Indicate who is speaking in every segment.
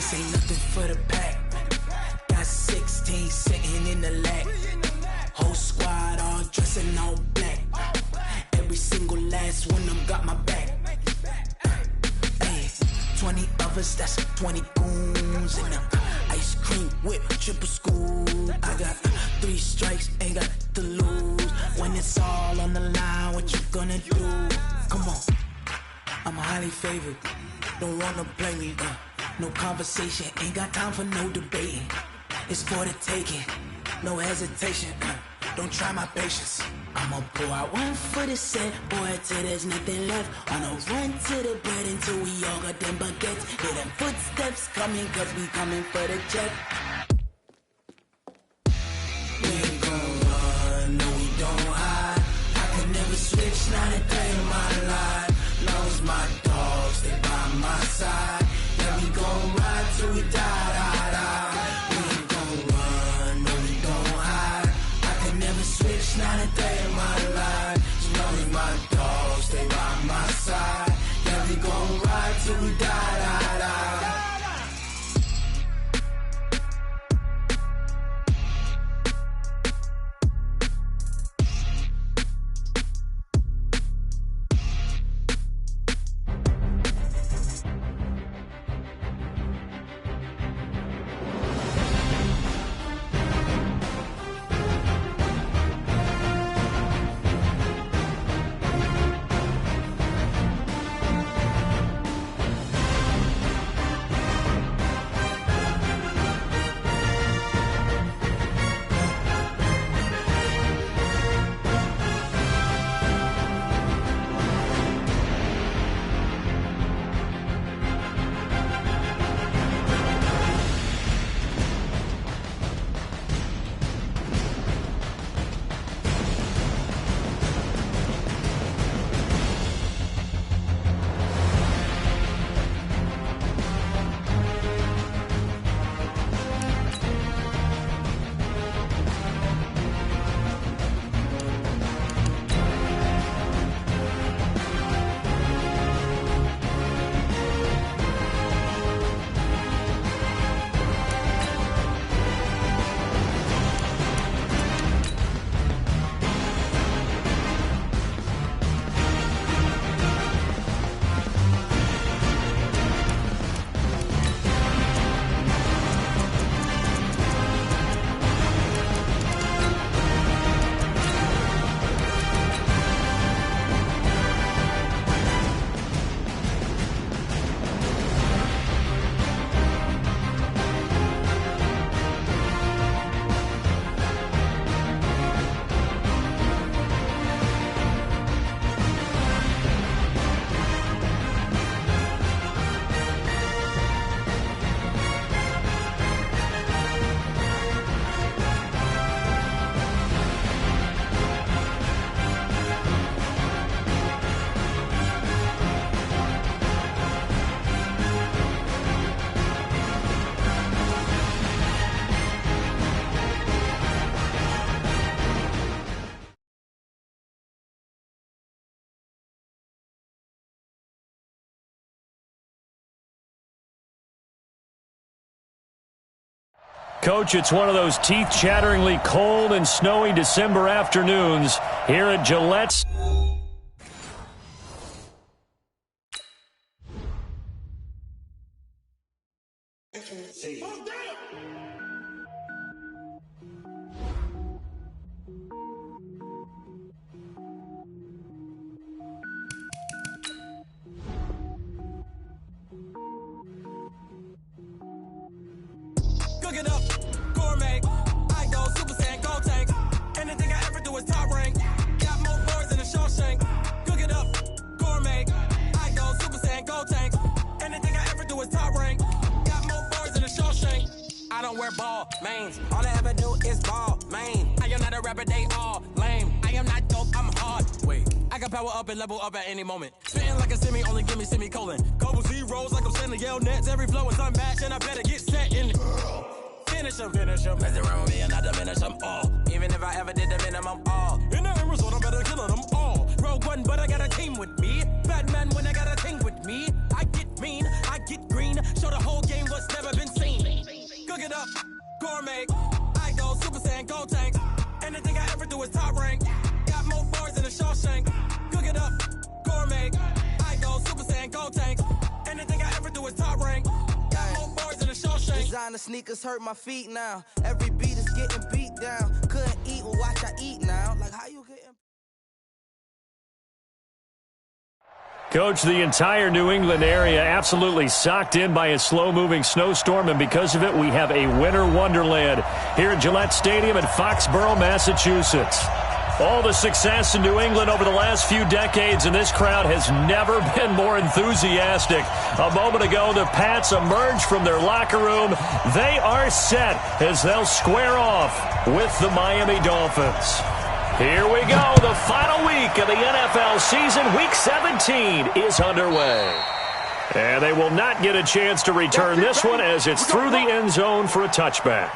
Speaker 1: This ain't nothing for the pack. Got 16 sitting in the lap. Whole squad all dressing all black. Every single last one of them got my back. Hey, 20 of us, that's 20 goons in them. Ice cream whip, triple scoop. I got 3 strikes, ain't got to lose. When it's all on the line, what you gonna do? Come on, I'm highly favored. Don't wanna play me, no conversation, ain't got time for no debating. It's for the taking, no hesitation, don't try my patience. I'ma pour out one for the set, boy, till there's nothing left. On a run to the bread until we all got them baguettes. Hear them footsteps coming, cause we coming for the check. We ain't gon' run, no we don't hide. I can never switch, not a day in my life. Long as my dogs, they by my side. Yeah, we gon' ride till we die, die, die. We ain't gon' run, no we don't hide. I can never switch, not a day in my life. As long as my dogs, stay by my side. Yeah, we gon' ride till we die, die, die.
Speaker 2: Coach, it's one of those teeth-chatteringly cold and snowy December afternoons here at Gillette's.
Speaker 3: Cook it up, gourmet. I go Super Saiyan, go tank. Anything I ever do is top rank. Got more boards than a Shawshank. Cook it up, gourmet. I go Super Saiyan, go tank. Anything I ever do is top rank. Got more boards than a Shawshank. I don't wear ball mains. All I ever do is ball main. I am not a rapper, they all lame. I am not dope, I'm hard. Wait, I can power up and level up at any moment. Spitting like a semi, only give me semicolon. Couple zeros like I'm sending yell nets. Every flow is unmatched and I better get set in. Finish them. Mess around with me and I diminish them all. Even if I ever did the minimum all. In the end result, I'm better killing them all. Rogue One, but I got a team with me. Batman when I got a team with me. I get mean, I get green. Show the whole game what's never been seen. Cook it up, gourmet. I go Super Saiyan, go tank. Anything I ever do is top rank. Got more bars than a Shawshank. Cook it up, gourmet. I go Super Saiyan, go tank. Anything I ever do is top rank. Got more bars than a Shawshank.
Speaker 4: Designer sneakers hurt my feet now. Every beat is getting beat down. Couldn't eat, well watch I eat now. Like how you getting...
Speaker 2: Coach, the entire New England area absolutely socked in by a slow-moving snowstorm, and because of it, we have a winter wonderland here at Gillette Stadium in Foxborough, Massachusetts. All the success in New England over the last few decades, and this crowd has never been more enthusiastic. A moment ago, the Pats emerged from their locker room. They are set as they'll square off with the Miami Dolphins. Here we go. The final week of the NFL season. Week 17 is underway. And they will not get a chance to return this one as it's through the end zone for a touchback.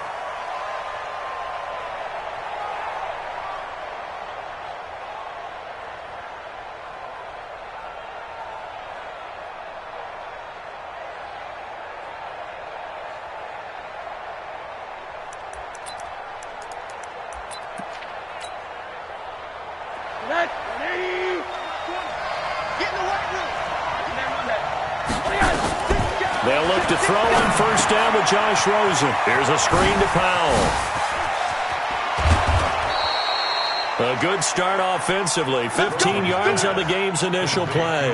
Speaker 2: They'll look to throw on first down with Josh Rosen. Here's a screen to Powell. A good start offensively. 15 yards on the game's initial play.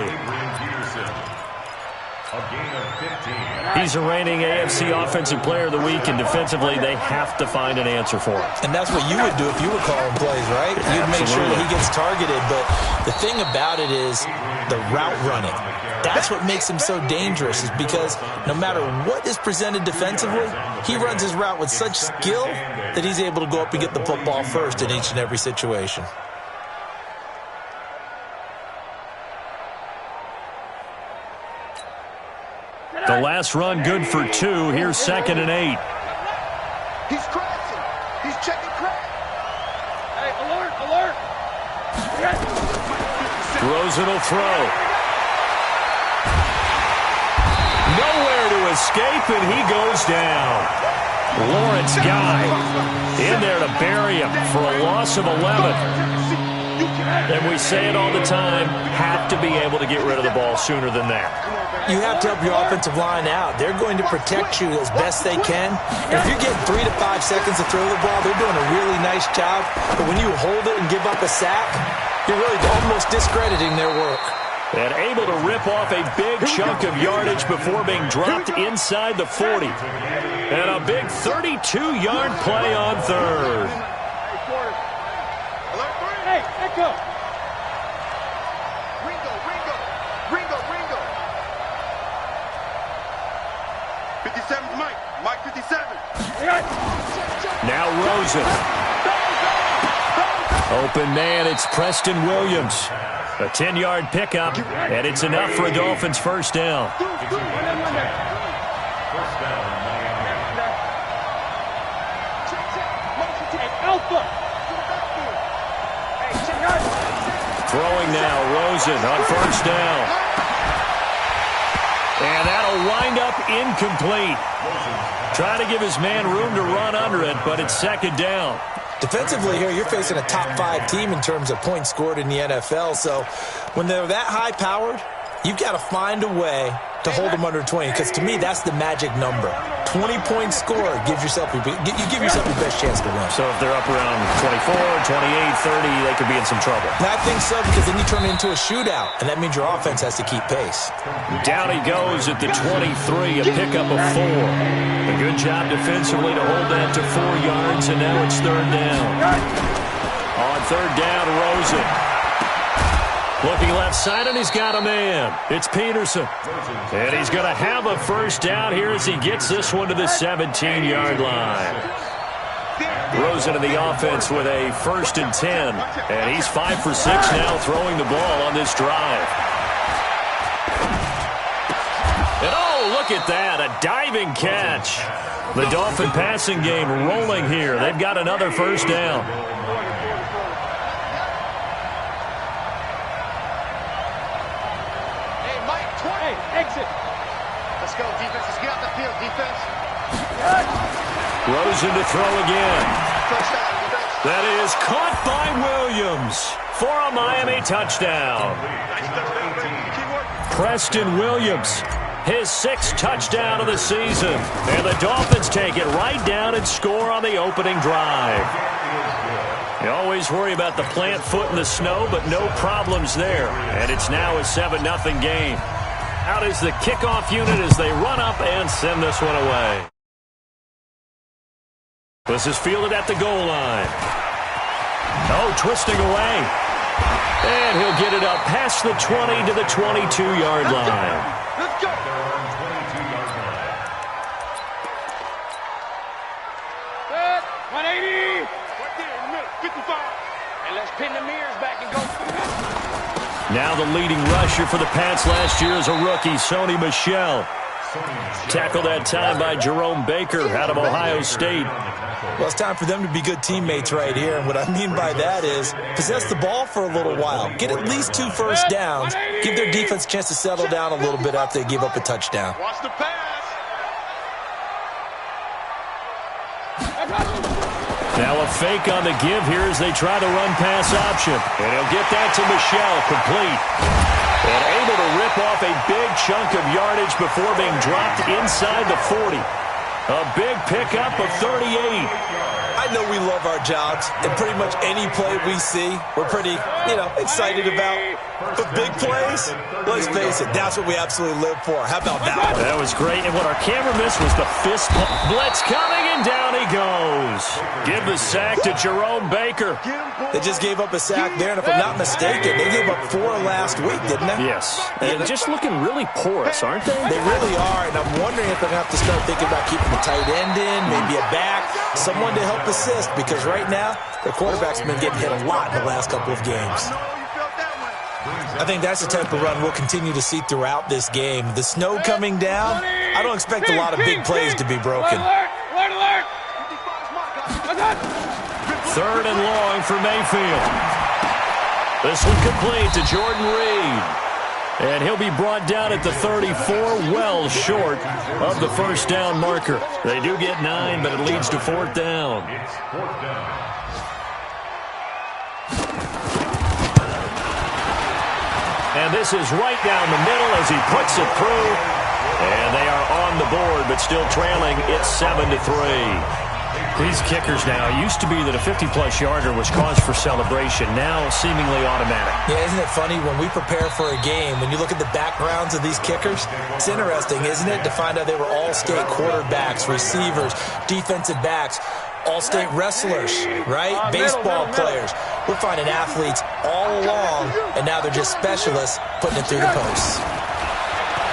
Speaker 2: He's a reigning AFC Offensive Player of the Week, and defensively they have to find an answer for him.
Speaker 5: And that's what you would do if you were calling plays, right? You'd make sure that he gets targeted. But the thing about it is the route running. That's what makes him so dangerous, is because no matter what is presented defensively, he runs his route with such skill that he's able to go up and get the football first in each and every situation.
Speaker 2: The last run good for 2. Here's 2nd and 8.
Speaker 6: He's crashing. He's checking crash. Hey, alert, alert.
Speaker 2: Rosen will throw. Nowhere to escape, and he goes down. Lawrence Guy in there to bury him for a loss of 11. And we say it all the time, have to be able to get rid of the ball sooner than that.
Speaker 5: You have to help your offensive line out. They're going to protect you as best they can. And if you're getting 3 to 5 seconds to throw the ball, they're doing a really nice job. But when you hold it and give up a sack, you're really almost discrediting their work.
Speaker 2: And able to rip off a big chunk of yardage before being dropped inside the 40. And a big 32-yard play on third.
Speaker 6: Hey, Echo. Ringo. 57's Mike. Mike 57.
Speaker 2: Now Rosen. Open man, it's Preston Williams. A 10-yard pickup, and it's enough for a Dolphins first down. Throwing now, Rosen on first down. And that'll wind up incomplete. Trying to give his man room to run under it, but it's 2nd down.
Speaker 5: Defensively here, you're facing a top 5 team in terms of points scored in the NFL. So when they're that high-powered, you've got to find a way to hold them under 20, because to me, that's the magic number. 20 points scored gives yourself your best chance to win.
Speaker 2: So if they're up around 24, 28, 30, they could be in some trouble.
Speaker 5: And I think so, because then you turn it into a shootout, and that means your offense has to keep pace.
Speaker 2: Down he goes at the 23, a pickup of 4. A good job defensively to hold that to 4 yards, and now it's 3rd down. On 3rd down, Rosen. Looking left side, and he's got a man. It's Peterson. And he's going to have a first down here as he gets this one to the 17-yard line. Rosen in the offense with a 1st and 10. And he's 5 for 6 now throwing the ball on this drive. And oh, look at that, a diving catch. The Dolphin passing game rolling here. They've got another first down.
Speaker 6: Let's go, defense. Let's get out the field, defense.
Speaker 2: Rosen to throw again.
Speaker 6: First down, defense.
Speaker 2: That is caught by Williams for a Miami touchdown.
Speaker 6: Nice touchdown, baby. Keyword.
Speaker 2: Preston Williams, his 6th touchdown of the season. And the Dolphins take it right down and score on the opening drive. You always worry about the plant foot in the snow, but no problems there. And it's now a 7-0 game. Out is the kickoff unit as they run up and send this one away. This is fielded at the goal line. Oh, twisting away. And he'll get it up past the 20 to the 22-yard line.
Speaker 6: Let's go.
Speaker 3: Set. 180.
Speaker 6: Right there in the middle. 55.
Speaker 3: And let's pin the mirrors back and go.
Speaker 2: Now the leading rusher for the Pats last year is a rookie, Sony Michel. Tackled that time by Jerome Baker out of Ohio State.
Speaker 5: Well, it's time for them to be good teammates right here. And what I mean by that is possess the ball for a little while. Get at least 2 first downs. Give their defense a chance to settle down a little bit after they give up a touchdown.
Speaker 6: Watch the pass.
Speaker 2: Now a fake on the give here as they try to run pass option. And he'll get that to Michel, complete. And able to rip off a big chunk of yardage before being dropped inside the 40. A big pickup of 38.
Speaker 5: I know we love our jobs, and pretty much any play we see, we're pretty, excited about. But big plays, let's face it, that's what we absolutely live for. How about that?
Speaker 2: That was great, and what our camera missed was the fist blitz coming, and down he goes. Give the sack to Jerome Baker.
Speaker 5: They just gave up a sack there, and if I'm not mistaken, they gave up 4 last week, didn't they?
Speaker 2: Yes, and just looking really porous, aren't they?
Speaker 5: They really are, and I'm wondering if they're going to have to start thinking about keeping the tight end in, maybe a back, someone to help assist, because right now, their quarterback's been getting hit a lot in the last couple of games. I think that's the type of run we'll continue to see throughout this game. The snow coming down, I don't expect a lot of big plays to be broken.
Speaker 3: Alert.
Speaker 2: 3rd and long for Mayfield. This one complete to Jordan Reed. And he'll be brought down at the 34, well short of the first down marker. They do get 9, but it leads to 4th down. And this is right down the middle as he puts it through. And they are on the board, but still trailing. It's 7-3. These kickers now, it used to be that a 50-plus yarder was cause for celebration, now seemingly automatic.
Speaker 5: Yeah, isn't it funny when we prepare for a game, when you look at the backgrounds of these kickers, it's interesting, isn't it, to find out they were all-state quarterbacks, receivers, defensive backs, all-state wrestlers, right? Baseball players. We're finding athletes all along, and now they're just specialists putting it through the posts.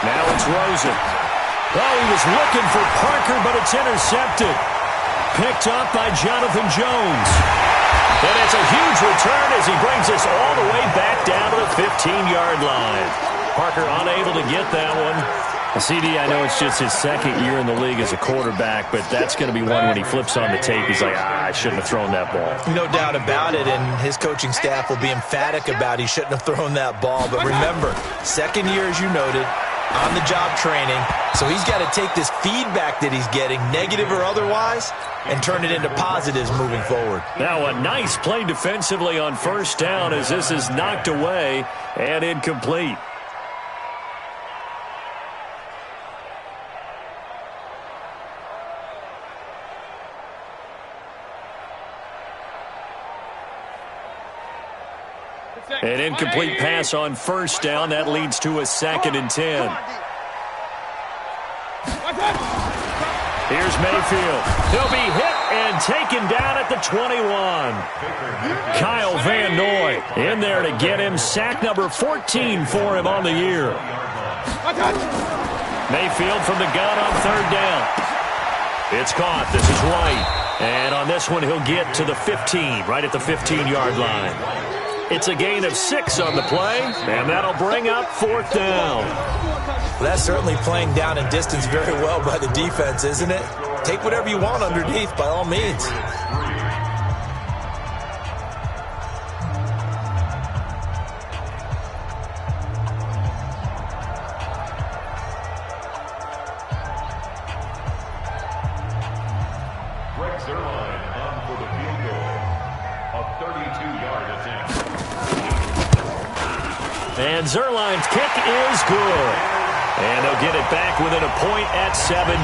Speaker 2: Now it's Rosen. Oh, he was looking for Parker, but it's intercepted. Picked up by Jonathan Jones. And it's a huge return as he brings us all the way back down to the 15-yard line. Parker unable to get that one. CD, I know it's just his 2nd year in the league as a quarterback, but that's going to be one when he flips on the tape. He's like, I shouldn't have thrown that ball.
Speaker 5: No doubt about it, and his coaching staff will be emphatic about he shouldn't have thrown that ball. But remember, 2nd year, as you noted, on-the-job training. So he's got to take this feedback that he's getting, negative or otherwise, and turn it into positives moving forward.
Speaker 2: Now a nice play defensively on 1st down as this is knocked away and incomplete. An incomplete pass on 1st down. That leads to a 2nd and 10. Here's Mayfield. He'll be hit and taken down at the 21. Kyle Van Noy in there to get him. Sack number 14 for him on the year. Mayfield from the gun on 3rd down. It's caught. This is White. And on this one, he'll get to the 15, right at the 15-yard line. It's a gain of 6 on the play, and that'll bring up 4th down.
Speaker 5: Well, that's certainly playing down in distance very well by the defense, isn't it? Take whatever you want underneath, by all means.
Speaker 2: 32-yard attempt. And Zerline's kick is good. And they'll get it back within a point at 7-6.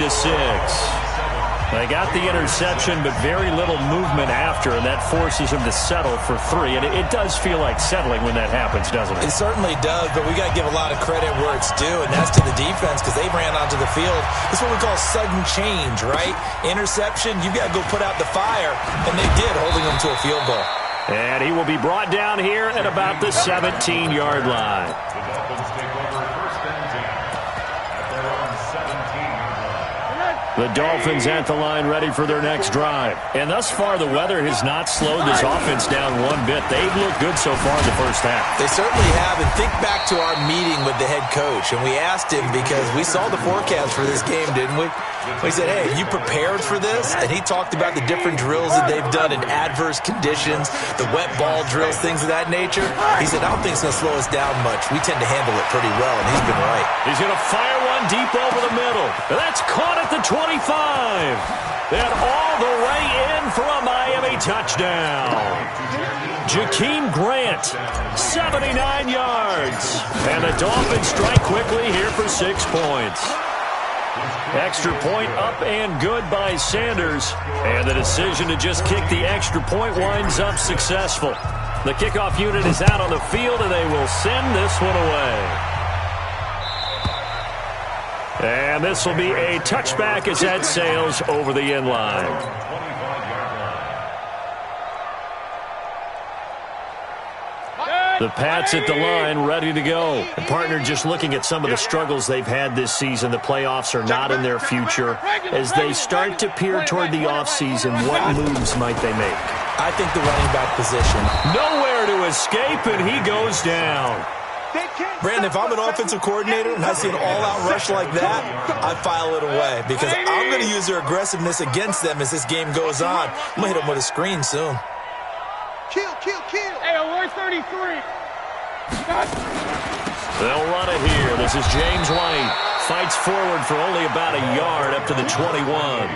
Speaker 2: They got the interception, but very little movement after, and that forces him to settle for 3. And it does feel like settling when that happens, doesn't it?
Speaker 5: It certainly does, but we got to give a lot of credit where it's due, and that's to the defense because they ran onto the field. It's what we call sudden change, right? Interception, you got to go put out the fire, and they did, holding them to a field goal.
Speaker 2: And he will be brought down here at about the 17-yard line.
Speaker 7: The Dolphins take over first and 10 at their own 17-yard line.
Speaker 2: The Dolphins at the line ready for their next drive. And thus far, the weather has not slowed this offense down one bit. They've looked good so far in the first half.
Speaker 5: They certainly have. And think back to our meeting with the head coach. And we asked him because we saw the forecast for this game, didn't we? We said, hey, you prepared for this? And he talked about the different drills that they've done in adverse conditions, the wet ball drills, things of that nature. He said, I don't think it's going to slow us down much. We tend to handle it pretty well, and he's been right.
Speaker 2: He's going to fire one deep over the middle. That's caught at the 25. Then all the way in for a Miami touchdown. Jakeem Grant, 79 yards. And the Dolphins strike quickly here for 6 points. Extra point up and good by Sanders. And the decision to just kick the extra point winds up successful. The kickoff unit is out on the field, and they will send this one away. And this will be a touchback as that sails over the end line. The Pats at the line, ready to go. And partner, just looking at some of the struggles they've had this season, the playoffs are not in their future. As they start to peer toward the offseason, what moves might they make?
Speaker 5: I think the running back position.
Speaker 2: Nowhere to escape, and he goes down.
Speaker 5: Brandon, if I'm an offensive coordinator and I see an all-out rush like that, I file it away because I'm going to use their aggressiveness against them as this game goes on. I'm going to hit them with a screen soon.
Speaker 6: Kill.
Speaker 3: Hey, alert 33.
Speaker 2: They'll run it here. This is James White. Fights forward for only about a yard up to the 21.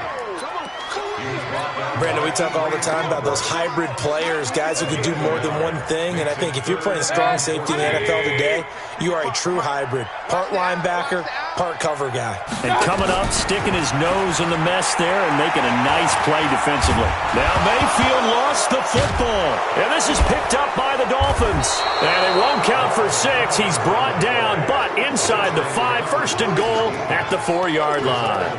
Speaker 5: Brandon, we talk all the time about those hybrid players, guys who can do more than one thing, and I think if you're playing strong safety in the NFL today, you are a true hybrid. Part linebacker, part cover guy.
Speaker 2: And coming up, sticking his nose in the mess there and making a nice play defensively. Now Mayfield lost the football, and this is picked up by the Dolphins. And it won't count for 6. He's brought down, but inside the 5, first and goal at the 4-yard line.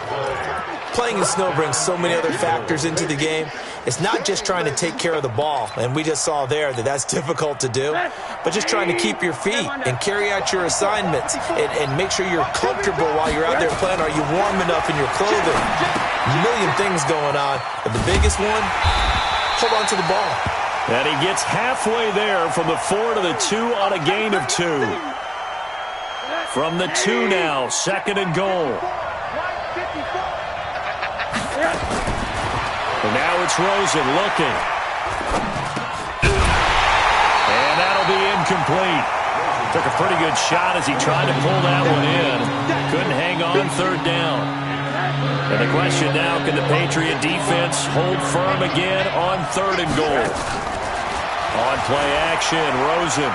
Speaker 5: Playing in snow brings so many other factors into the game. It's not just trying to take care of the ball, and we just saw there that that's difficult to do, but just trying to keep your feet and carry out your assignments and make sure you're comfortable while you're out there playing. Are you warm enough in your clothing? A million things going on, but the biggest one, hold on to the ball.
Speaker 2: And he gets halfway there from the 4 to the 2 on a gain of 2. From the 2 now, second and goal. And now it's Rosen looking. And that'll be incomplete. Took a pretty good shot as he tried to pull that one in. Couldn't hang on third down. And the question now, can the Patriot defense hold firm again on third and goal? On play action, Rosen.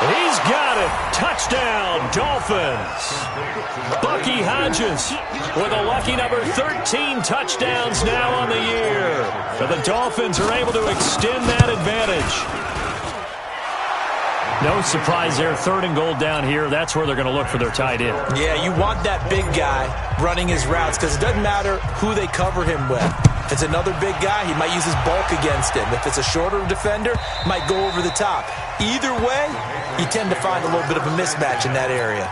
Speaker 2: He's got it. Touchdown, Dolphins. Bucky Hodges with a lucky number 13 touchdowns now on the year. So the Dolphins are able to extend that advantage. No surprise there. Third and goal down here. That's where they're going to look for their tight end.
Speaker 5: Yeah, you want that big guy running his routes because it doesn't matter who they cover him with. If it's another big guy, he might use his bulk against him. If it's a shorter defender, might go over the top. Either way, you tend to find a little bit of a mismatch in that area.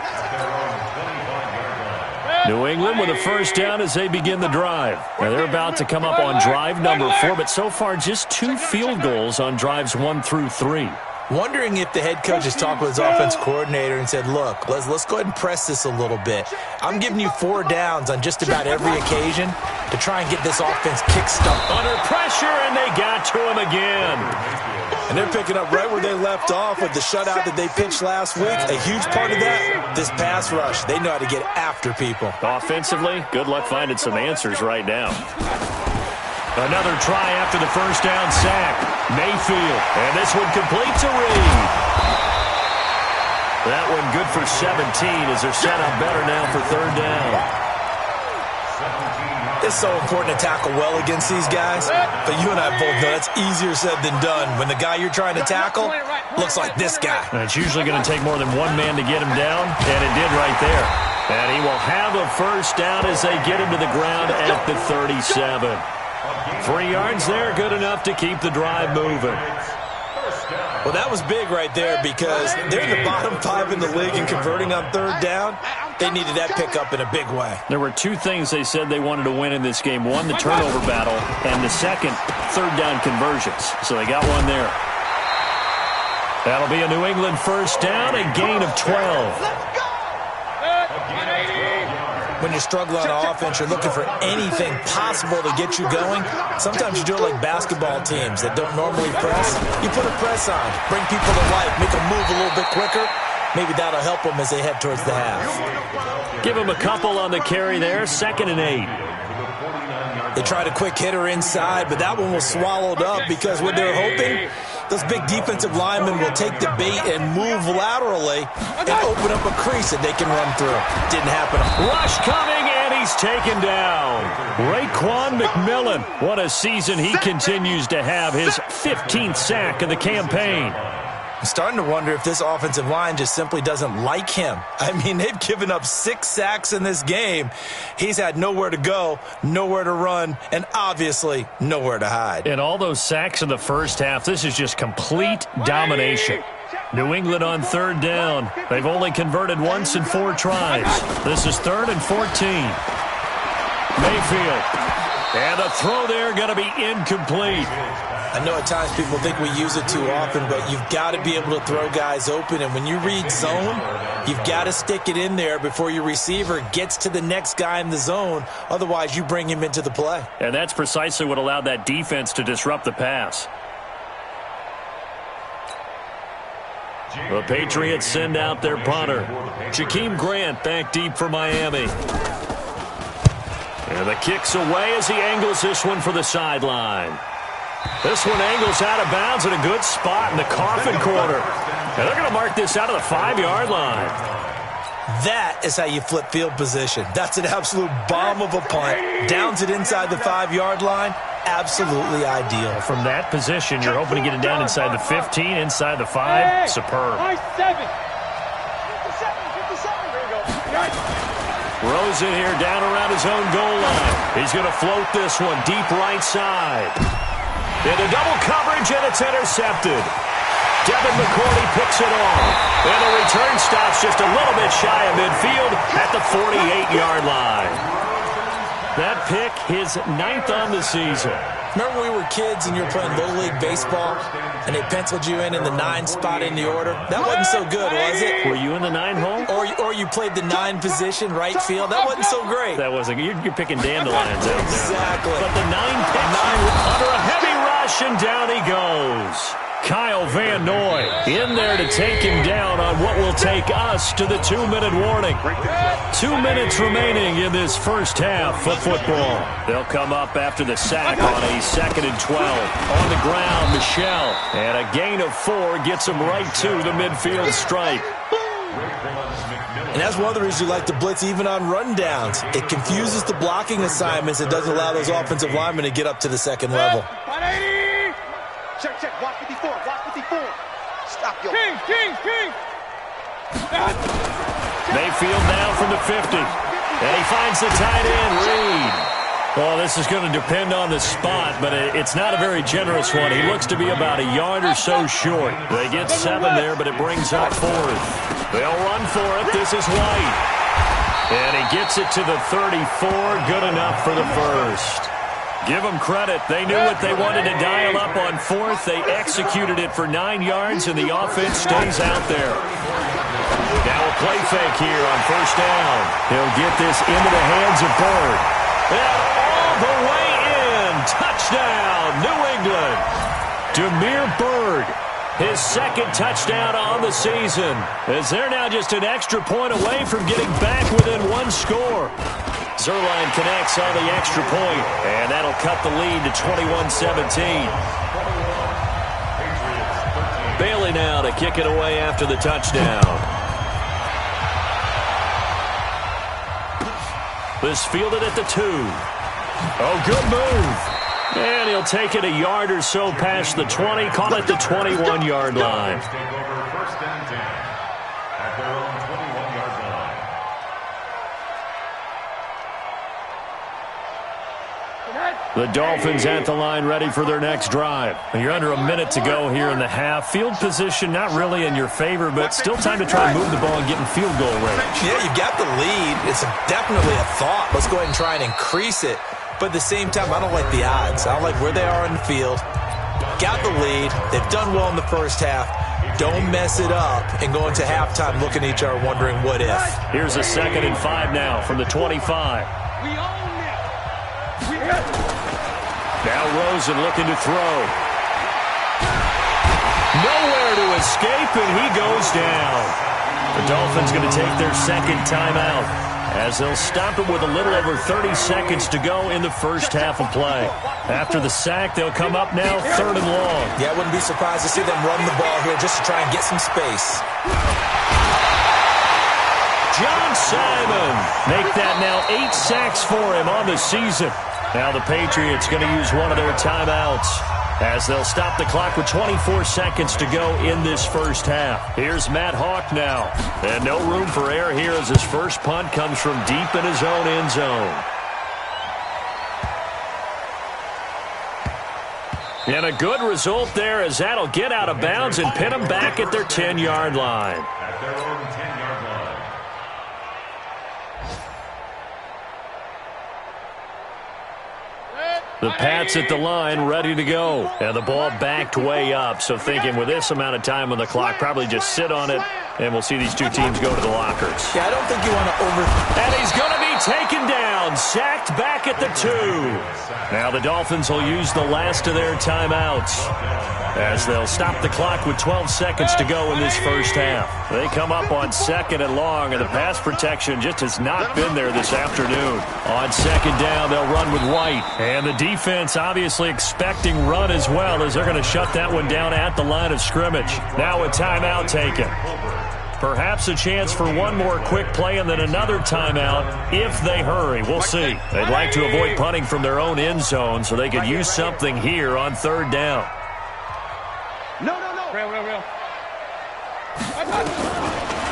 Speaker 2: New England with a first down as they begin the drive. Now they're about to come up on drive number 4, but so far just 2 field goals on drives 1 through 3.
Speaker 5: Wondering if the head coach has talked with his offense coordinator and said, look, let's go ahead and press this a little bit. I'm giving you 4 downs on just about every occasion to try and get this offense kick-started.
Speaker 2: Under pressure, and they got to him again.
Speaker 5: And they're picking up right where they left off with the shutout that they pitched last week. A huge part of that, this pass rush. They know how to get after people.
Speaker 2: Offensively, good luck finding some answers right now. Another try after the first down sack. Mayfield, and this one completes a read. That one good for 17 as they're set up better now for third down.
Speaker 5: It's so important to tackle well against these guys, but you and I both know that's easier said than done. When the guy you're trying to tackle looks like this guy.
Speaker 2: And it's usually going to take more than one man to get him down, and it did right there. And he will have a first down as they get him to the ground at the 37. 3 yards there, good enough to keep the drive moving.
Speaker 5: Well, that was big right there because they're in the bottom 5 in the league and converting on third down. They needed that pickup in a big way.
Speaker 2: There were 2 things they said they wanted to win in this game. One, the turnover battle, and the second, third down conversions. So they got one there. That'll be a New England first down, a gain of 12.
Speaker 5: When you struggle on offense, you're looking for anything possible to get you going. Sometimes you do it like basketball teams that don't normally press. You put a press on, bring people to life, make them move a little bit quicker. Maybe that'll help them as they head towards the half.
Speaker 2: Give them a couple on the carry there, 2nd and 8.
Speaker 5: They tried a quick hitter inside, but that one was swallowed up because what they're hoping, those big defensive linemen will take the bait and move laterally and open up a crease that they can run through. Didn't happen.
Speaker 2: Rush coming, and he's taken down. Raekwon McMillan, what a season he continues to have, his 15th sack of the campaign.
Speaker 5: I'm starting to wonder if this offensive line just simply doesn't like him. I mean, they've given up 6 sacks in this game. He's had nowhere to go, nowhere to run, and obviously nowhere to hide.
Speaker 2: And all those sacks in the first half, this is just complete domination. New England on third down. They've only converted once in 4 tries. This is 3rd and 14. Mayfield. And the throw there going to be incomplete.
Speaker 5: I know at times people think we use it too often, but you've got to be able to throw guys open. And when you read zone, you've got to stick it in there before your receiver gets to the next guy in the zone. Otherwise, you bring him into the play.
Speaker 2: And that's precisely what allowed that defense to disrupt the pass. The Patriots send out their punter. Jakeem Grant back deep for Miami. And the kick's away as he angles this one for the sideline. This one angles out of bounds at a good spot in the coffin corner. And they're going to mark this out of the 5-yard line.
Speaker 5: That is how you flip field position. That's an absolute bomb of a punt. Downs it inside the 5-yard line. Absolutely ideal.
Speaker 2: From that position, you're hoping to get it down inside the 15, inside the 5. Superb. Rosen here down around his own goal line. He's going to float this one deep right side. Into double coverage, and it's intercepted. Devin McCourty picks it off. And the return stops just a little bit shy of midfield at the 48-yard line. That pick, his 9th on the season.
Speaker 5: Remember when we were kids and you were playing Little League Baseball and they penciled you in the 9 spot in the order? That wasn't so good, was it?
Speaker 2: Were you in the 9 hole?
Speaker 5: Or you played the 9 position, right field? That wasn't so great.
Speaker 2: That wasn't. You're picking dandelions out there.
Speaker 5: Exactly.
Speaker 2: But the 9 picks under a heavy rush, and down he goes. Kyle Van Noy in there to take him down on what will take us to the 2-minute warning. 2 minutes remaining in this first half of football. They'll come up after the sack on a 2nd and 12. On the ground, Michelle. And a gain of 4 gets him right to the midfield stripe.
Speaker 5: And that's one of the reasons you like to blitz even on rundowns. It confuses the blocking assignments. It doesn't allow those offensive linemen to get up to the second level.
Speaker 6: 180. Check. Block 54. Stop, yo. King.
Speaker 2: Mayfield now from the 50. And he finds the tight end, Reed. Well, this is going to depend on the spot, but it's not a very generous one. He looks to be about a yard or so short. They get 7 there, but it brings up 4th. They'll run for it. This is White. And he gets it to the 34. Good enough for the first. Give them credit. They knew what they wanted to dial up on 4th. They executed it for 9 yards, and the offense stays out there. Now a play fake here on first down. He'll get this into the hands of Bird. And all the way in. Touchdown, New England. Damiere Byrd, his 2nd touchdown on the season, as they're now just an extra point away from getting back within 1 score. Zerline connects on the extra point, and that'll cut the lead to 21-17. Bailey now to kick it away after the touchdown. This fielded at the 2. Oh, good move. And he'll take it a yard or so past the 20, call it the 21-yard line.
Speaker 7: Take over first and 10 at their own 21-yard line.
Speaker 2: The Dolphins at the line ready for their next drive. You're under a minute to go here in the half. Field position not really in your favor, but still time to try and move the ball and get in field goal range.
Speaker 5: Yeah, you've got the lead. It's definitely a thought. Let's go ahead and try and increase it. But at the same time, I don't like the odds. I don't like where they are in the field. Got the lead. They've done well in the first half. Don't mess it up and go into halftime looking at each other wondering what if.
Speaker 2: Here's a 2nd and 5 now from the 25. Now Rosen looking to throw. Nowhere to escape, and he goes down. The Dolphins going to take their second timeout as they'll stop it with a little over 30 seconds to go in the first half of play. After the sack, they'll come up now 3rd and long.
Speaker 5: Yeah, I wouldn't be surprised to see them run the ball here just to try and get some space.
Speaker 2: John Simon make that now 8 sacks for him on the season. Now the Patriots going to use one of their timeouts as they'll stop the clock with 24 seconds to go in this first half. Here's Matt Hawk now. And no room for error here as his first punt comes from deep in his own end zone. And a good result there as that'll get out of bounds and pin them back at their 10-yard line.
Speaker 7: At their own 10-yard line.
Speaker 2: The Pats at the line, ready to go. And the ball backed way up, so thinking with this amount of time on the clock, probably just sit on it, and we'll see these two teams go to the lockers.
Speaker 5: Yeah, I don't think you want to
Speaker 2: And he's going to be taken down, sacked back at the 2. Now the Dolphins will use the last of their timeouts as they'll stop the clock with 12 seconds to go in this first half. They come up on 2nd and long, and the pass protection just has not been there this afternoon. On 2nd down, they'll run with White. And the defense obviously expecting run as well as they're going to shut that one down at the line of scrimmage. Now a timeout taken. Perhaps a chance for one more quick play and then another timeout if they hurry. We'll see. They'd like to avoid punting from their own end zone so they could use something here on 3rd down.
Speaker 6: No.
Speaker 3: Real.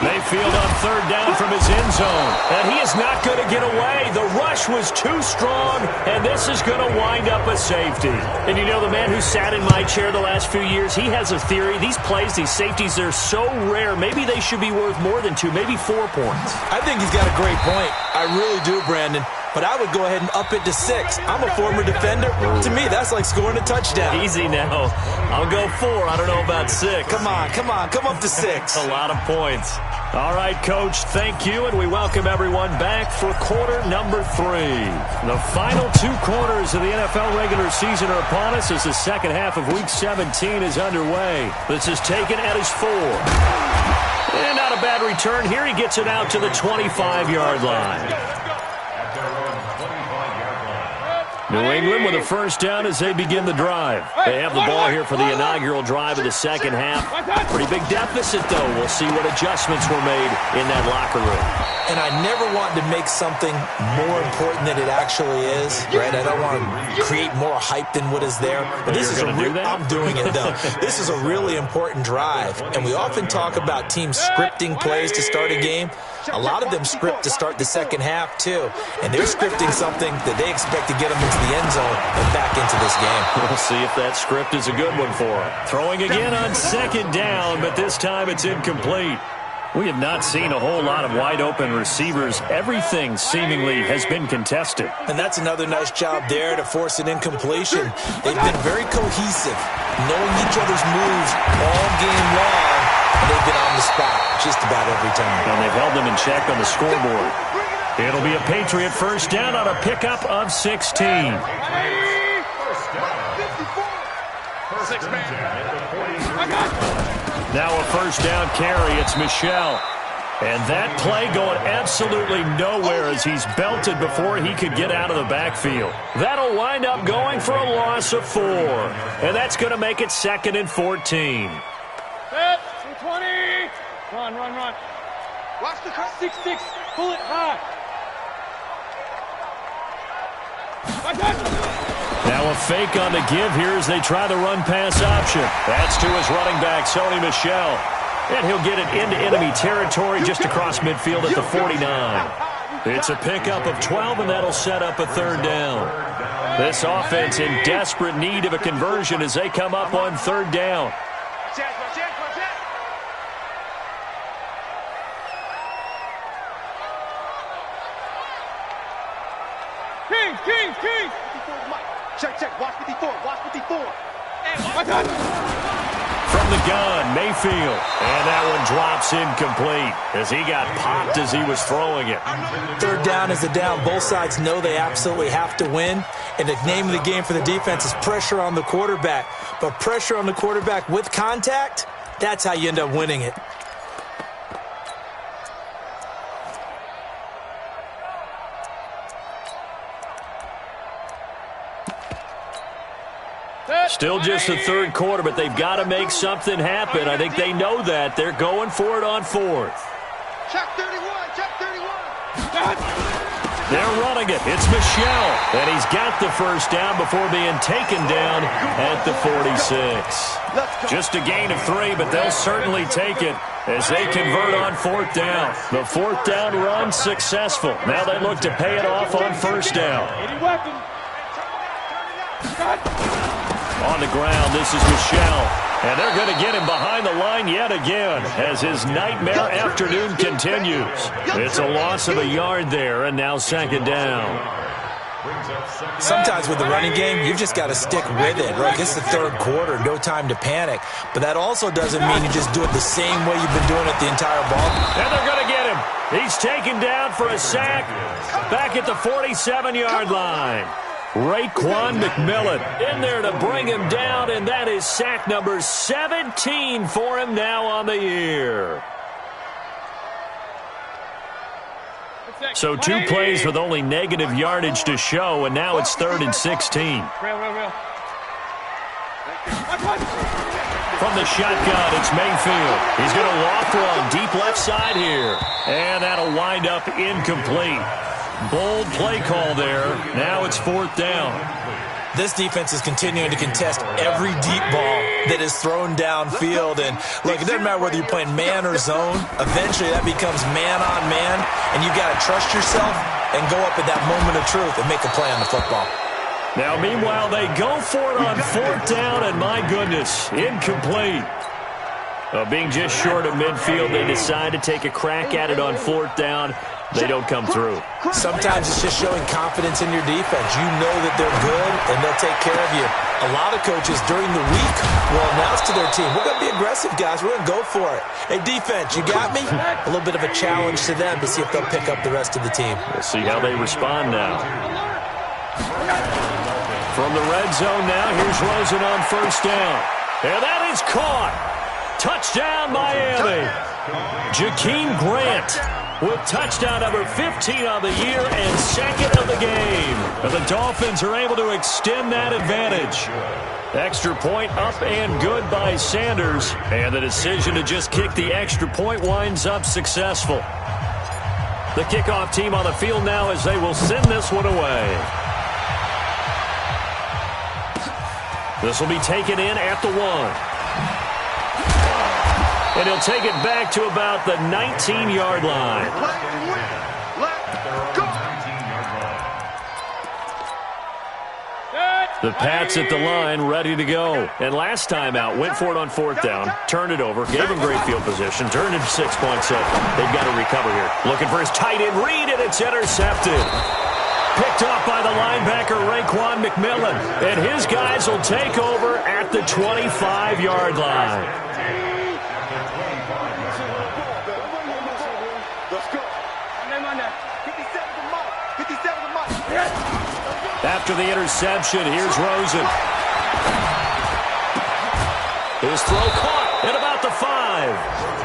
Speaker 2: Mayfield on 3rd down from his end zone. And he is not going to get away. The rush was too strong, and this is going to wind up a safety. And you know, the man who sat in my chair the last few years, he has a theory. These plays, these safeties, they're so rare. Maybe they should be worth more than 2, maybe 4 points.
Speaker 5: I think he's got a great point. I really do, Brandon. But I would go ahead and up it to 6. I'm a former defender. To me, that's like scoring a touchdown.
Speaker 2: Easy now. I'll go 4. I don't know about 6.
Speaker 5: Come on. Come up to 6.
Speaker 2: A lot of points. All right, Coach, thank you, and we welcome everyone back for quarter number 3. The final 2 quarters of the NFL regular season are upon us as the second half of Week 17 is underway. This is taken at his 4. And not a bad return here. He gets it out to the 25-yard line. New England with a first down as they begin the drive. They have the ball here for the inaugural drive of the second half. Pretty big deficit, though. We'll see what adjustments were made in that locker room.
Speaker 5: And I never want to make something more important than it actually is, right? I don't want to create more hype than what is there. But this is I'm doing it, though. This is a really important drive. And we often talk about teams scripting plays to start a game. A lot of them script to start the second half, too. And they're scripting something that they expect to get them into the end zone and back into this game.
Speaker 2: We'll see if that script is a good one for them. Throwing again on 2nd down, but this time it's incomplete. We have not seen a whole lot of wide-open receivers. Everything seemingly has been contested.
Speaker 5: And that's another nice job there to force an incompletion. They've been very cohesive, knowing each other's moves all game long, and they've been on the spot just about every time.
Speaker 2: And they've held them in check on the scoreboard. It'll be a Patriot first down on a pickup of 16. Now a first down carry. It's Michelle. And that play going absolutely nowhere as he's belted before he could get out of the backfield. That'll wind up going for a loss of 4. And that's going to make it 2nd and 14.
Speaker 3: Set, 220. Run.
Speaker 6: Watch the cut.
Speaker 3: 6-6. Pull it high.
Speaker 2: Now a fake on the give here as they try the run-pass option. That's to his running back, Sony Michel. And he'll get it into enemy territory just across midfield at the 49. It's a pickup of 12, and that'll set up a 3rd down. This offense in desperate need of a conversion as they come up on 3rd down.
Speaker 3: King.
Speaker 6: Check. Watch 54.
Speaker 2: From the gun, Mayfield. And that one drops incomplete as he got popped as he was throwing it.
Speaker 5: 3rd down is the down. Both sides know they absolutely have to win. And the name of the game for the defense is pressure on the quarterback. But pressure on the quarterback with contact, that's how you end up winning it.
Speaker 2: Still just the 3rd quarter, but they've got to make something happen. I think they know that. They're going for it on 4th.
Speaker 6: Check 31.
Speaker 2: They're running it. It's Michel. And he's got the 1st down before being taken down at the 46. Just a gain of 3, but they'll certainly take it as they convert on 4th down. The 4th down run successful. Now they look to pay it off on 1st down. On the ground, this is Michel. And they're going to get him behind the line yet again as his nightmare afternoon continues. It's a loss of a yard there, and now 2nd down.
Speaker 5: Sometimes with the running game, you've just got to stick with it, right? This is the 3rd quarter, no time to panic. But that also doesn't mean you just do it the same way you've been doing it the entire ball.
Speaker 2: And they're going to get him. He's taken down for a sack back at the 47-yard line. Raekwon McMillan in there to bring him down, and that is sack number 17 for him now on the year. So 2 plays with only negative yardage to show, and now it's 3rd and 16.
Speaker 3: Real.
Speaker 2: From the shotgun, it's Mayfield. He's going to loft one deep left side here, and that'll wind up incomplete. Bold play call there. Now it's 4th down.
Speaker 5: This defense is continuing to contest every deep ball that is thrown downfield. And, look, it doesn't matter whether you're playing man or zone. Eventually that becomes man on man, and you've got to trust yourself and go up at that moment of truth and make a play on the football.
Speaker 2: Now, meanwhile, they go for it on 4th down, and my goodness, incomplete. Being just short of midfield, they decide to take a crack at it on 4th down. They don't come through.
Speaker 5: Sometimes it's just showing confidence in your defense. You know that they're good, and they'll take care of you. A lot of coaches during the week will announce to their team, we're going to be aggressive, guys. We're going to go for it. Hey, defense, you got me? A little bit of a challenge to them to see if they'll pick up the rest of the team.
Speaker 2: We'll see how they respond now. From the red zone now, here's Rosen on 1st down. And that is caught. Touchdown, Miami. Jakeem Grant with touchdown number 15 on the year and 2nd of the game. And the Dolphins are able to extend that advantage. Extra point up and good by Sanders. And the decision to just kick the extra point winds up successful. The kickoff team on the field now as they will send this one away. This will be taken in at the 1. And he'll take it back to about the 19-yard line. The Pats at the line, ready to go. And last time out, went for it on 4th down, turned it over, gave him great field position, turned it 6 points up. They've got to recover here. Looking for his tight end read, and it's intercepted. Picked off by the linebacker, Raekwon McMillan. And his guys will take over at the 25-yard line. After the interception, here's Rosen. His throw caught, at about the 5.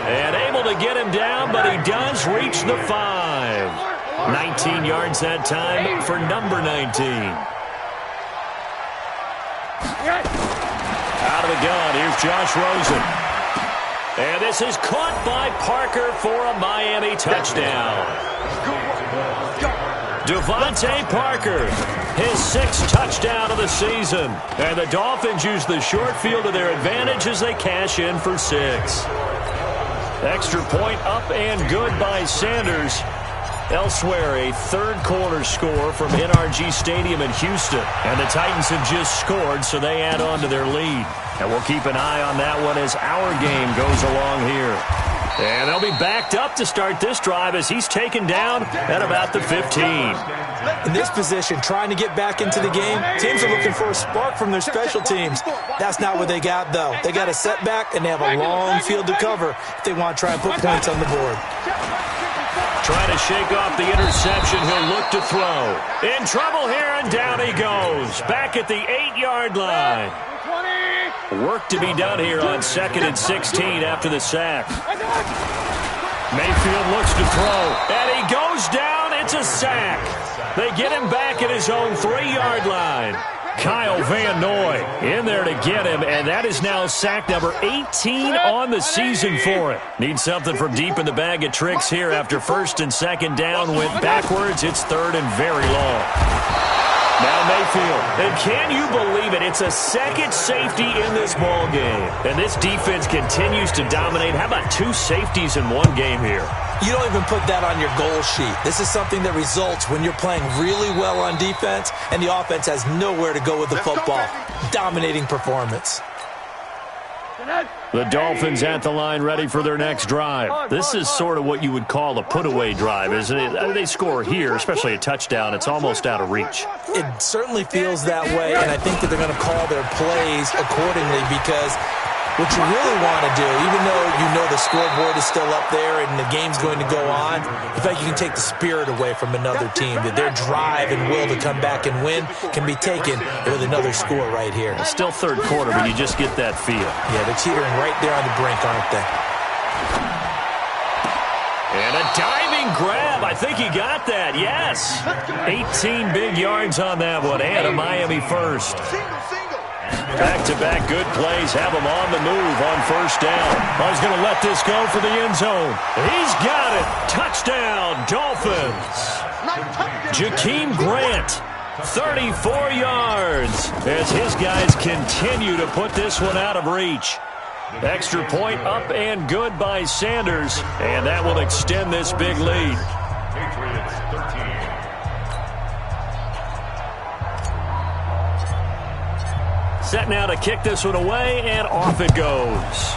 Speaker 2: And able to get him down, but he does reach the 5. 19 yards that time for number 19. Out of the gun, here's Josh Rosen. And this is caught by Parker for a Miami touchdown. Devontae Parker, his 6th touchdown of the season. And the Dolphins use the short field to their advantage as they cash in for 6. Extra point up and good by Sanders. Elsewhere, a third-quarter score from NRG Stadium in Houston. And the Titans have just scored, so they add on to their lead. And we'll keep an eye on that one as our game goes along here. And they'll be backed up to start this drive as he's taken down at about the 15.
Speaker 5: In this position, trying to get back into the game, teams are looking for a spark from their special teams. That's not what they got, though. They got a setback, and they have a long field to cover if they want to try and put points on the board.
Speaker 2: Trying to shake off the interception. He'll look to throw. In trouble here, and down he goes. Back at the 8-yard line. Work to be done here on 2nd and 16 after the sack. Mayfield looks to throw, and he goes down. It's a sack. They get him back at his own 3-yard line. Kyle Van Noy in there to get him, and that is now sack number 18 on the season for it. Needs something from deep in the bag of tricks here after 1st and 2nd down went backwards. It's 3rd and very long. Now Mayfield, and can you believe it? It's a second safety in this ball game. And this defense continues to dominate. How about 2 safeties in one game here?
Speaker 5: You don't even put that on your goal sheet. This is something that results when you're playing really well on defense and the offense has nowhere to go with the football. Dominating performance.
Speaker 2: The Dolphins at the line ready for their next drive. This is sort of what you would call a put-away drive, isn't it? They score here, especially a touchdown. It's almost out of reach.
Speaker 5: It certainly feels that way, and I think that they're going to call their plays accordingly because what you really want to do, even though you know the scoreboard is still up there and the game's going to go on, in fact, you can take the spirit away from another team. That their drive and will to come back and win can be taken with another score right here.
Speaker 2: It's still 3rd quarter, but you just get that feel.
Speaker 5: Yeah, they're teetering right there on the brink, aren't they?
Speaker 2: And a diving grab. I think he got that. Yes. 18 big yards on that one, and a Miami first. Back-to-back good plays have him on the move on 1st down. Oh, he's going to let this go for the end zone. He's got it. Touchdown, Dolphins. Jakeem Grant, 34 yards, as his guys continue to put this one out of reach. Extra point up and good by Sanders, and that will extend this big lead.
Speaker 7: Patriots 13.
Speaker 2: Set now to kick this one away, and off it goes.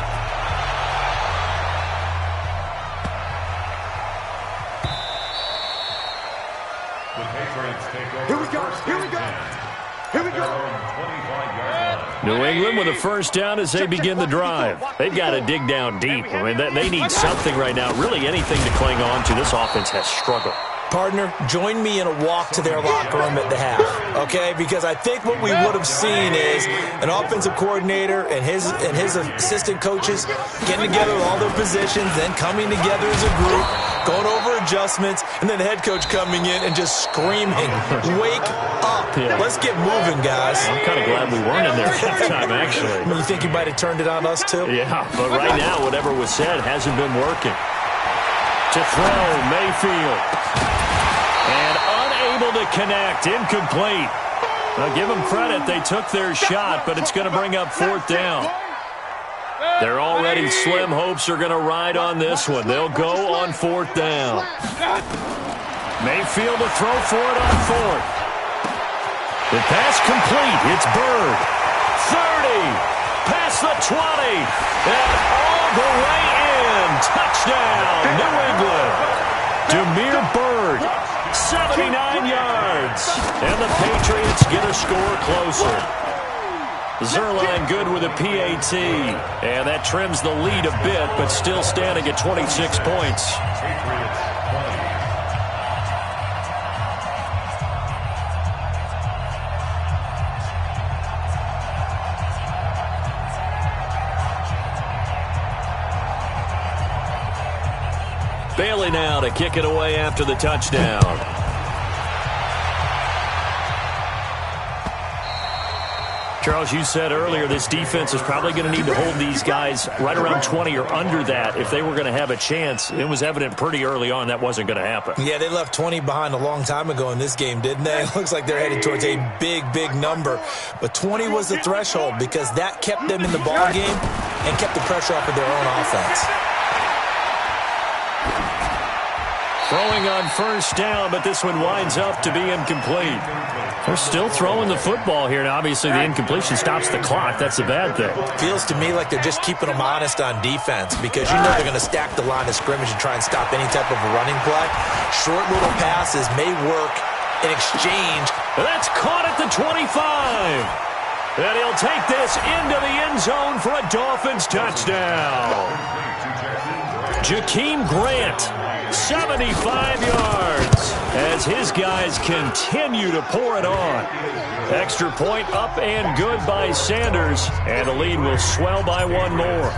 Speaker 7: The Patriots take over.
Speaker 6: Here we go. Here we go. Here we go.
Speaker 2: New England with a 1st down as they begin the drive. They've got to dig down deep. I mean, they need something right now, really anything to cling on to. This offense has struggled.
Speaker 5: Partner, join me in a walk to their locker room at the half, okay? Because I think what we would have seen is an offensive coordinator and his assistant coaches getting together with all their positions, then coming together as a group, going over adjustments, and then the head coach coming in and just screaming, "Wake up. Let's get moving, guys."
Speaker 2: I'm kind of glad we weren't in there at halftime, actually.
Speaker 5: You think you might have turned it on us, too?
Speaker 2: Yeah, but right now, whatever was said hasn't been working. To throw, Mayfield. And unable to connect, incomplete. Now, give them credit, they took their shot, but it's going to bring up 4th down. Their already slim hopes are going to ride on this one. They'll go on 4th down. Mayfield to throw for it on 4th. The pass complete. It's Bird. 30. Past the 20. And all the way in. Touchdown, New England. Demir Bird. 79 yards. And the Patriots get a score closer. Zerline good with a PAT. And that trims the lead a bit, but still standing at 26 points. Bailey now to kick it away after the touchdown. Charles, you said earlier this defense is probably going to need to hold these guys right around 20 or under that if they were going to have a chance. It was evident pretty early on that wasn't going to happen.
Speaker 5: Yeah, they left 20 behind a long time ago in this game, didn't they? It looks like they're headed towards a big, big number. But 20 was the threshold because that kept them in the ball game and kept the pressure off of their own offense.
Speaker 2: Throwing on first down, but this one winds up to be incomplete. They're still throwing the football here. Now, obviously, the incompletion stops the clock. That's a bad thing.
Speaker 5: Feels to me like they're just keeping them honest on defense because you know they're going to stack the line of scrimmage and try and stop any type of a running play. Short little passes may work in exchange.
Speaker 2: That's caught at the 25. And he'll take this into the end zone for a Dolphins touchdown. Jakeem Grant, 75 yards, as his guys continue to pour it on. Extra point up and good by Sanders, and the lead will swell by one more.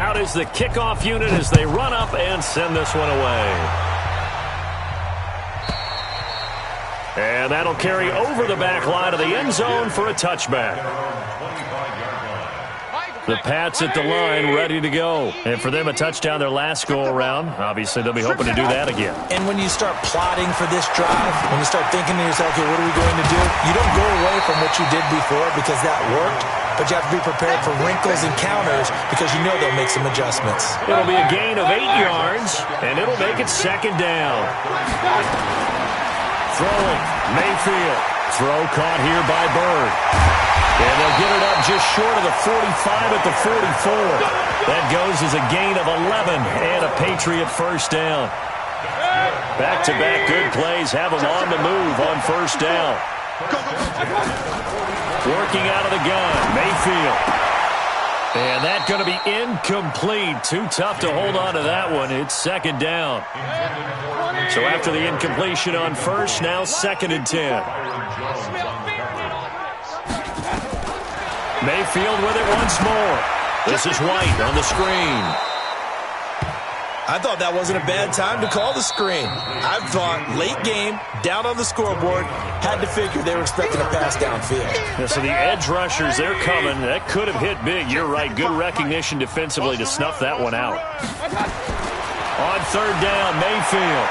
Speaker 2: Out is the kickoff unit as they run up and send this one away. And that'll carry over the back line of the end zone for a touchback. The Pats at the line, ready to go. And for them, a touchdown their last go-around. Obviously, they'll be hoping to do that again.
Speaker 5: And when you start plotting for this drive, when you start thinking to yourself, okay, what are we going to do? You don't go away from what you did before because that worked, but you have to be prepared for wrinkles and counters because you know they'll make some adjustments.
Speaker 2: It'll be a gain of 8 yards, and it'll make it second down. Throwing, Mayfield. Throw caught here by Bird. And they'll get it up just short of the 45 at the 44. That goes as a gain of 11 and a Patriot first down. Back-to-back good plays have them on the move on first down. Working out of the gun, Mayfield. And that's going to be incomplete. Too tough to hold on to that one. It's second down. So after the incompletion on first, now second and 10. Mayfield with it once more. This is White on the screen.
Speaker 5: I thought that wasn't a bad time to call the screen. I thought late game, down on the scoreboard, had to figure they were expecting a pass downfield.
Speaker 2: Yeah, so the edge rushers, they're coming. That could have hit big. You're right. Good recognition defensively to snuff that one out. On third down, Mayfield.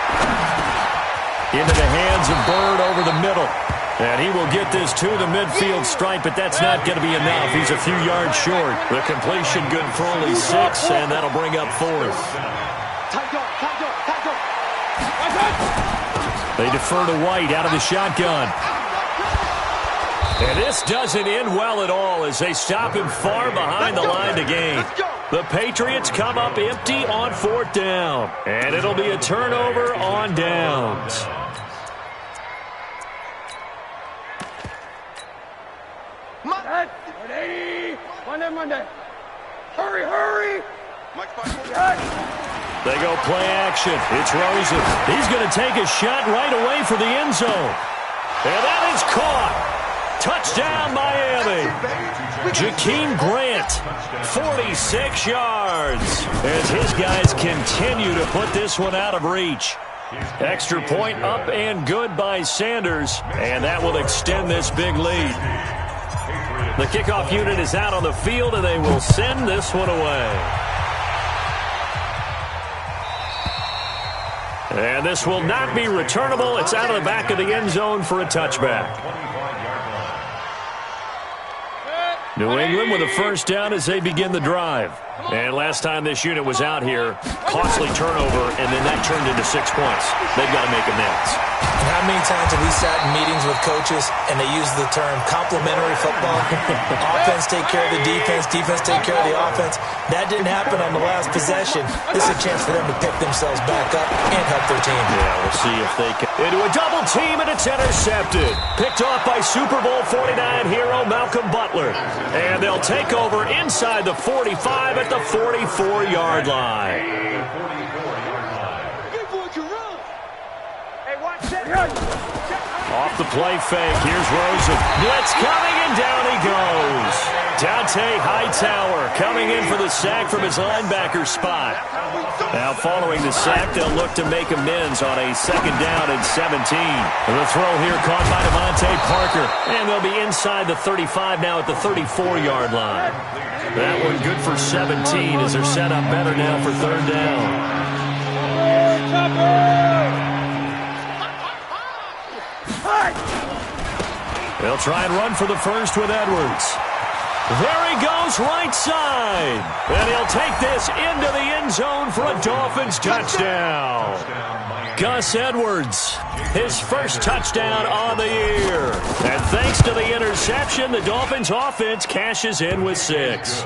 Speaker 2: Into the hands of Bird over the middle. And he will get this to the midfield stripe, but that's not going to be enough. He's a few yards short. The completion good for only 6, and that'll bring up fourth. They defer to White out of the shotgun. And this doesn't end well at all as they stop him far behind the line to gain. The Patriots come up empty on fourth down, and it'll be a turnover on downs.
Speaker 6: Monday. Hurry.
Speaker 2: They go play action. It's Rosen. He's going to take a shot right away for the end zone. And that is caught. Touchdown, Miami. Jakeem Grant, 46 yards. As his guys continue to put this one out of reach. Extra point up and good by Sanders. And that will extend this big lead. The kickoff unit is out on the field, and they will send this one away. And this will not be returnable. It's out of the back of the end zone for a touchback. New England with a first down as they begin the drive. And last time this unit was out here, costly turnover, and then that turned into 6 points. They've got to make amends.
Speaker 5: And how many times have we sat in meetings with coaches and they use the term complementary football? Offense take care of the defense, defense take care of the offense. That didn't happen on the last possession. This is a chance for them to pick themselves back up and help their team.
Speaker 2: Yeah, we'll see if they can. Into a double team, and it's intercepted. Picked off by Super Bowl 49 hero Malcolm Butler. And they'll take over inside the 45 at the 44-yard line. Off the play fake, here's Rosen. Blitz coming, and down he goes. Dante Hightower coming in for the sack from his linebacker spot. Now following the sack, they'll look to make amends on a 2nd down and 17. The throw here caught by Devontae Parker. And they'll be inside the 35 now at the 34-yard line. That one good for 17 as they're set up better now for 3rd down. They'll try and run for the first with Edwards. There he goes, right side. And he'll take this into the end zone for a Dolphins touchdown. Gus Edwards, his first touchdown on the year. And thanks to the interception, the Dolphins offense cashes in with 6.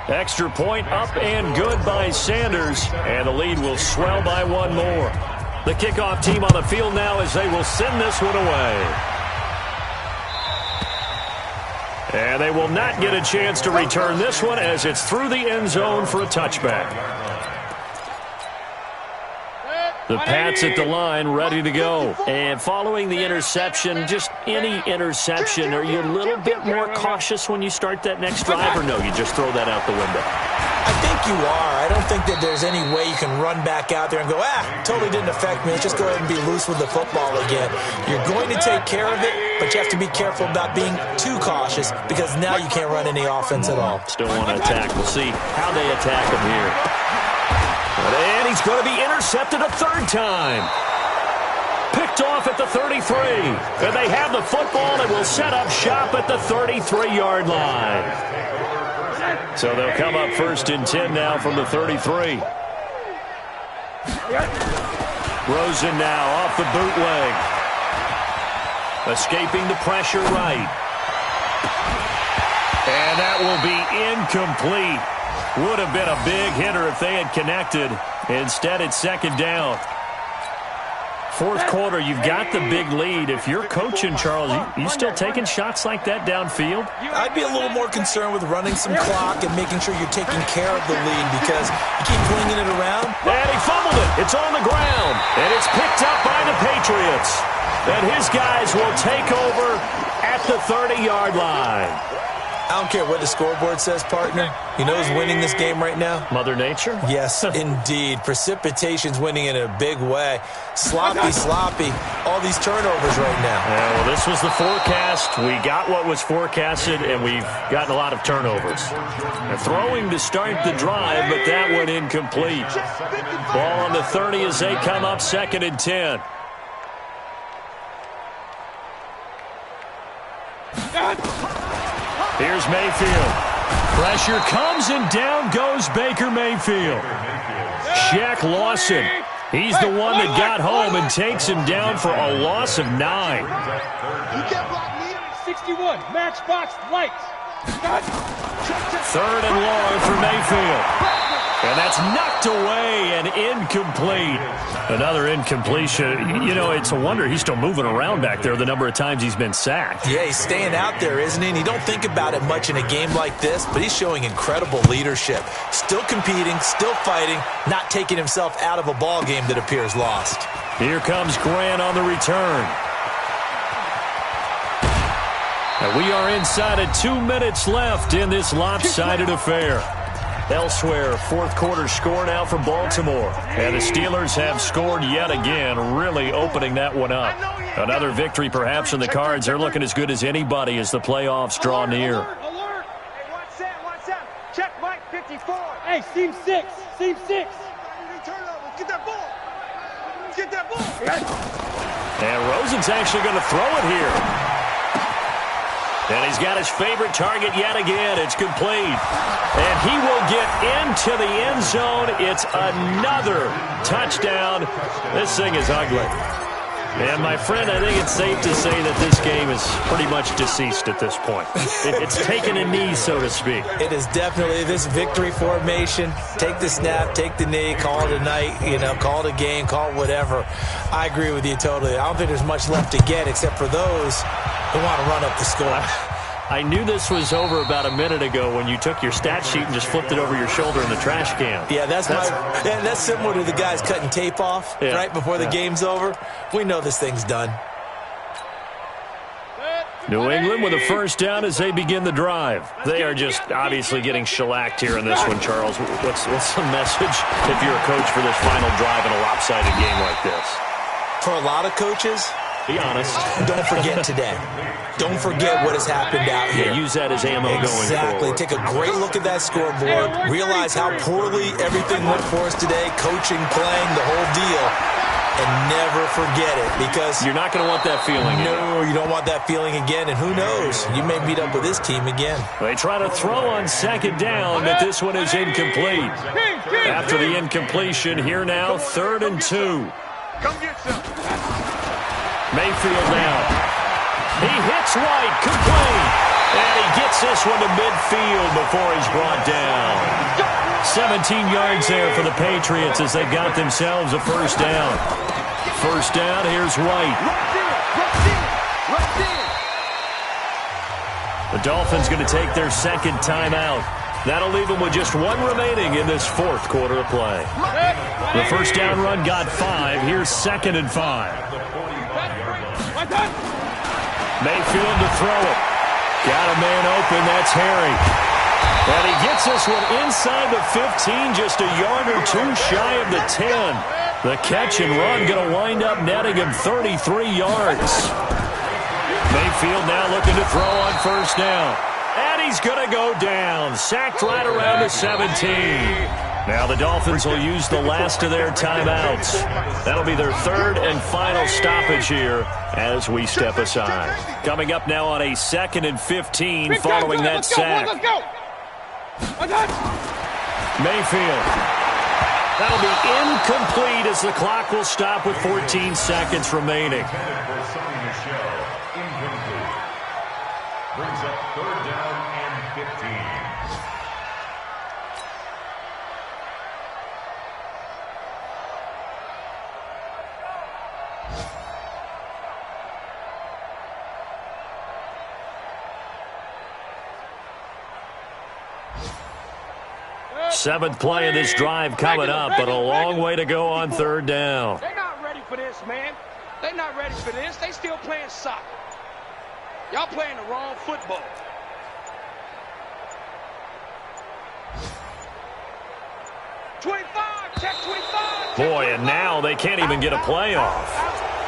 Speaker 2: Extra point up and good by Sanders. And the lead will swell by 1 more. The kickoff team on the field now as they will send this one away. And they will not get a chance to return this one as it's through the end zone for a touchback. The Pats at the line ready to go. And following the interception, just any interception, are you a little bit more cautious when you start that next drive, or no, you just throw that out the window?
Speaker 5: I think you are. I don't think that there's any way you can run back out there and go, totally didn't affect me. Let's just go ahead and be loose with the football again. You're going to take care of it, but you have to be careful about being too cautious because now you can't run any offense at all.
Speaker 2: Still want to attack. We'll see how they attack him here. And he's going to be intercepted a 3rd time. Picked off at the 33. And they have the football and will set up shop at the 33-yard line. So they'll come up 1st and 10 now from the 33. Rosen now off the bootleg. Escaping the pressure right. And that will be incomplete. Would have been a big hitter if they had connected. Instead, it's 2nd down. 4th quarter, you've got the big lead. If you're coaching, Charles, you still taking shots like that downfield?
Speaker 5: I'd be a little more concerned with running some clock and making sure you're taking care of the lead because you keep flinging it around.
Speaker 2: And he fumbled it. It's on the ground. And it's picked up by the Patriots. And his guys will take over at the 30-yard line.
Speaker 5: I don't care what the scoreboard says, partner. You know who's winning this game right now?
Speaker 2: Mother Nature?
Speaker 5: Yes, indeed. Precipitation's winning in a big way. Sloppy. All these turnovers right now.
Speaker 2: Yeah, well, this was the forecast. We got what was forecasted, and we've gotten a lot of turnovers. They're throwing to start the drive, but that one incomplete. Ball on the 30 as they come up 2nd and 10. Here's Mayfield. Pressure comes and down goes Baker Mayfield. Shaq Lawson. He's the one that got home and takes him down for a loss of 9.
Speaker 6: You can't block me.
Speaker 3: 61, matchbox lights.
Speaker 2: 3rd and long for Mayfield. And that's knocked away and incomplete. Another incompletion. You know, it's a wonder he's still moving around back there the number of times he's been sacked.
Speaker 5: Yeah, he's staying out there, isn't he? And you don't think about it much in a game like this, but he's showing incredible leadership. Still competing, still fighting, not taking himself out of a ball game that appears lost.
Speaker 2: Here comes Grant on the return. And we are inside of 2 minutes left in this lopsided affair. Elsewhere, 4th quarter score now for Baltimore. And the Steelers have scored yet again, really opening that one up. Another victory perhaps in the cards. They're looking as good as anybody as the playoffs draw near.
Speaker 6: Alert! Hey, watch out. Check Mike 54.
Speaker 3: Hey, seam 6. Seam 6.
Speaker 6: Turnover. Get that ball. Get that ball.
Speaker 2: And Rosen's actually going to throw it here. And he's got his favorite target yet again. It's complete. And he will get into the end zone. It's another touchdown. This thing is ugly. And, my friend, I think it's safe to say that this game is pretty much deceased at this point. It's taken a knee, so to speak.
Speaker 5: It is definitely this victory formation. Take the snap, take the knee, call it a night, call it a game, call it whatever. I agree with you totally. I don't think there's much left to get except for those who want to run up the score.
Speaker 2: I knew this was over about a minute ago when you took your stat sheet and just flipped it over your shoulder in the trash can.
Speaker 5: Yeah, that's similar to the guys cutting tape off right before the game's over. We know this thing's done.
Speaker 2: New England with a first down as they begin the drive. They are just obviously getting shellacked here in this one, Charles. What's the message if you're a coach for this final drive in a lopsided game like this?
Speaker 5: For a lot of coaches,
Speaker 2: be honest.
Speaker 5: Don't forget today. Don't forget what has happened out here.
Speaker 2: Yeah, use that as ammo going forward.
Speaker 5: Exactly. Take a great look at that scoreboard. Realize how poorly everything went for us today. Coaching, playing, the whole deal. And never forget it, because
Speaker 2: you're not going to want that feeling.
Speaker 5: No, you don't want that feeling again. And who knows? You may meet up with this team again.
Speaker 2: They try to throw on second down, but this one is incomplete. After the incompletion, here now, 3rd and 2.
Speaker 6: Come get some.
Speaker 2: Mayfield now. He hits White, complete. And he gets this one to midfield before he's brought down. 17 yards there for the Patriots as they got themselves a first down. First down, here's White. The Dolphins going to take their second timeout. That'll leave them with just one remaining in this 4th quarter of play. The first down run got 5. Here's 2nd and 5. Mayfield to throw it. Got a man open. That's Harry. And he gets this one inside the 15, just a yard or two shy of the 10. The catch and run going to wind up netting him 33 yards. Mayfield now looking to throw on first down. And he's going to go down. Sacked right around the 17. Now the Dolphins will use the last of their timeouts. That'll be their 3rd and final stoppage here as we step aside. Coming up now on a 2nd and 15 following that sack. Mayfield. That'll be incomplete as the clock will stop with 14 seconds remaining.
Speaker 7: Brings up 3rd down and 15.
Speaker 2: Seventh play of this drive coming up, but a long way to go on 3rd down.
Speaker 8: They're not ready for this, man. They're not ready for this. They still playing soccer. Y'all playing the wrong football.
Speaker 2: Boy, and now they can't even get a playoff.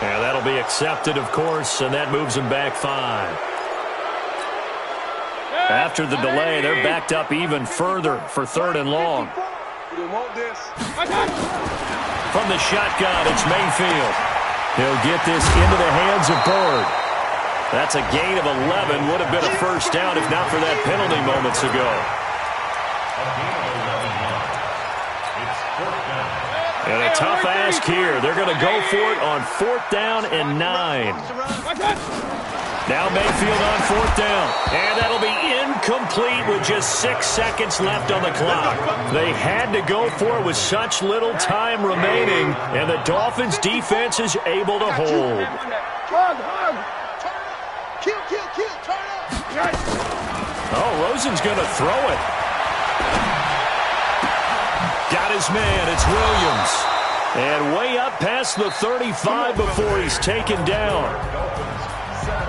Speaker 2: Yeah, that'll be accepted, of course, and that moves them back 5. After the delay, they're backed up even further for 3rd and long. From the shotgun, it's Mayfield. He'll get this into the hands of Bird. That's a gain of 11. Would have been a first down if not for that penalty moments ago. And a tough ask here. They're going to go for it on 4th down and 9. Now Mayfield on 4th down. And that'll be incomplete with just 6 seconds left on the clock. They had to go for it with such little time remaining, and the Dolphins defense is able to hold. Oh, Rosen's going to throw it. Got his man. It's Williams. And way up past the 35 before he's taken down.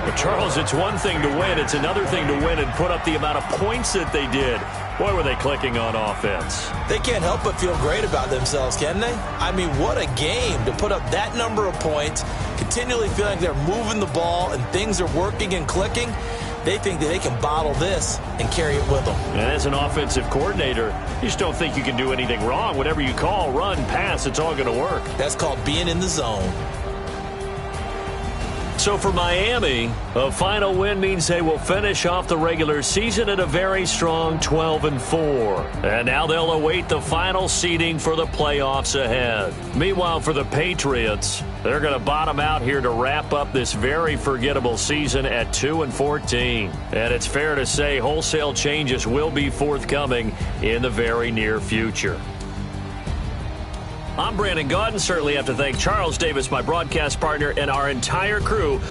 Speaker 2: But, Charles, it's one thing to win. It's another thing to win and put up the amount of points that they did. Boy, were they clicking on offense.
Speaker 5: They can't help but feel great about themselves, can they? I mean, what a game to put up that number of points, continually feeling like they're moving the ball and things are working and clicking. They think that they can bottle this and carry it with them.
Speaker 2: And as an offensive coordinator, you just don't think you can do anything wrong. Whatever you call, run, pass, it's all going to work.
Speaker 5: That's called being in the zone.
Speaker 2: So for Miami, a final win means they will finish off the regular season at a very strong 12-4. And now they'll await the final seeding for the playoffs ahead. Meanwhile, for the Patriots, they're going to bottom out here to wrap up this very forgettable season at 2-14. And it's fair to say wholesale changes will be forthcoming in the very near future. I'm Brandon Gaudin. Certainly have to thank Charles Davis, my broadcast partner, and our entire crew.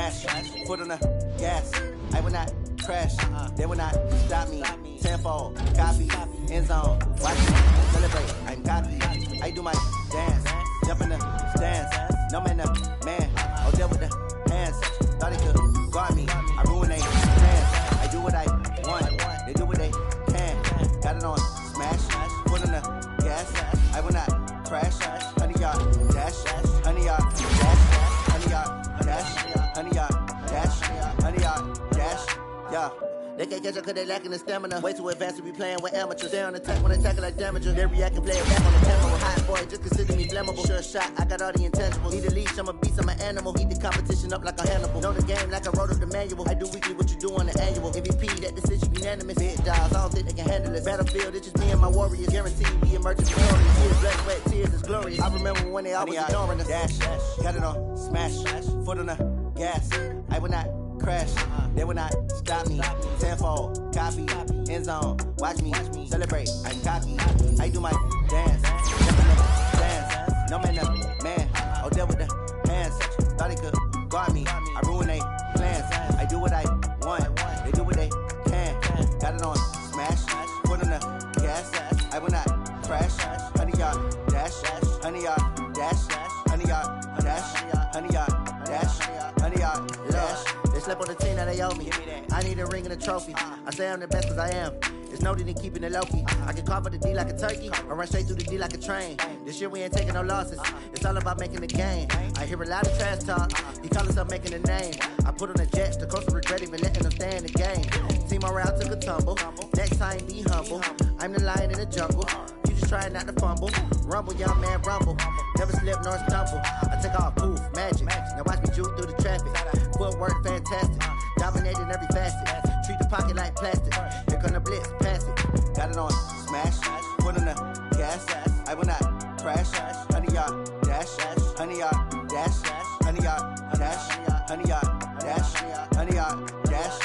Speaker 9: smash, foot on the gas. I will not crash, they will not stop me. Tenfold, copy, end zone, watch me celebrate. I'm cocky, I do my dance, jump in the stands. No man, man, oh there with the hands. Thought they could guard me, I ruin they plans. I do what I want, they do what they can. Got it on smash, foot on the gas. I will not crash, 100 yard dash, 100 yard dash, 100 yard dash, 100 yard dash, 100 yard dash, yeah. They can't catch up cause they lacking the stamina. Way too advanced to be playing with amateurs. Stay on attack when they tackle like damager. They react and play it back on the camera. Hot boy, just consider me flammable. Sure shot, I got all the intangibles. Need a leash, I'm a beast, I'm an animal. Eat the competition up like a Hannibal. Know the game like I wrote up the manual. I do weekly what you do on the annual. MVP, that decision unanimous. Big dogs, I don't think they can handle it. Battlefield, it's just me and my warriors. Guaranteed we emerge victorious. Years, blood, sweat, tears, it's glorious. I remember when they always ignoring us. Dash, got it on smash, foot on the gas. I will not crash, they will not stop me. Tenfold, copy, end zone, watch me celebrate. I'm cocky, I do my dance, jump in the stands. No man, man, oh there with the hands. Thought they could guard me, I ruin they plans. I do what I want, they do what they can. Got it on smash, foot on the gas. I will not crash, 100 yard dash, 100 yard dash, 100 yard dash, 100 yard dash, 100 yard dash. They slept on the team that they owe me. I need a ring and a trophy. I say I'm the best cause I am. There's no need in keeping it low-key. I can carve up the D like a turkey or run straight through the D like a train. This year we ain't taking no losses. It's all about making the game. I hear a lot of trash talk. He call himself making a name. I put on the Jets. The coach will regret even letting them stay in the game. Team morale took a tumble. Next time be humble. I'm the lion in the jungle. You just trying not to fumble. Rumble, young man, rumble. Never slip nor stumble. I take off, poof, magic. Now watch me juke through the traffic. Footwork fantastic. Dominating every facet. Treat the pocket like plastic. Here come the blitz, pass it. Got it on smash. Foot on the gas. I will not crash. 100 yard dash. 100 yard dash. 100 yard dash. 100 yard dash. 100 yard dash.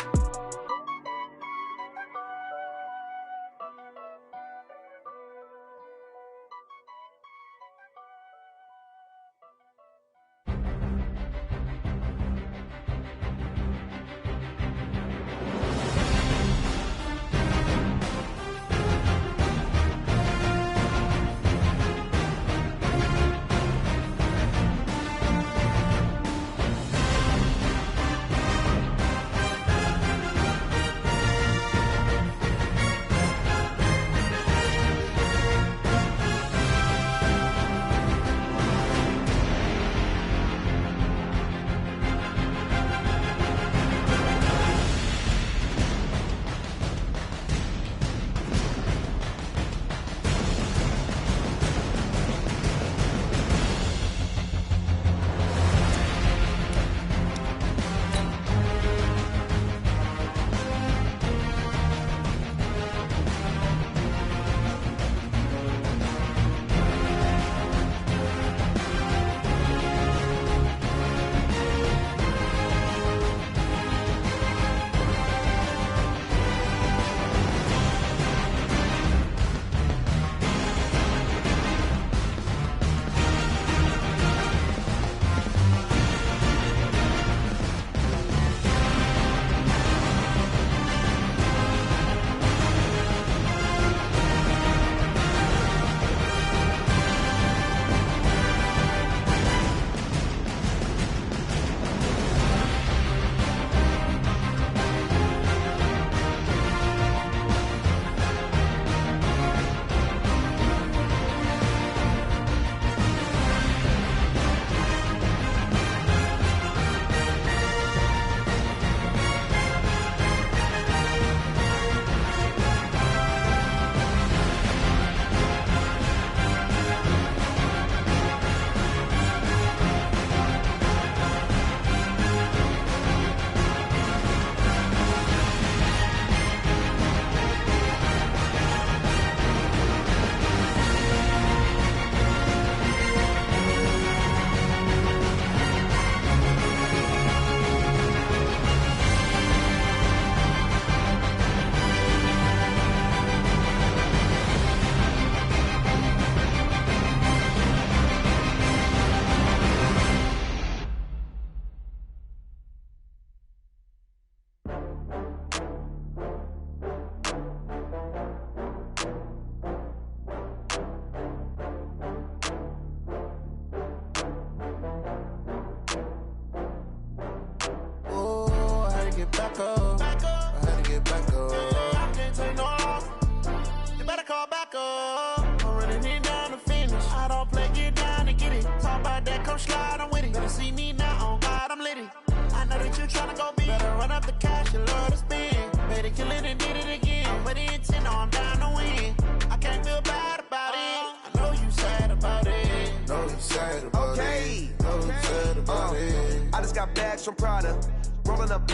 Speaker 9: slide, I'm with it. Better see me now, on God, I'm litty. I know that you tryna go big. Better run up the cash, you love to spend. Better kill it and did it again. But the intent, I'm down to win. I can't feel bad about it. I know you sad about it.
Speaker 10: Know you sad about it. Know you sad about it.
Speaker 11: I just got bags from Prada. Rolling up.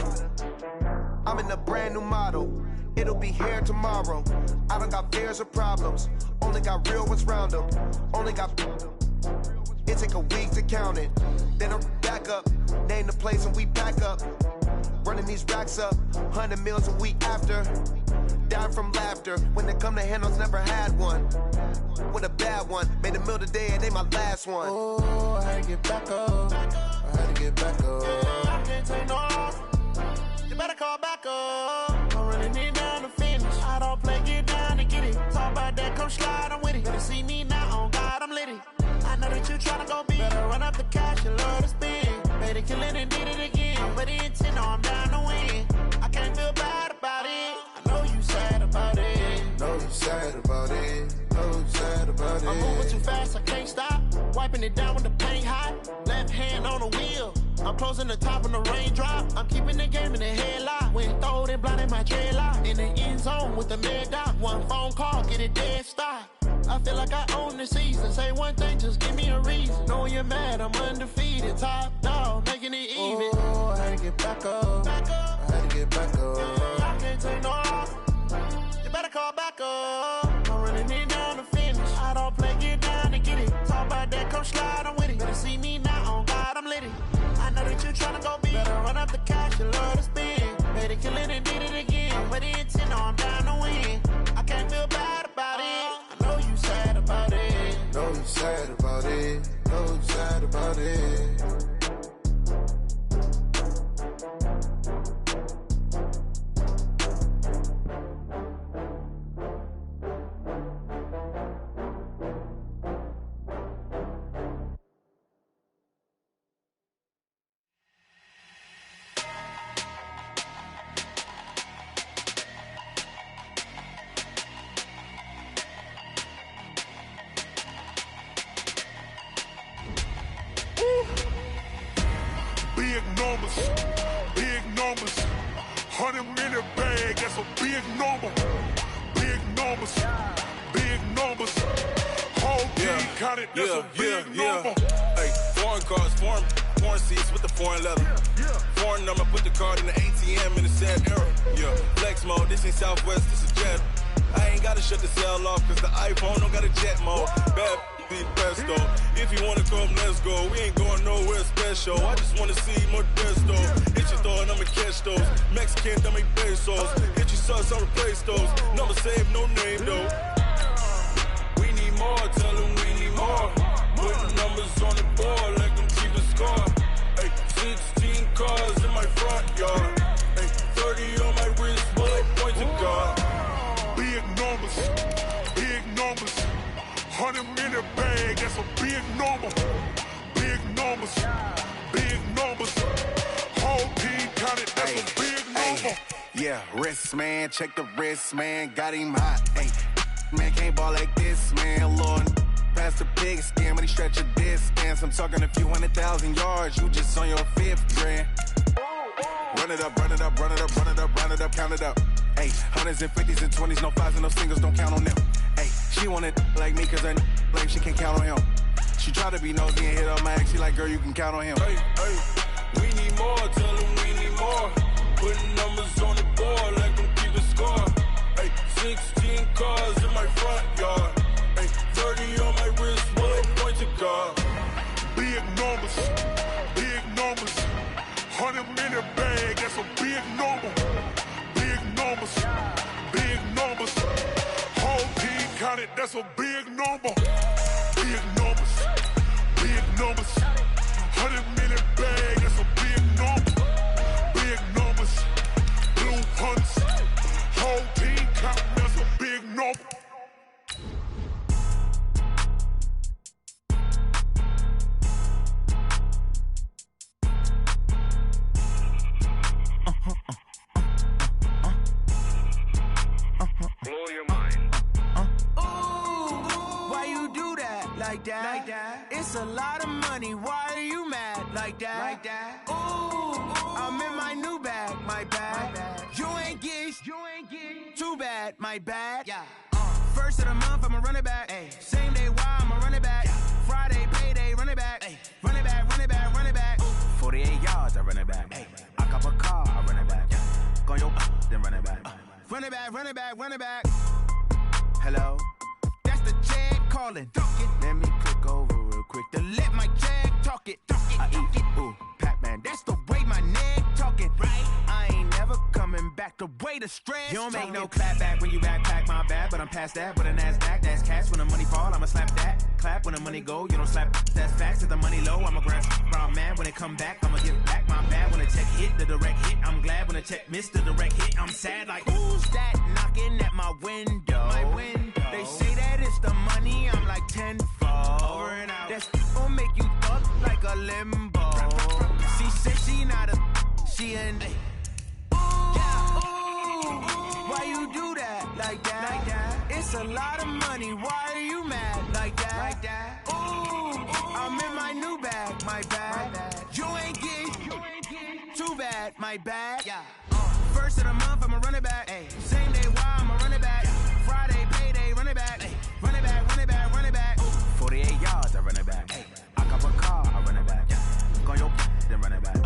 Speaker 11: I'm in a brand new model. It'll be here tomorrow. I don't got fears or problems. Only got real ones round them. Only got. It take a week to count it. Then I'm back up. Name the place and we pack up. Running these racks up. 100 meals a week after. Dying from laughter. When it come to handles, never had one. With a bad one. Made a meal today and they my last one.
Speaker 10: Oh, I had to get back up. I had to get back up.
Speaker 9: I can't take no off. You better call back up. I'm running it down to finish. I don't play, get down to get it. Talk about that, come slide, I'm with it. Better see me now, on God, I'm litty. I know that you tryna go big. Better run up the cash, you love to spend. Better kill it and did it again. But the intent, I'm down to win. I can't feel bad about it. I know you sad about it.
Speaker 10: Know you sad about it. Know you sad about it.
Speaker 9: I'm moving too fast, I can't stop. Wiping it down when the paint hot. Left hand on the wheel. I'm closing the top when the raindrop. I'm keeping the game in the headlock. When throwed and blinded my dreadlock. In the end zone with the mad dot. One phone call, get it dead stop. I feel like I own the season. Say one thing, just give me a reason. Knowing you're mad, I'm undefeated. Top dog, making it even.
Speaker 10: Oh, I had to get back up. I had to get back up.
Speaker 9: I can't take no off. You better call back up. I'm running it down to finish. I don't play, get down to get it. Talk about that, come slide, I'm with it. Better see me now, on God, I'm litty. I know that you tryna go big. Better run up the cash, you love to spend. Better kill it and did it again. But the intent, I'm down to win. I can't feel bad about it. I know you sad about it.
Speaker 10: Know you sad about it. Know you sad about it.
Speaker 12: Big numbers, big numbers. 100-minute bag, that's a big number. Big numbers, big numbers. Whole team counted, that's a big number.
Speaker 13: Hey, foreign cars, foreign seats with the foreign leather. Foreign number, put the card in the ATM in the sad era. Yeah, flex mode, this ain't Southwest, this is Jet. I ain't gotta shut the cell off, cause the iPhone don't got a jet mode. Bad be the best though. If you wanna come, let's go. We ain't going nowhere special. I just wanna see more Modesto. Hit your throw and I'ma catch those. Mexican, dummy pesos. Hit your sauce, I'll replace those. Number save, no name though. We need more, tell them we need more. Putting numbers on the board like them keeping score. Hey, 16 cars in my front yard. Hey, 30 on my wrist, bullet point to God.
Speaker 12: Big numbers, big numbers. 100-minute bag, that's a big number. Big numbers, big numbers. Whole team counted, that's a big number.
Speaker 14: Yeah, wrist man, check the wrist man, got him hot. Hey, man can't ball like this, man. Lord, past the pig skin, but he stretch a distance. I'm talking a few 100,000 yards, you just on your 5th grand. Run it up, run it up, run it up, run it up, run it up, count it up. Hey, 100s and 50s and 20s, no 5s and no singles, don't count on them. Hey, she wanted like me cause her like she can count on him. She tried to be nosy and hit her max, she like, girl, you can count on him.
Speaker 13: Hey, hey, we need more, tell them we need more. Putting numbers on the board like them keeping score. Hey, 16 cars in my front yard. Hey, 30 on my wrist, bullet point to God.
Speaker 12: Big numbers, big numbers. 100-minute bag, that's a big number. Big numbers, big numbers. Whole team counted, that's a big number. Big numbers, big numbers. 100-minute bag, that's a big number. Big numbers, blue hunts. Whole team counting, that's a big number.
Speaker 8: Blow your mind.
Speaker 4: Ooh, why you do that? like that? It's a lot of money, why are you mad like that? Ooh, I'm in my new bag, my bad. You ain't get too bad, my bad. First of the month, I'ma run it back. Same day, why I'ma run it back. Friday, payday, run it back. Run it back, run it back, run it back. 48 yards, I run it back. I cop a car, I run it back. Go your then run it back. Run it back, run it back, run it back. Hello? That's the jag calling. Let me click over real quick to let my jag talk it. I eat it, ooh, Pac-Man. That's the way my neck talking. Right? I ain't never coming back the way the stress. You don't make no clap back when you backpack, my bad. But I'm past that with a NASDAQ. That's cash when the money fall, I'ma slap that. Clap when the money go, you don't slap. That's facts. If the money low, I'ma grab. Brown man, when it come back, I'ma give back. My bad when the check hit, the direct hit. I'm glad when the check missed the direct hit. I'm sad like, who's that knocking at my window? My window. They say that it's the money, I'm like tenfold. Over and out. That's gon' make you fuck like a limbo. She said she not a, she an. Why you do that like that? It's a lot of money, why are you mad like that? Ooh, I'm in my new bag, my bad. You ain't get too bad, my bad. First of the month, I'ma run it back. Same day, why I'ma run it back. Friday, payday, run it back. Run it back, run it back, run it back. 48 yards, I run it back. I cop a car, I run it back. Go your then run it back.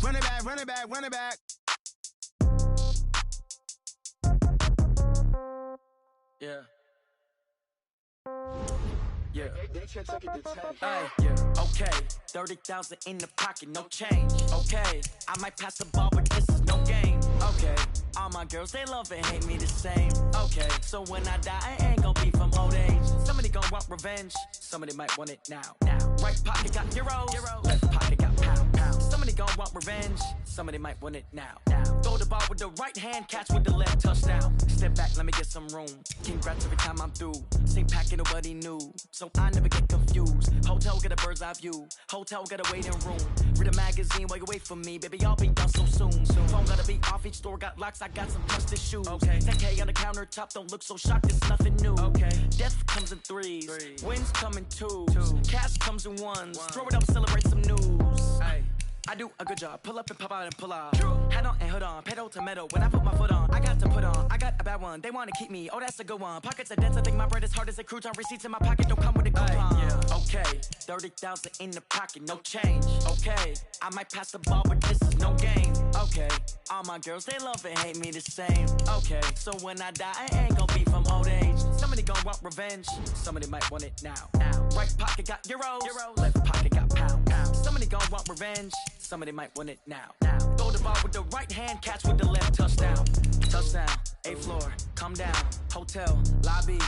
Speaker 4: Run it back, run it back, run it back. Yeah. Yeah. Yeah. Okay. 30,000 in the pocket, no change. Okay. I might pass the ball, but this is no game. Okay. All my girls, they love and hate me the same. Okay. So when I die, I ain't gon' be from old age. Somebody gon' want revenge. Somebody might want it now. Right pocket got euros. Left pocket got pound. Somebody gon' want revenge. Somebody might want it now. Throw the ball with the right hand, catch with the left, touchdown. Step back, let me get some room. Congrats every time I'm through. Same packet, nobody knew. So I never get confused. Hotel get a bird's eye view. Hotel get a waiting room. Read a magazine while you wait for me. Baby, I'll be done so soon. Phone gotta be off, each store got locks. I got some trusted shoes. 10K on the countertop, don't look so shocked, it's nothing new. Death comes in threes. Wins come in twos. Cash comes in ones. Throw it up, celebrate some news. I do a good job. Pull up and pop out and pull out. Head on and hood on. Pedal to metal. When I put my foot on, I got to put on. I got a bad one. They want to keep me. Oh, that's a good one. Pockets are dense. I think my bread is hard as a crouton. Receipts in my pocket don't come with a coupon. Okay. 30,000 in the pocket. No change. Okay. I might pass the ball, but this is no game. Okay. All my girls, they love and hate me the same. Okay. So when I die, I ain't gon' be from old age. Somebody gon' want revenge. Somebody might want it now. Right pocket got euros. Left pocket got pound. Somebody gon' want revenge. Somebody might want it now. Throw the ball with the right hand, catch with the left, touchdown. Touchdown, 8th floor, come down. Hotel, lobby.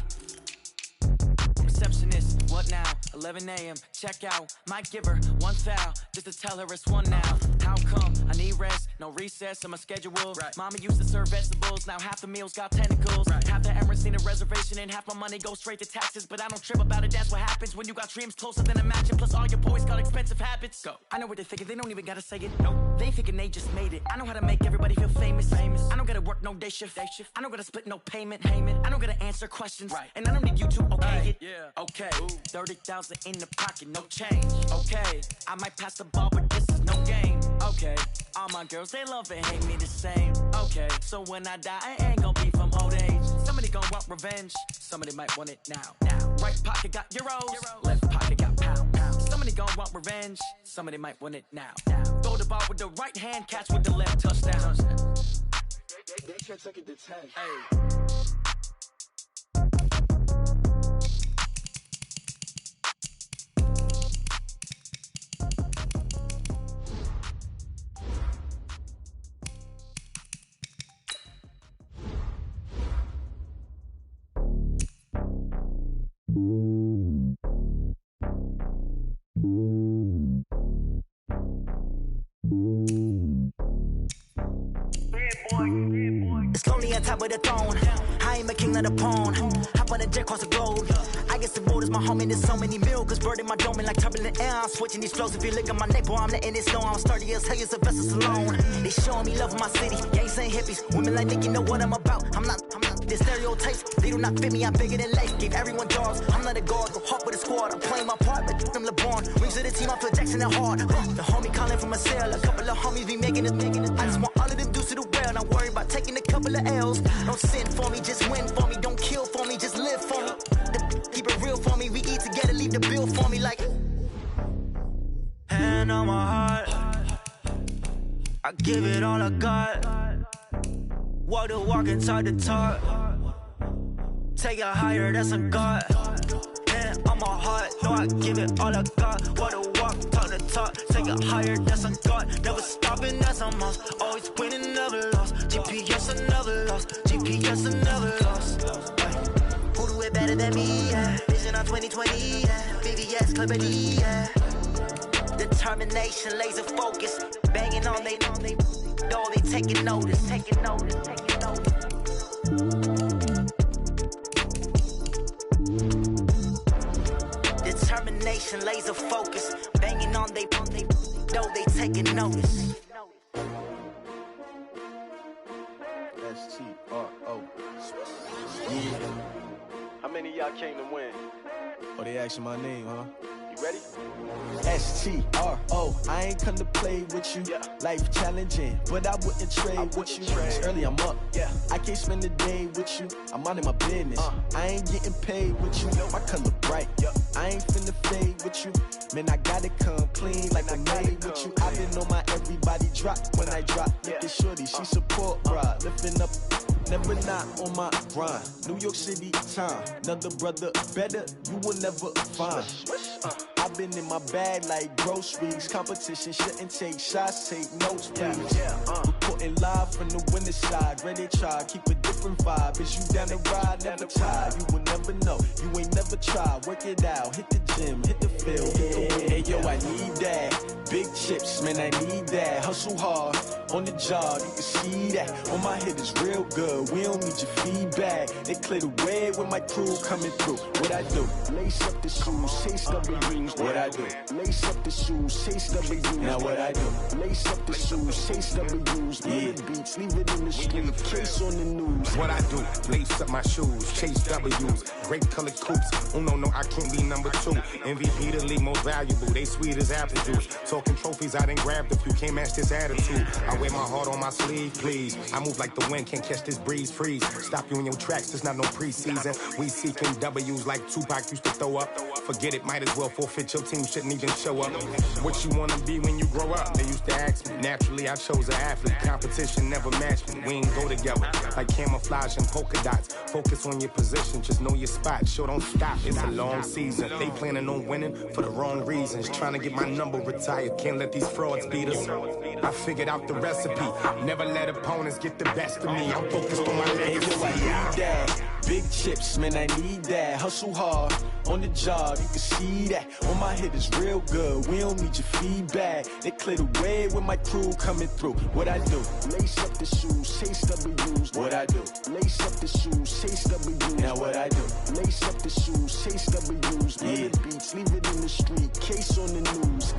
Speaker 4: Receptionist, what now? 11 a.m., check out. Might give her one foul, just to tell her it's one now. How come? I need rest, no recess in my schedule. Mama used to serve vegetables, now half the meals got tentacles. Half the Emirates need a reservation and half my money goes straight to taxes. But I don't trip about it, that's what happens when you got dreams closer than imagine. Plus all your boys got expensive habits. Go. I know what they're thinking, they don't even gotta say it. No, they thinking they just made it. I know how to make everybody feel famous. I don't gotta work no day shift. I don't gotta split no payment. I don't gotta answer questions. And I don't need you to okay it. Okay, 30,000 in the pocket, no change. Okay, I might pass the ball, but this is no game. Okay, all my girls, they love and hate me the same. Okay, so when I die, I ain't gon' be from old age. Somebody gon' want revenge. Somebody might want it now. Right pocket got euros. Left pocket got pound. Somebody gon' want revenge. Somebody might want it now. Throw the ball with the right hand, catch with the left, touchdown.
Speaker 15: They can't take it to 10.
Speaker 16: It's lonely on top of the throne. I ain't a king of the pawn. Hop on a jet across the globe. I guess the road is my home and there's so many milkers birding my dome and like turbulent air. I'm switching these flows. If you look at my neck, boy, I'm letting it snow. I'm sturdy as hell, it's a vessel alone. They showing me love in my city. Gangs ain't hippies. Women like think you know what I'm about. I'm not The stereotypes, they do not fit me, I'm bigger than life. Gave everyone dogs, I'm not a guard, go hard with a squad. I'm playing my part, like them LeBron. Rings to the team, I feel Jackson and hard. The homie calling from a cell, a couple of homies be making it. I just want all of them dudes to do well, not worry about taking a couple of L's. Don't sin for me, just win for me. Don't kill for me, just live for me. Keep it real for me, we eat together, leave the bill for me like. Hand on my heart, I give it all I got. Walk the walk and talk the talk. Take it higher, that's a God. Hand on my heart, no, I give it all I got. Walk the walk, talk the talk. Take it higher, that's a God. Never stopping, that's a must. Always winning, never lost. GPS, I never lost. GPS, I never lost. Who do it better than me? Yeah. Vision on 2020, yeah. VVS, Clippity, yeah. Determination, laser focus. Banging on they door, they taking notice. Determination, laser focus. Banging on they door, they taking notice.
Speaker 17: STRO. Yeah. How many of y'all came to win? Oh, they asking my name, huh? You ready? STRO. I ain't come to play with you. Yeah. Life challenging, but I wouldn't trade with you. It's early, I'm up. Yeah. I can't spend the day with you. I'm minding my business. I ain't getting paid with you. My color bright. I ain't finna fade with you. Man, I gotta come clean like I made with you. I been on my everybody drop when I drop. Look at shorty, she support, bruh. Lifting up. Never not on my grind. New York City time. Another brother better, you will never find. I've been in my bag like groceries. Competition shouldn't take shots, take notes, please. Reporting live from the winter side. Ready to try, keep a different vibe. Is you down the ride, never tired. You will never know, you ain't never tried. Work it out, hit the gym, hit the field, hit the wind. Hey yo, I need that. Big chips, man, I need that. Hustle hard, on the job, you can see that. On my head is real good, we don't need your feedback. They clear the way when my crew coming through. What I do? Lace up the shoes, chase W's. What I do? Lace up the shoes, chase W's. Now what I do? Lace up the shoes, chase W's. Yeah. Beats, leave it in the street, case on the news.
Speaker 18: What I do? Lace up my shoes, chase W's. Great colored coops. Oh no, I can't be number 2. MVP the league most valuable. They sweet as apple juice. Talking trophies, I done grabbed a few. Can't match this attitude. I wear my heart on my sleeve, please. I move like the wind, can't catch this breeze. Freeze. Stop you in your tracks, there's not no preseason. We seeking W's like Tupac used to throw up. Forget it, might as well forfeit. Your team shouldn't even show up. What you wanna be when you grow up? They used to ask me. Naturally, I chose an athlete. Competition never matched me. We ain't go together like camouflage and polka dots. Focus on your position, just know your spot. Sure, don't stop. It's a long season. They planning on winning for the wrong reasons. Trying to get my number retired. Can't let these frauds beat us. I figured out the recipe. Never let opponents get the best of me. I'm focused on my legacy.
Speaker 17: I need that. Big chips, man, I need that. Hustle hard, on the job, you can see that. On my head is real good, we don't need your feedback. They clear the way when my crew coming through. What I do? Lace up the shoes, chase W's. What I do? Lace up the shoes, chase W's. Now what I do? Lace up the shoes, chase W's. Yeah. Beats, leave it in the street, case on the news.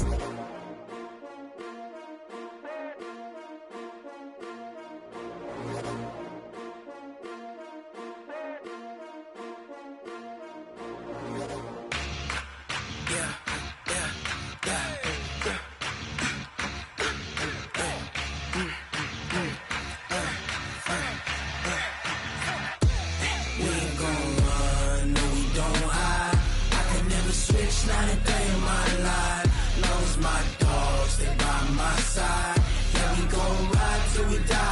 Speaker 1: Not a day in my life. Long as my dogs, they by my side. Yeah, we gon' ride till we die.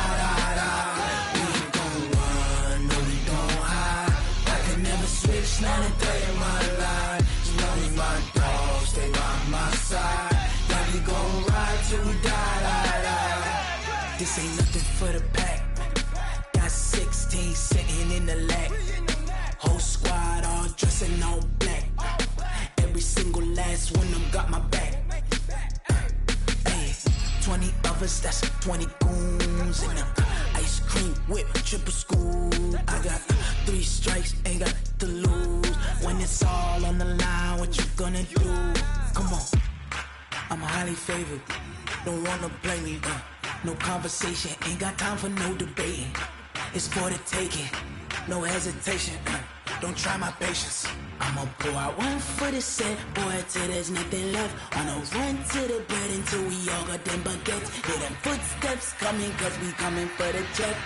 Speaker 1: We ain't gon' run, no, we don't hide. I can never switch, not a day in my life. As long as my dogs, they by my side. Yeah, we gon' ride till we die. This ain't nothing for the pack. Got 16 sitting in the lag. Whole squad all dressing all black. Every single last one of them got my back. Hey, 20 of us, that's 20 goons in the ice cream whip, triple scoop. I got 3 strikes, ain't got to lose. When it's all on the line, what you gonna do? Come on, I'm highly favored. Don't wanna blame me. No conversation, ain't got time for no debating. It's for the taking. no hesitation. Don't try my patience. I'ma pour out one for the set, boy, till there's nothing left. On a run to the bread until we all got them baguettes. Hear them footsteps coming, cause we coming for the check.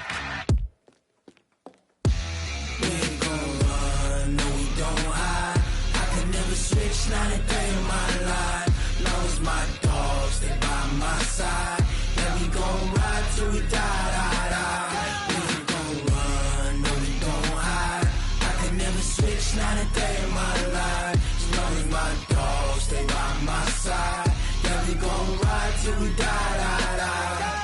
Speaker 1: We ain't gon' run, no we don't hide. I can never switch, not a day in my life. Long as my dogs stay by my side. Yeah, we gon' ride till we die, die, die. We ain't gon' run, no we don't hide. I can never switch, not a day in my life. As long as my dogs stay by my side. Yeah, we gon' ride till we die, die, die.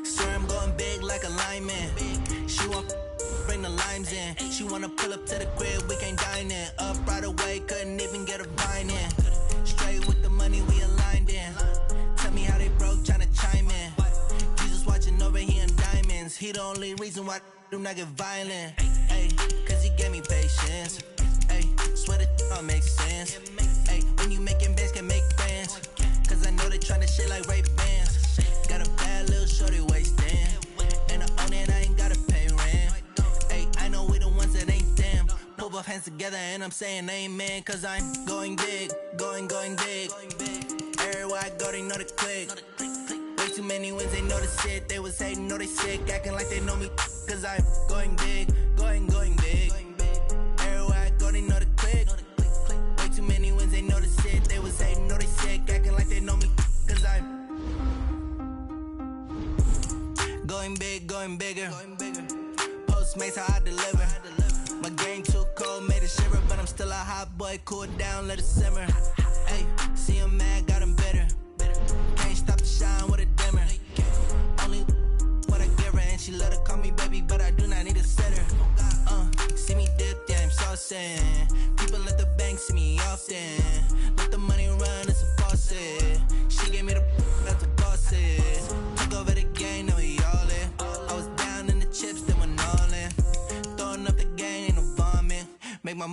Speaker 16: Swear I'm going big like a lineman. She won't bring the limes in. She wanna pull up to the crib, we can't dine in. Up right away, couldn't even get a vine in. Straight with the money we aligned in. Tell me how they broke, tryna chime in. Jesus watching over here in diamonds. He the only reason why I do not get violent. Ay, cause he gave me patience. Ay, swear that don't make sense. Ay, when you making bands, can make friends. Cause I know they tryna shit like Ray Bans. Got a bad little shorty wasting. And I own it, I ain't gotta pay rent. Ay, I know we the ones that ain't them. Put both hands together and I'm saying amen. Cause I'm going big, going big. Everywhere I go, they know the click. Way too many wins, they know the shit. They was hating, know they sick, acting like they know me. Cause I'm going big, going big. Everywhere I go, they know the click. Way too many wins, they know the shit. They was hating, know they sick, acting like they know me. Cause I'm going big, going bigger. Postmates, how I deliver. My game too cold, made it shiver. But I'm still a hot boy, cool it down, let it simmer. Hey, see him mad, got him bitter. Can't stop the shine with a dimmer. Only what I give her,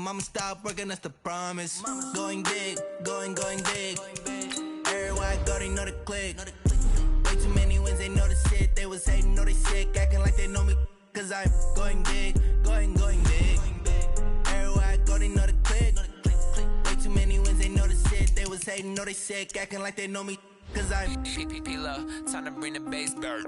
Speaker 1: Mama, stop working, that's the promise. Going big, going big. Everywhere I go, they know the click. Way too many wins, they know the shit. They was hating, know they sick, acting like they know me. Cause I'm going big, going big. Everywhere I go, they know the click. Way too many wins, they know the shit. They was hating, know they sick, acting like they know me. Cause I'm
Speaker 19: PPP, time to bring the bass back.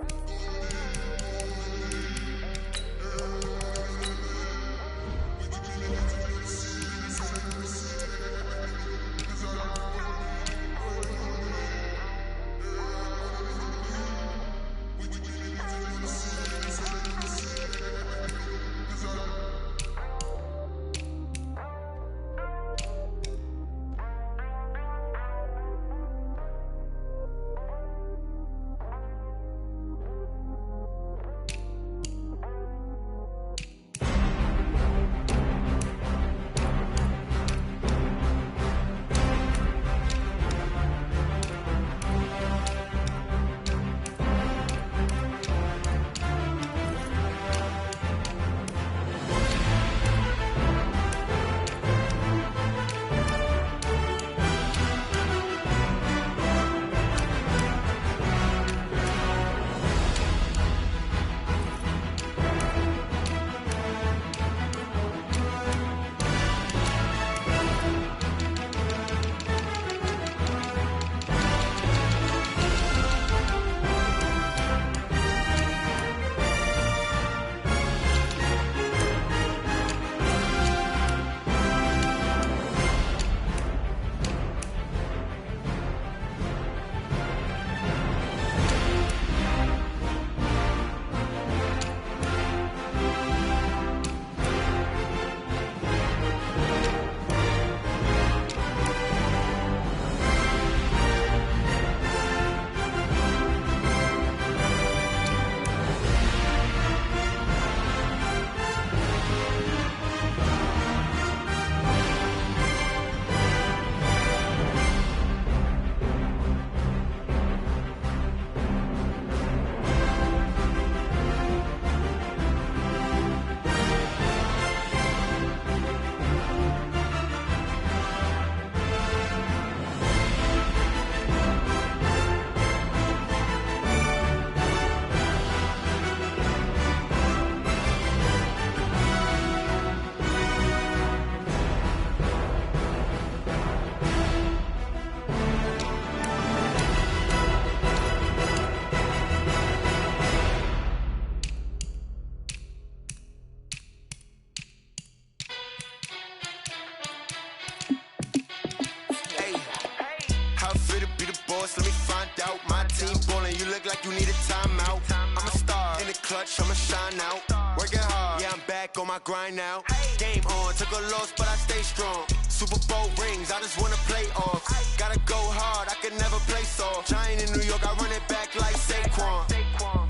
Speaker 11: Let me find out. My team ballin', you look like you need a timeout. I'm a star in the clutch, I'ma shine out. Working hard, yeah, I'm back on my grind now. Game on, took a loss, but I stay strong. Super Bowl rings, I just wanna play off. Gotta go hard, I can never play soft. Giant in New York, I run it back like Saquon.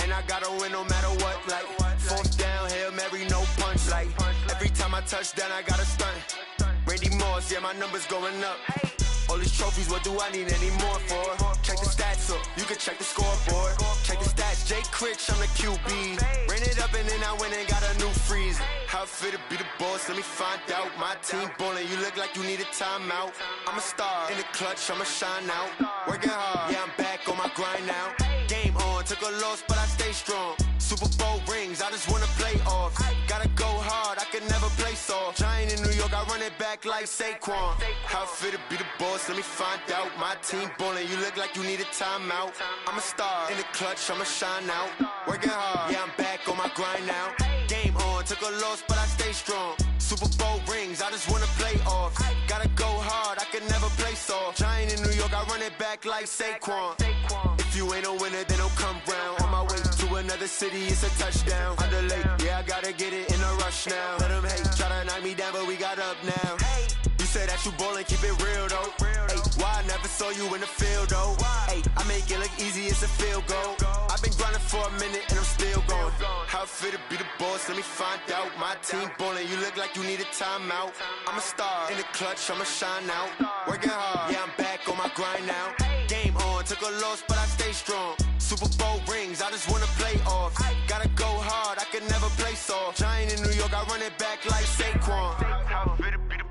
Speaker 11: And I gotta win no matter what, like fourth down, Hail Mary, no punch. Like every time I touch down, I gotta stunt. Randy Moss, yeah, my numbers going up. All these trophies, what do I need any more for? Check the stats up, you can check the scoreboard. Check the stats, Jay Critch, I'm the QB. Ran it up and then I went and got a new freeze. How it feel to be the boss, let me find out. My team ballin', you look like you need a timeout. I'm a star in the clutch, I'ma shine out. Working hard, yeah, I'm back on my grind now. Game on, took a loss, but I stay strong. Super Bowl rings, I just wanna play off. Gotta go hard, I can never play soft. Giant in New York, I run it back like Saquon. How it feel to be the boss, let me find out. My team ballin', you look like you need a timeout. I'm a star in the clutch, I'ma shine out. Working hard, yeah, I'm back on my grind now. Game on, took a loss, but I stay strong. Super Bowl rings, I just wanna play off. Gotta go hard, I can never play soft. Giant in New York, I run it back like Saquon. If you ain't a winner, then don't come round. On my way to another city, it's a touchdown. Underlay, yeah, I gotta get it in a rush now. Let them hate, try to knock me down, but we got up now. You say that you ballin', keep it real though. Ay, why I never saw you in the field though? Ay, I make it look easy, it's a field goal. I've been grinding for a minute and I'm still going. How it feel to be the boss, let me find out. My team ballin', you look like you need a timeout. I'm a star in the clutch, I'ma shine out. Working hard, yeah, I'm back on my grind now. Game on, took a loss, but I stay strong. Super Bowl rings, I just wanna play off. Gotta go hard, I can never play soft. Giant in New York, I run it back like Saquon. How it feel to be the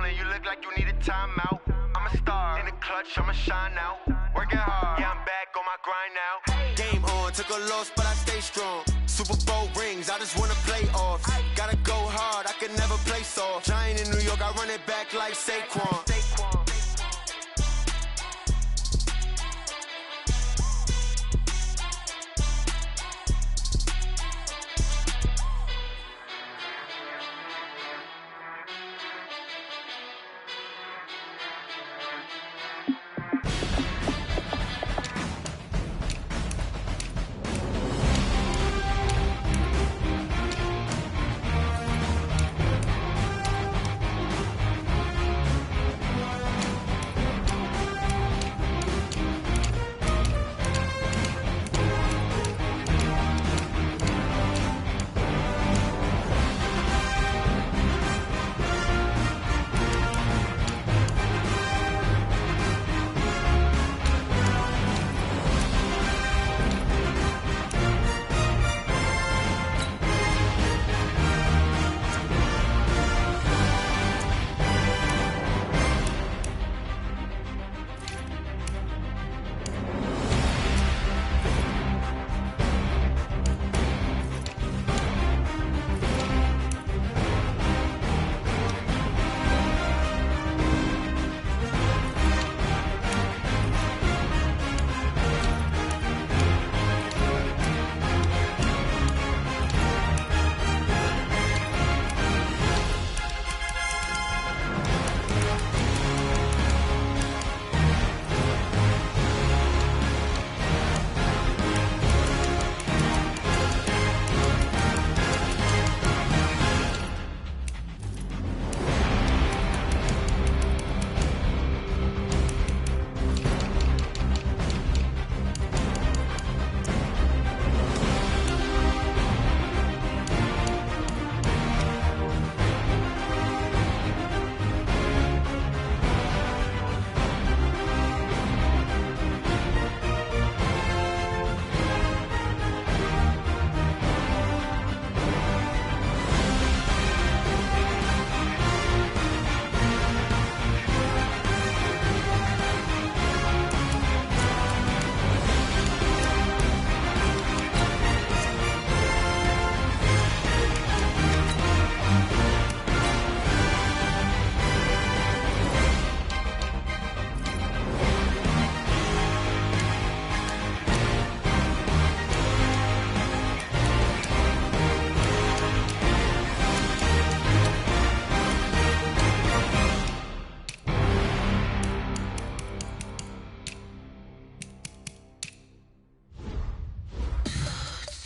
Speaker 11: when you look like you need a timeout. I'm a star in the clutch, I'ma shine out. Working hard, yeah, I'm back on my grind now. Game on, took a loss, but I stay strong. Super Bowl rings, I just wanna play off. Gotta go hard, I can never play soft. Giant in New York, I run it back like Saquon.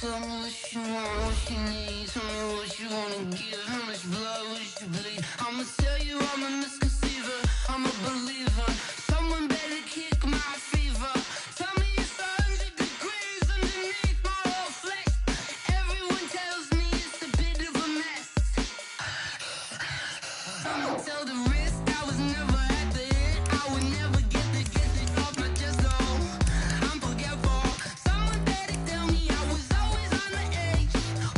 Speaker 20: Tell me what you want, what you need. Tell me what you wanna give. How much blood would you bleed? I'ma tell you I'm a misconceiver. I'm a believer. Someone better kick my fever. Tell me it's 100 degrees underneath my whole flesh. Everyone tells me it's a bit of a mess. I'ma tell the risk I was never at the end. I would never get this off my chest, no. I'm forgetful. Someone better tell me I was always on the edge.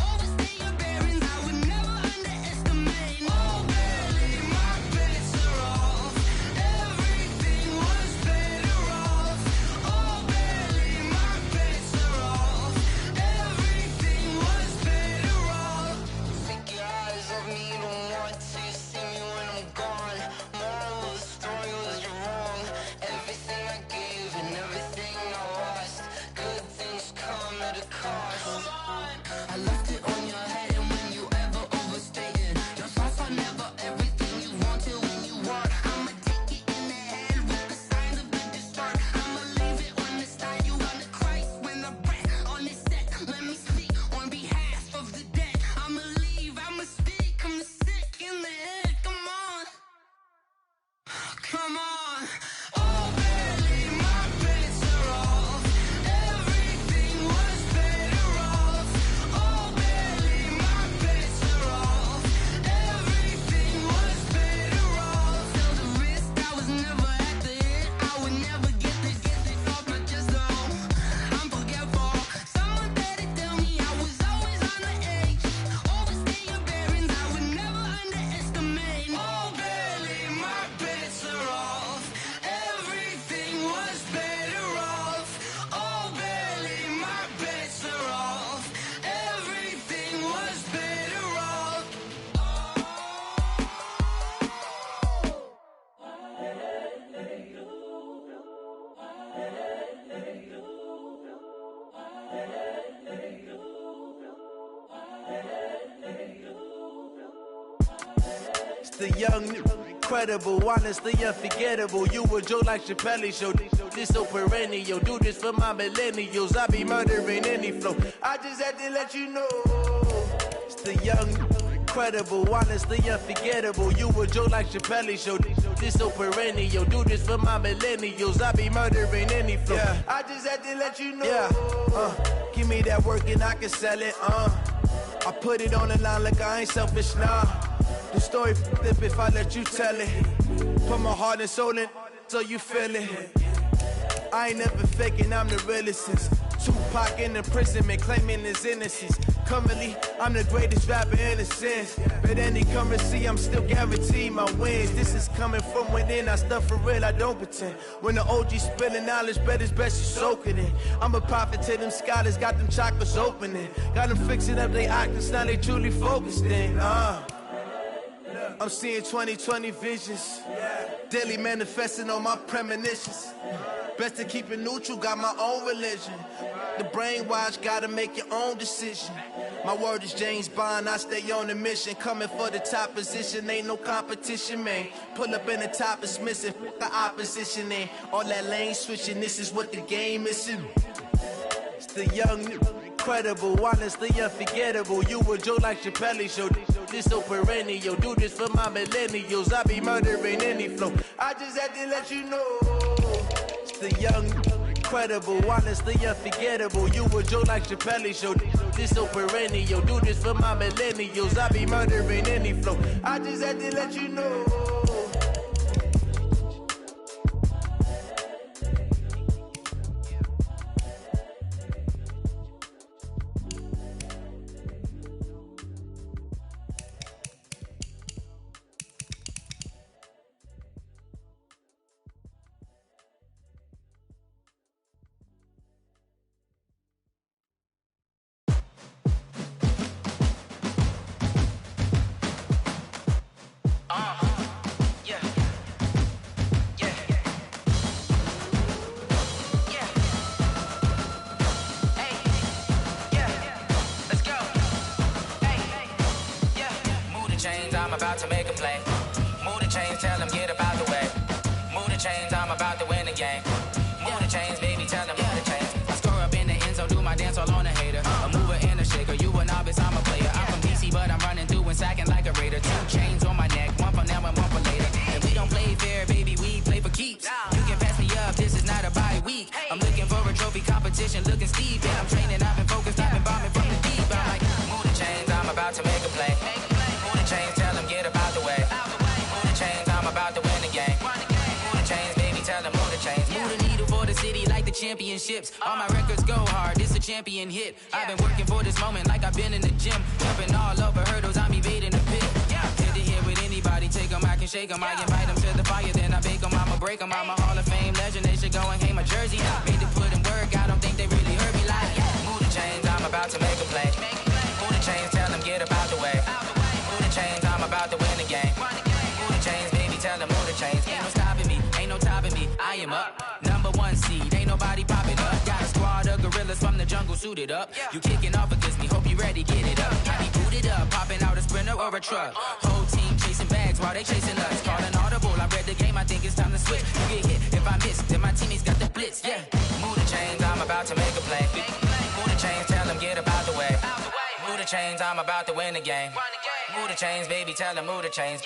Speaker 20: Overstay your bearings, I would never underestimate. Oh, barely, my bets are off. Everything was better off. Oh, barely, my bets are off. Everything was better off. Take your eyes off me, don't want to see me when I'm gone. Moral of the story was you're wrong. Everything I gave and everything I lost. Good things come at a cost. I left it on your head, and when you ever overstay it, your thoughts are never everything you wanted when you want. I'ma take it in the head with the signs of the distort. I'ma leave it on the side. You on the Christ when the breath on this set. Let me speak on behalf of the dead. I'ma leave, I'ma speak. I'm the sick in the head. Come on, come on. Oh, barely, my bets are off. Everything was better off. Oh, barely.
Speaker 21: It's the young, incredible, honestly unforgettable. You a joke like Chappelle show. This so perennial. Do this for my millennials. I be murdering any flow. I just had to let you know. It's the young, incredible, honestly unforgettable. You a joke like Chappelle show. This so perennial. Do this for my millennials. I be murdering any flow. Yeah. I just had to let you know. Yeah. Give me that work and I can sell it. I put it on the line like I ain't selfish, nah. The story flip if I let you tell it. Put my heart and soul in so you feel it. I ain't never faking, I'm the realest since Tupac in imprisonment, claiming his innocence. Currently, I'm the greatest rapper in a sense. But any currency, I'm still guaranteed my wins. This is coming from within, I stuff for real, I don't pretend. When the OG spilling knowledge, bet it's best you soak it in. I'm a prophet to them scholars, got them chakras opening. Got them fixing up they octaves, now they truly focused in. I'm seeing 2020 visions, daily manifesting on my premonitions. Best to keep it neutral, got my own religion. The brainwash, gotta make your own decision. My word is James Bond, I stay on the mission. Coming for the top position, ain't no competition, man. Pull up in the top, it's missing, fuck the opposition, ain't all that lane switching, this is what the game is. It's the young, incredible, honestly unforgettable. You a joke like Chappelle show. This so perennial. Do this for my millennials. I be murdering any flow. I just had to let you know. It's the young, incredible, honestly unforgettable. You a joke like Chappelle show. This so perennial. Do this for my millennials. I be murdering any flow. I just had to let you know.
Speaker 22: About to make a play. Move the chains, tell them get up out the way. Move the chains, I'm about to win the game. Move the chains, baby, tell them move the chains. I score up in the end zone, do my dance all on a hater. A mover and a shaker, you a novice, I'm a player. I'm from DC, but I'm running through and sacking like a raider. 2 chains on my neck, one for now and one for later. And we don't play fair, baby, we play for keeps. You can pass me up, this is not a bye week. I'm looking for a trophy competition, looking steep. And I'm training, I've been focused, I've been bombing from the deep. I'm like, move the chains, I'm about to make a play. Move the chains, tell them get up out the way. Move the chains, I'm about to win the game. Move the chains, baby, tell them move the chains. Move the needle for the city like the championships. All my records go hard, this a champion hit. I've been working for this moment like I've been in the gym. Jumping all over hurdles, I'm evading the pit. Hit to hit with anybody, take them, I can shake them. I invite them to the fire, then I bake them, I'ma break them. I'm a Hall of Fame legend, they should go and hang my jersey. Made to put in work, I don't think they really heard me like. Move the chains, I'm about to make a play. Move the chains, tell them get up out the way. Move the chains, I'm about to win the game. Move the chains, baby, tell them move the chains. Ain't no stopping me, ain't no topping me. I am up, #1 seed, ain't nobody popping up. Got a squad of gorillas from the jungle suited up. You kicking off against me, hope you ready, get it up. I be booted up, popping out a Sprinter or a truck. Whole team chasing bags while they chasing us. Calling audible, I read the game, I think it's time to switch. You get hit, if I miss, then my teammates got the blitz, yeah. Move the chains, I'm about to make a play. Move the chains, tell them get up out the way. Move the chains, I'm about to win the game. Move the chains, baby, tell them move the chains.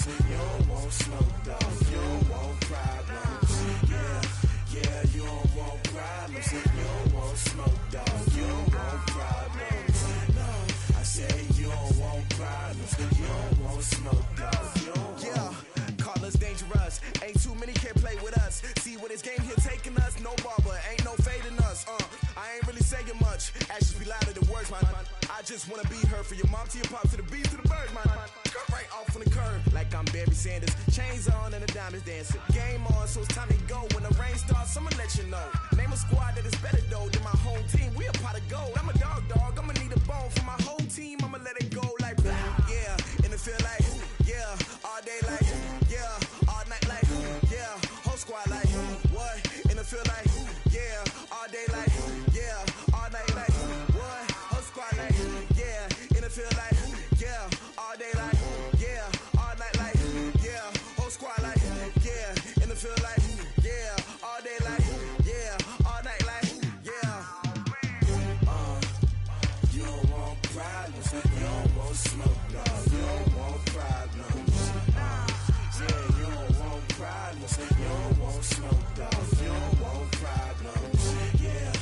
Speaker 1: problems. You don't want smoke, dog. You don't want problems. Yeah, you don't want problems. You don't want smoke, dog. You don't want problems. No, I say you don't want problems. You don't want smoke, dog. You don't
Speaker 11: yeah, call us dangerous. Ain't too many can play with us. See what this game here taking us. No barber, ain't no fading us. I ain't really saying much. Actions be louder than words, man. I just wanna be heard from your mom to your pop to the beat to the bird, man. Cut right off on the curb, like I'm Barry Sanders. Chains on and the diamonds dancing. Game on, so it's time to go. When the rain starts, I'ma let you know. Name a squad that is better though than my home team. We a pot of gold. I'm a dog. I'ma need a bone for my whole team. I'ma let it go like yeah, and it feel like yeah, all day like yeah, all night like yeah, whole squad like what? And it feel like yeah, all day like yeah, all night like what? Whole squad like yeah, and it feel like yeah, all day like yeah, all night like yeah, whole squad like yeah, and it feel like yeah, all day like yeah, all night like yeah.
Speaker 1: You don't want problems. You don't want smoke, dog. You don't want problems. Yeah, you don't want problems. You don't want smoke, dog. You don't want problems. Yeah,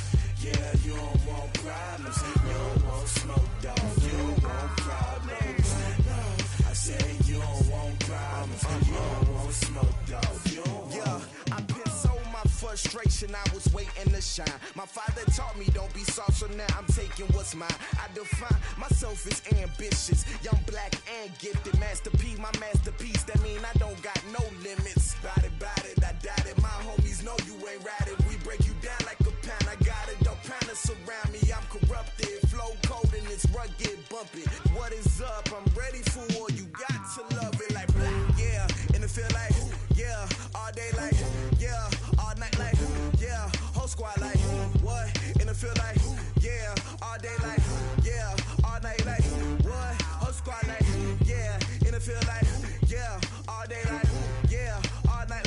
Speaker 1: you don't want problems. You don't want smoke, dog. You don't want problems. No, I say you don't want problems. You don't want smoke, dog. You don't want.
Speaker 11: Yeah, I pissed so my frustration, I was waiting to shine. My father taught me don't be soft, so now I'm taking what's mine. I define myself as ambitious, young, black, and gifted. Master P, my masterpiece, that mean I don't got no limits. Bout it, I doubt it. My homies know you ain't ratted. We break you down like a pound. I got it, don't pound us around me. I'm corrupted, flow cold and it's rugged, bumpy. What is up? I'm ready for war. You got to love it like yeah, and it feel like yeah, all day like yeah, all night like yeah, whole squad like what? And it feel like yeah, all day like yeah, all night like what? Whole squad like yeah, and it feel like yeah, all day like yeah, all night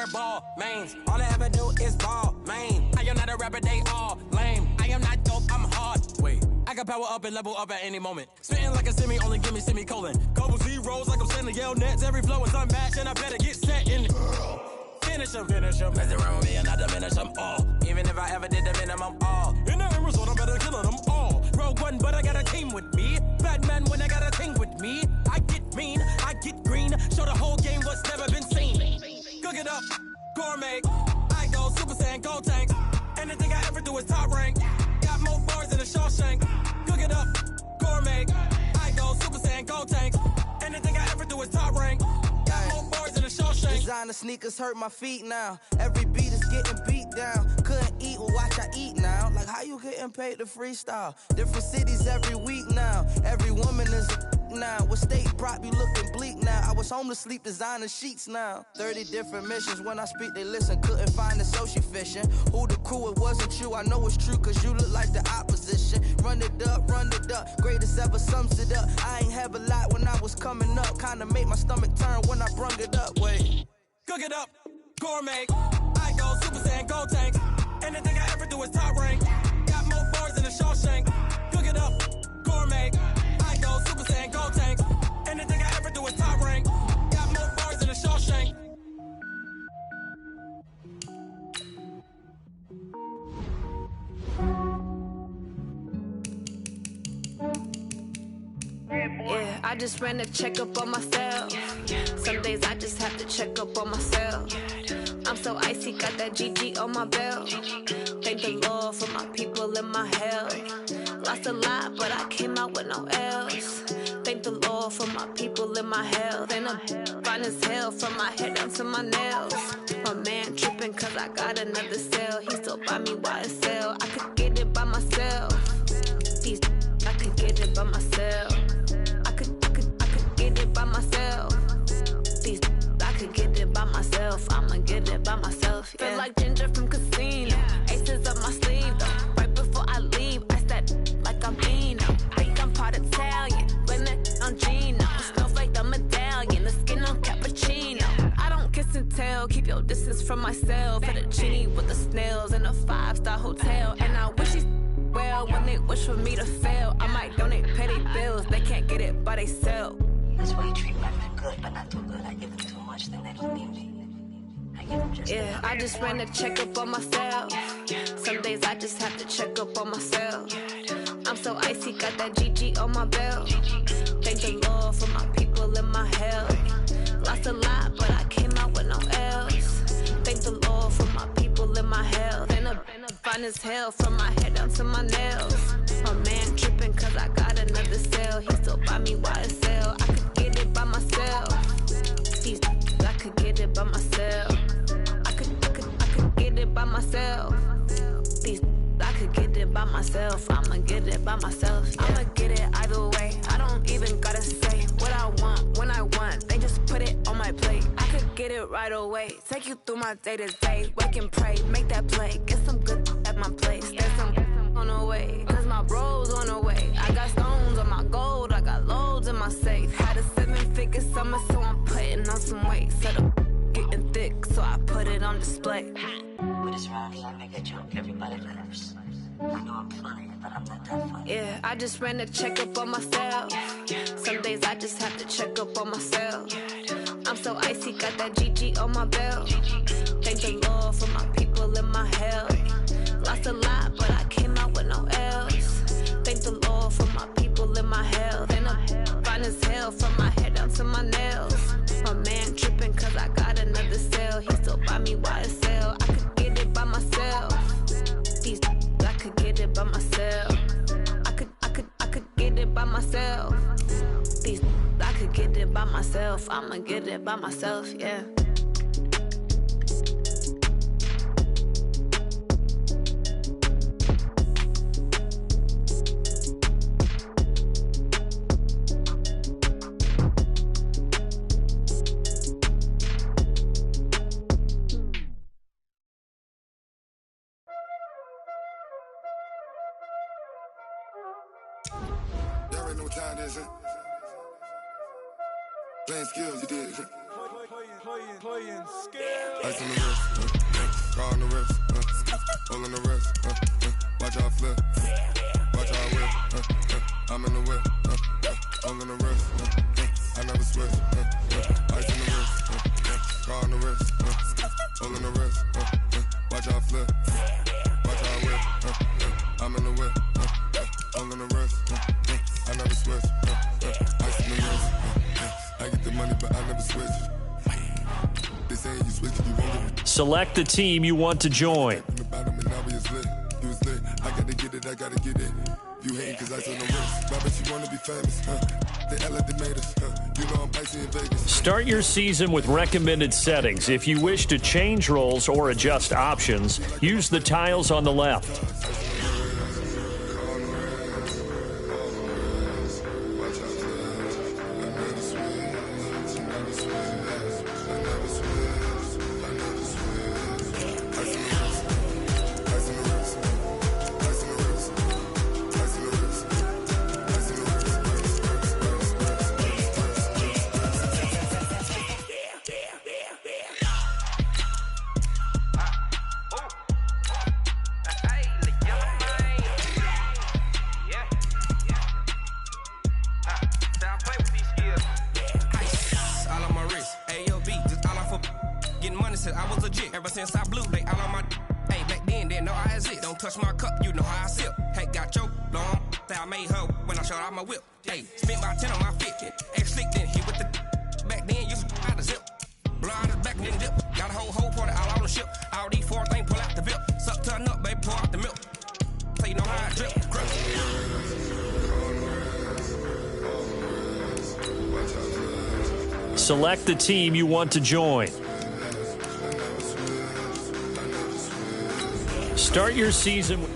Speaker 22: wear ball, mains. All I ever do is ball, main. I am not a rapper, they all lame. I am not dope, I'm hard. Wait, I can power up and level up at any moment. Spitting like a semi, only give me semicolon. Couple zeros like I'm sending yell nets. Every flow is unmatched and I better get set in. Finish them. Messing around with me and I diminish them all. Even if I ever did the minimum, all. In the end result, I'm better killing them all. Rogue One, but I got a team with me. Batman when I got a thing with me. I get mean, I get green. Show the whole game what's never been seen. Cook it up, gourmet. I go Super Saiyan, gold tanks. Anything I ever do is top rank. Got more bars than a Shawshank. Cook it up, gourmet. I go Super Saiyan, gold tanks. Anything I ever do is top rank. Got more bars than a Shawshank.
Speaker 21: Designer sneakers hurt my feet now. Every beat is getting beat down. Couldn't eat, well watch I eat now. Like how you getting paid to freestyle? Different cities every week now. Every woman is a now. With state prop, you looking bleak now. I was home to sleep, designer sheets now. 30 different missions. When I speak, they listen. Couldn't find it, so she fishing. Who the crew? It wasn't you. I know it's true, cause you look like the opposition. Run it up. Greatest ever sums it up. I ain't have a lot when I was coming up. Kinda made my stomach turn when I brung it up. Wait.
Speaker 22: Cook it up, gourmet. I go Super Saiyan, gold tanks. Anything I ever do is top rank. Got more bars than a Shawshank. Cook it up, gourmet. I go Super Saiyan, gold tanks. Anything I ever do is top rank. Got more bars than a Shawshank.
Speaker 3: Yeah, I just ran a checkup on myself. Some days I just have to check up on myself. I'm so icy, got that GG on my belt. Thank the Lord for my people in my health. Lost a lot, but I came out with no else. Thank the Lord for my people in my health. And I'm fine as hell from my head down to my nails. My man tripping cause I got another cell. He still buy me YSL. I could get it by myself. These I could get it by myself. I could get it by myself. These I could get it by myself. I'ma get it by myself. Yeah. Feel like Ginger from Casino. Aces up my sleeve though. Right before I leave, I step like I'm Dino. Think I'm part Italian. Blame it on Gino. Snowflake the medallion. The skin on cappuccino. I don't kiss and tell. Keep your distance from myself. Fettuccine with the snails in a 5-star hotel. And I wish he's well when they wish for me to fail. I might donate petty bills. They can't get it by themselves.
Speaker 6: That's why you treat women good, but not too good. I give them too much, then they don't need me.
Speaker 3: Yeah, I just ran a checkup on myself. Some days I just have to check up on myself. I'm so icy, got that GG on my belt. Thank the Lord for my people in my health. Lost a lot, but I came out with no else. Thank the Lord for my people in my health. And I'm fine as hell from my head down to my nails. My man tripping cause I got another cell. He still buy me YSL. I could get it by myself. These I could get it by myself. I could get it by myself. These I could get it by myself. I'ma get it by myself. Yeah. I'ma get it either way. I don't even gotta say what I want when I want. They just put it on my plate. I could get it right away. Take you through my day to day. Wake and pray, make that play. Get some good at my place. There's some on the way. Cause my bro's on the way. I got stones on my gold. I got loads in my safe. Had a 7-figure summer, so I'm putting on some weight. Set up getting thick, so I put it on display.
Speaker 6: With this round here, I make a joke. Everybody laughs. I know I'm funny, but I'm not that funny.
Speaker 3: Yeah, I just ran a checkup on myself. Some days I just have to check up on myself. I'm so icy, got that GG on my belt. Thank the Lord for my people in my health. Lost a lot, but I came out with no else. Thank the Lord for my people in my health. And I'm fine as hell from my head down to my nails. My man tripping cause I got another cell. He still buy me YSL. I could get it by myself. These I could get it by myself. I could get it by myself. These I could get it by myself. I'ma get it by myself, yeah.
Speaker 10: There ain't no time, is it? Playing skills, you did.
Speaker 12: Playing skill.
Speaker 10: Ice on the wrist, car on the wrist, all on the wrist, watch how I flip, watch how I whip, I'm in the whip, all on the wrist, I never switch, ice on the wrist, car on the wrist, all on the wrist, watch how I flip, watch how I whip, I'm in the whip, all on the wrist, I never switch, ice on the wrist, I get the money but I never switch.
Speaker 2: Select the team you want to join. Start your season with recommended settings. If you wish to change roles or adjust options, use the tiles on the left. Select the team you want to join. Start your season with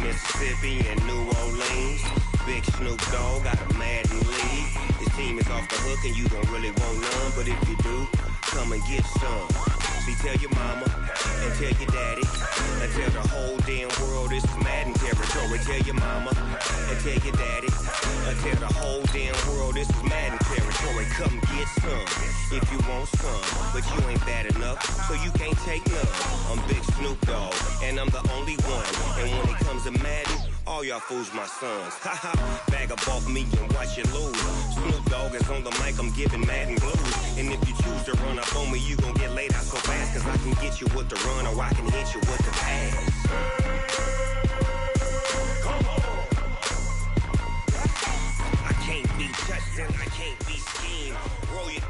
Speaker 18: Mississippi and New Orleans. Big Snoop Dogg got a Madden league. His team is off the hook and you don't really want none, but if you do, come and get some. See, tell your mama and tell your daddy and tell the whole damn world this is Madden territory. Tell your mama and tell your daddy and tell the whole damn world this is Madden territory. Come get some if you want some, but you ain't bad enough, so you can't take none. I'm Big Snoop Dogg and I'm the only one. And when it comes to Madden, all y'all fools my sons. Haha, bag up off me and watch you lose. Snoop Dogg is on the mic, I'm giving Madden blues. And if you choose to run up on me, you gon' get laid out so fast, cause I can get you with the run or I can hit you with the pass. Come on. I can't be touched and I can't be schemed. Roll you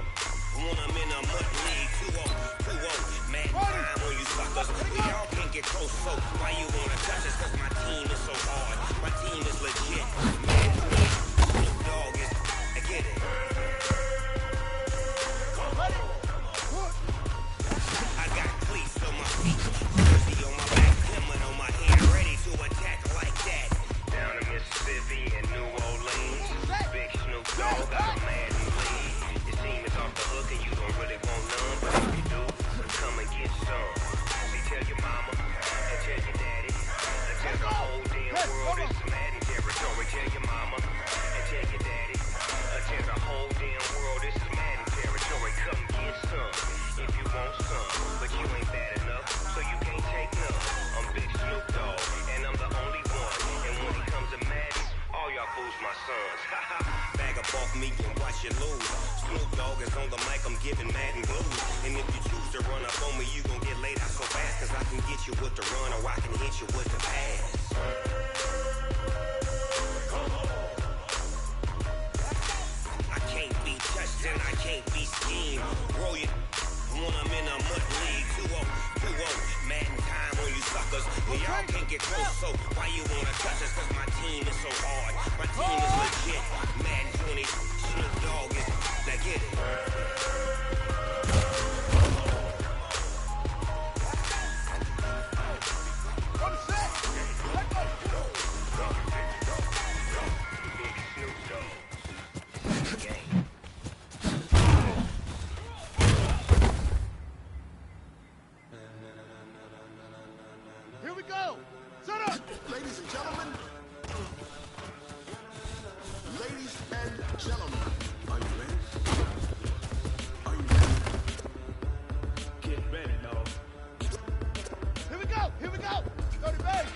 Speaker 18: when I'm in a mud league. 2-0, mad time on you suckers. We all can't get close, so why you wanna touch us? Cause my team is so hard. My team is legit. Man, Snoop Dogg is, I get it. I got cleats on my feet, jersey on my back, helmet on my head, ready to attack like that. Down in Mississippi and New Orleans, Big Snoop Dogg got a Madden league. Your team is off the hook and you don't really want none, but if you do, come and get some. See, tell your mama and tell your daddy and tell the whole damn world
Speaker 5: Bag up off me and watch you lose. Snoop Dogg is on the mic, I'm giving Madden blues. And if you choose to run up on me, you gon' get laid out so fast. Cause I can get you with the run or I can hit you with the pass. I can't be touched and I can't be schemed. Roll you when I'm in a mud league. 2-0, Madden time on you suckers. Well, y'all can't get close, so why you wanna touch us? Cause my team is so hard. My team is legit. Madden 20, Snoop Dogg is, now get it.
Speaker 7: Here we go! Set up! Ladies and gentlemen. Ladies and gentlemen. Are you ready? Are you ready? Get ready, dog. Here we go! Here we go! Go to bed!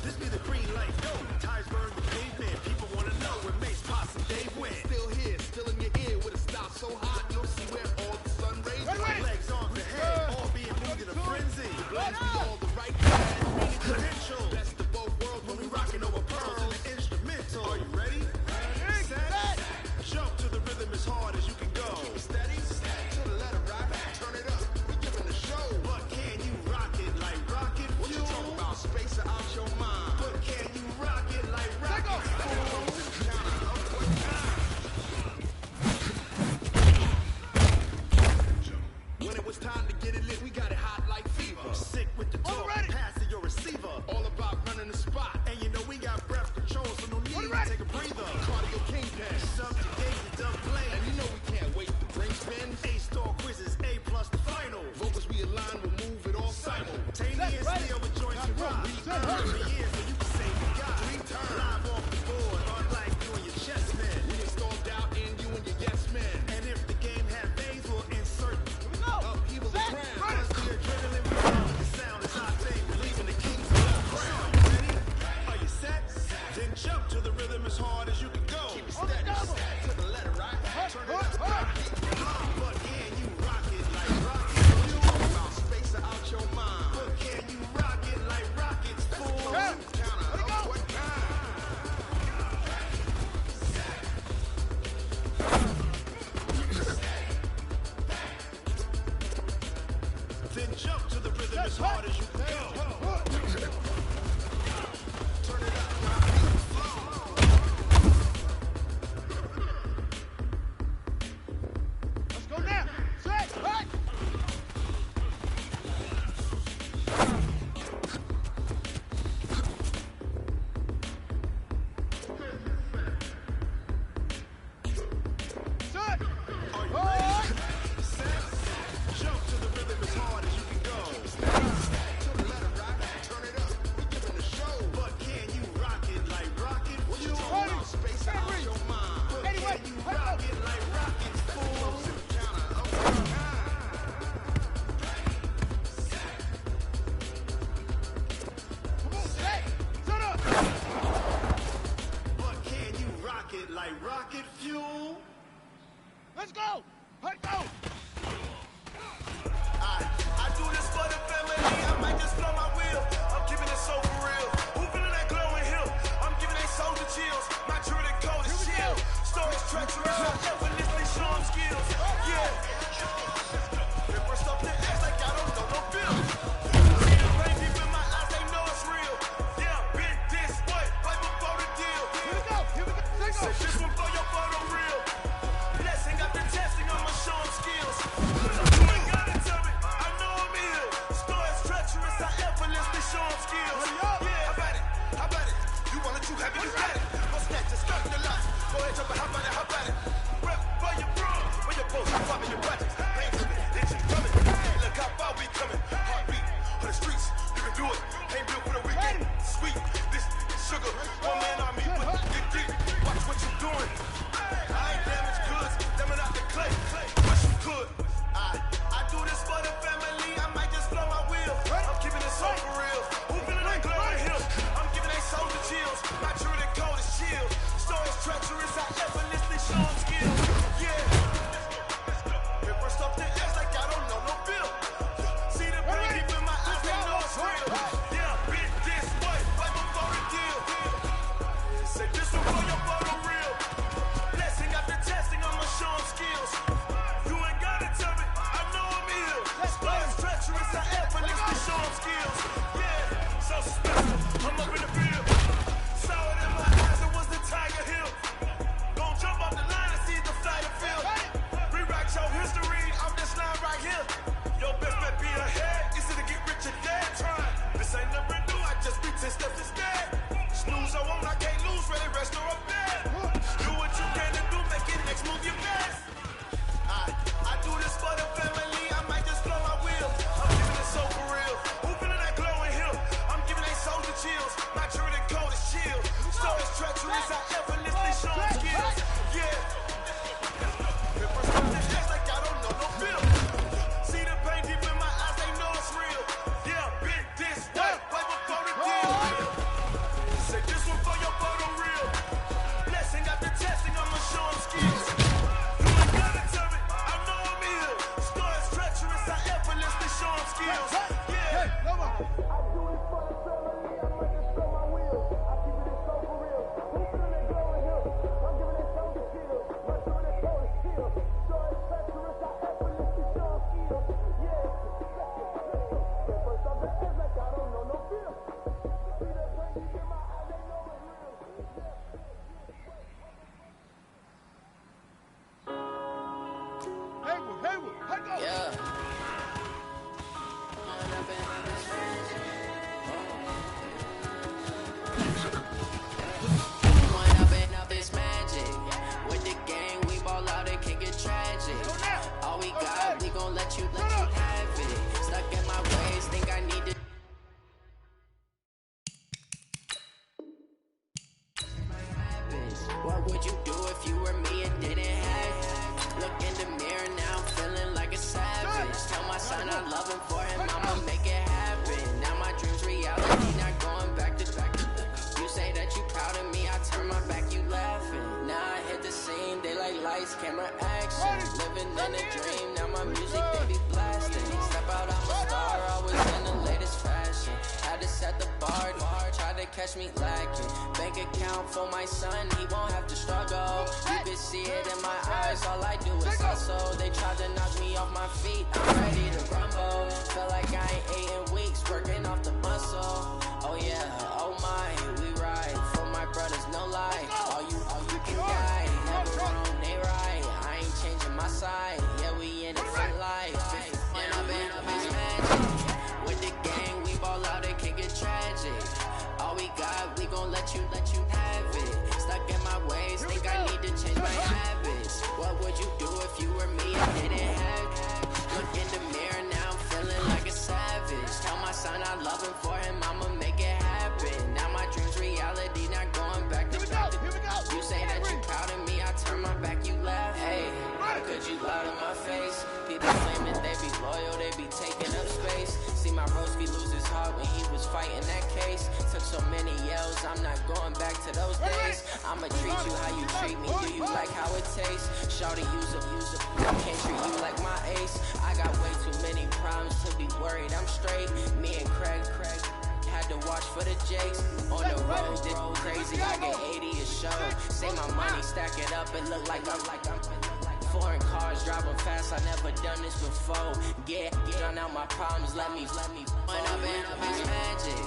Speaker 7: This be the green light, go. Tires burn the pavement. People wanna know where Mace, Posse, Dave went. Still here, still in your ear with a stop so hot you'll see where all the sun rays are. Legs on the head, all being moved in a frenzy. The blends be all the right kind, meaning potential. Best of both worlds when we rockin' over pearls in the instrumental. Are you ready? Set. Jump to the rhythm as hard as you can go. Keep it steady, to the letter right. Turn it up, we giving the show. But can you rock it like rocket fuel? What you talking about? Space out your mind. But can you rock it like rocket fuel? When it was time to get it lit, we got it hot like fever. Sick with the talk, pass to your receiver. All about running the spot. And you know we got breath control, so no need to take a breather. Cardio kingpin, something days to dumb play. And you know we can't wait to bring spin. A-star quizzes, A plus the final. Vocals we align, we'll move it all simultaneously over joints and rock. We earn the year so you can say we got 3 turns. Live off the board, unlike you and your chess men. We installed out in you and your yes men. And if the game had phase, we'll insert upheaval the crown. Plus the adrenaline round. The sound is our thing, relieving the kings of the crown. Ready? Are you set? Then jump to the rhythm as hard as you can go. Keep it steady, to the letter right. Turn it up, but can you rock it like rocket? You talk about space out your mind. But can you rock it like rockets, fool? Counter up what kind? Then jump to the rhythm as hard as you can go. Turn it up, let's go now. Set, right. Set. Are you ready? Set. Jump to the rhythm as hard as you can go. To the letter right. Turn it up. We giving the show. But can you rock it like rocket? What you talking about? Space out your mind. But can you rock it like rockets, fool? Counter up what kind? Come on, set. Set up. But can you rock it like rocket fuel? Let's go. Let's go. I do this for the family. I might just blow my wheel. I'm keeping it so for real. Who feeling that glowing hill? I'm giving they soldier chills. My Jordan code is shield. Storage treacherous. I effortlessly show them skills. Yeah. They burst up their ass like I don't know no bill. Rain deep in my eyes, they know it's real. Yeah, been this way, right before the deal. Here we go. Here we go. Say this one for your photo reel. Blessing after testing, I'ma show them skills. You ain't gotta tell me, I know I'm ill. Storage treacherous, I effortlessly show them skills. Yeah, how about it? How about it? You want it, you have it, you got it. Go snatch it, stuck in the lot. Go ahead, jump it, how about it? How about it? Rep for your bro, for your post, popping your projects. Ain't coming, they keep coming. Hey, look how far we coming. Heartbeat on the streets, you can do it. Ain't built for the weekend. Sweet, this sugar, one man army, but dig deep. Watch what you
Speaker 9: Yeah. When I've been up, it's magic. With the gang, we ball out, it can get tragic. All we got, we gon' let you have it. Stuck in my ways, think I need to. What would you do if you were me and didn't have it? Look in the mirror now, I'm feeling like a savage. Tell my son I love him for him, I'ma make it happen. Now my dreams reality, not going back to back. You say that you proud of me, I turn my back, you laughing. Now I hit the scene, they like lights, camera, action. Living in a dream, now my music they be blasting. Step out, I'm a star, always in the latest fashion. Had to set the bar, tried to catch me lacking. Bank account for my son, he won't have to struggle. You can see it in my eyes, all I do is hustle. They tried to knock me off my feet, I'm ready to rumble. Feel like I ain't ate in weeks, working off the muscle. Oh yeah, oh my, we ride for my brothers, no lie. All you can die, never wrong, they right. I ain't changing my side, yeah we in it for life. When I've been up, it's magic. With the gang, we ball out, it can get tragic. All we got, we gon' let you have it. Stuck in my ways, think I need to change my habits. What would you do if you were me and didn't have it? Look in the mirror now, I'm feeling like a savage. Tell my son I love him for him, I'ma make it happen. Now my dreams reality, not going back to back. You say that you proud of me, I turn my back, you laugh. Hey, how could you lie to my face? People claiming they be loyal, they be taking up space. See my broski lose his heart when he was fighting that case. Took so many yells, I'm not going back to those days. I'ma treat you how you treat me, do you like how it tastes? Shawty use up, I can't treat you like my ace. I got way too many problems to be worried, I'm straight. Me and Craig had to watch for the Jakes. On the road, this crazy, I get 80 a show. Say my money, stack it up, it look like I'm foreign cars driving fast, I never done this before. Get drown out my problems, let me. When I've been up, it's magic.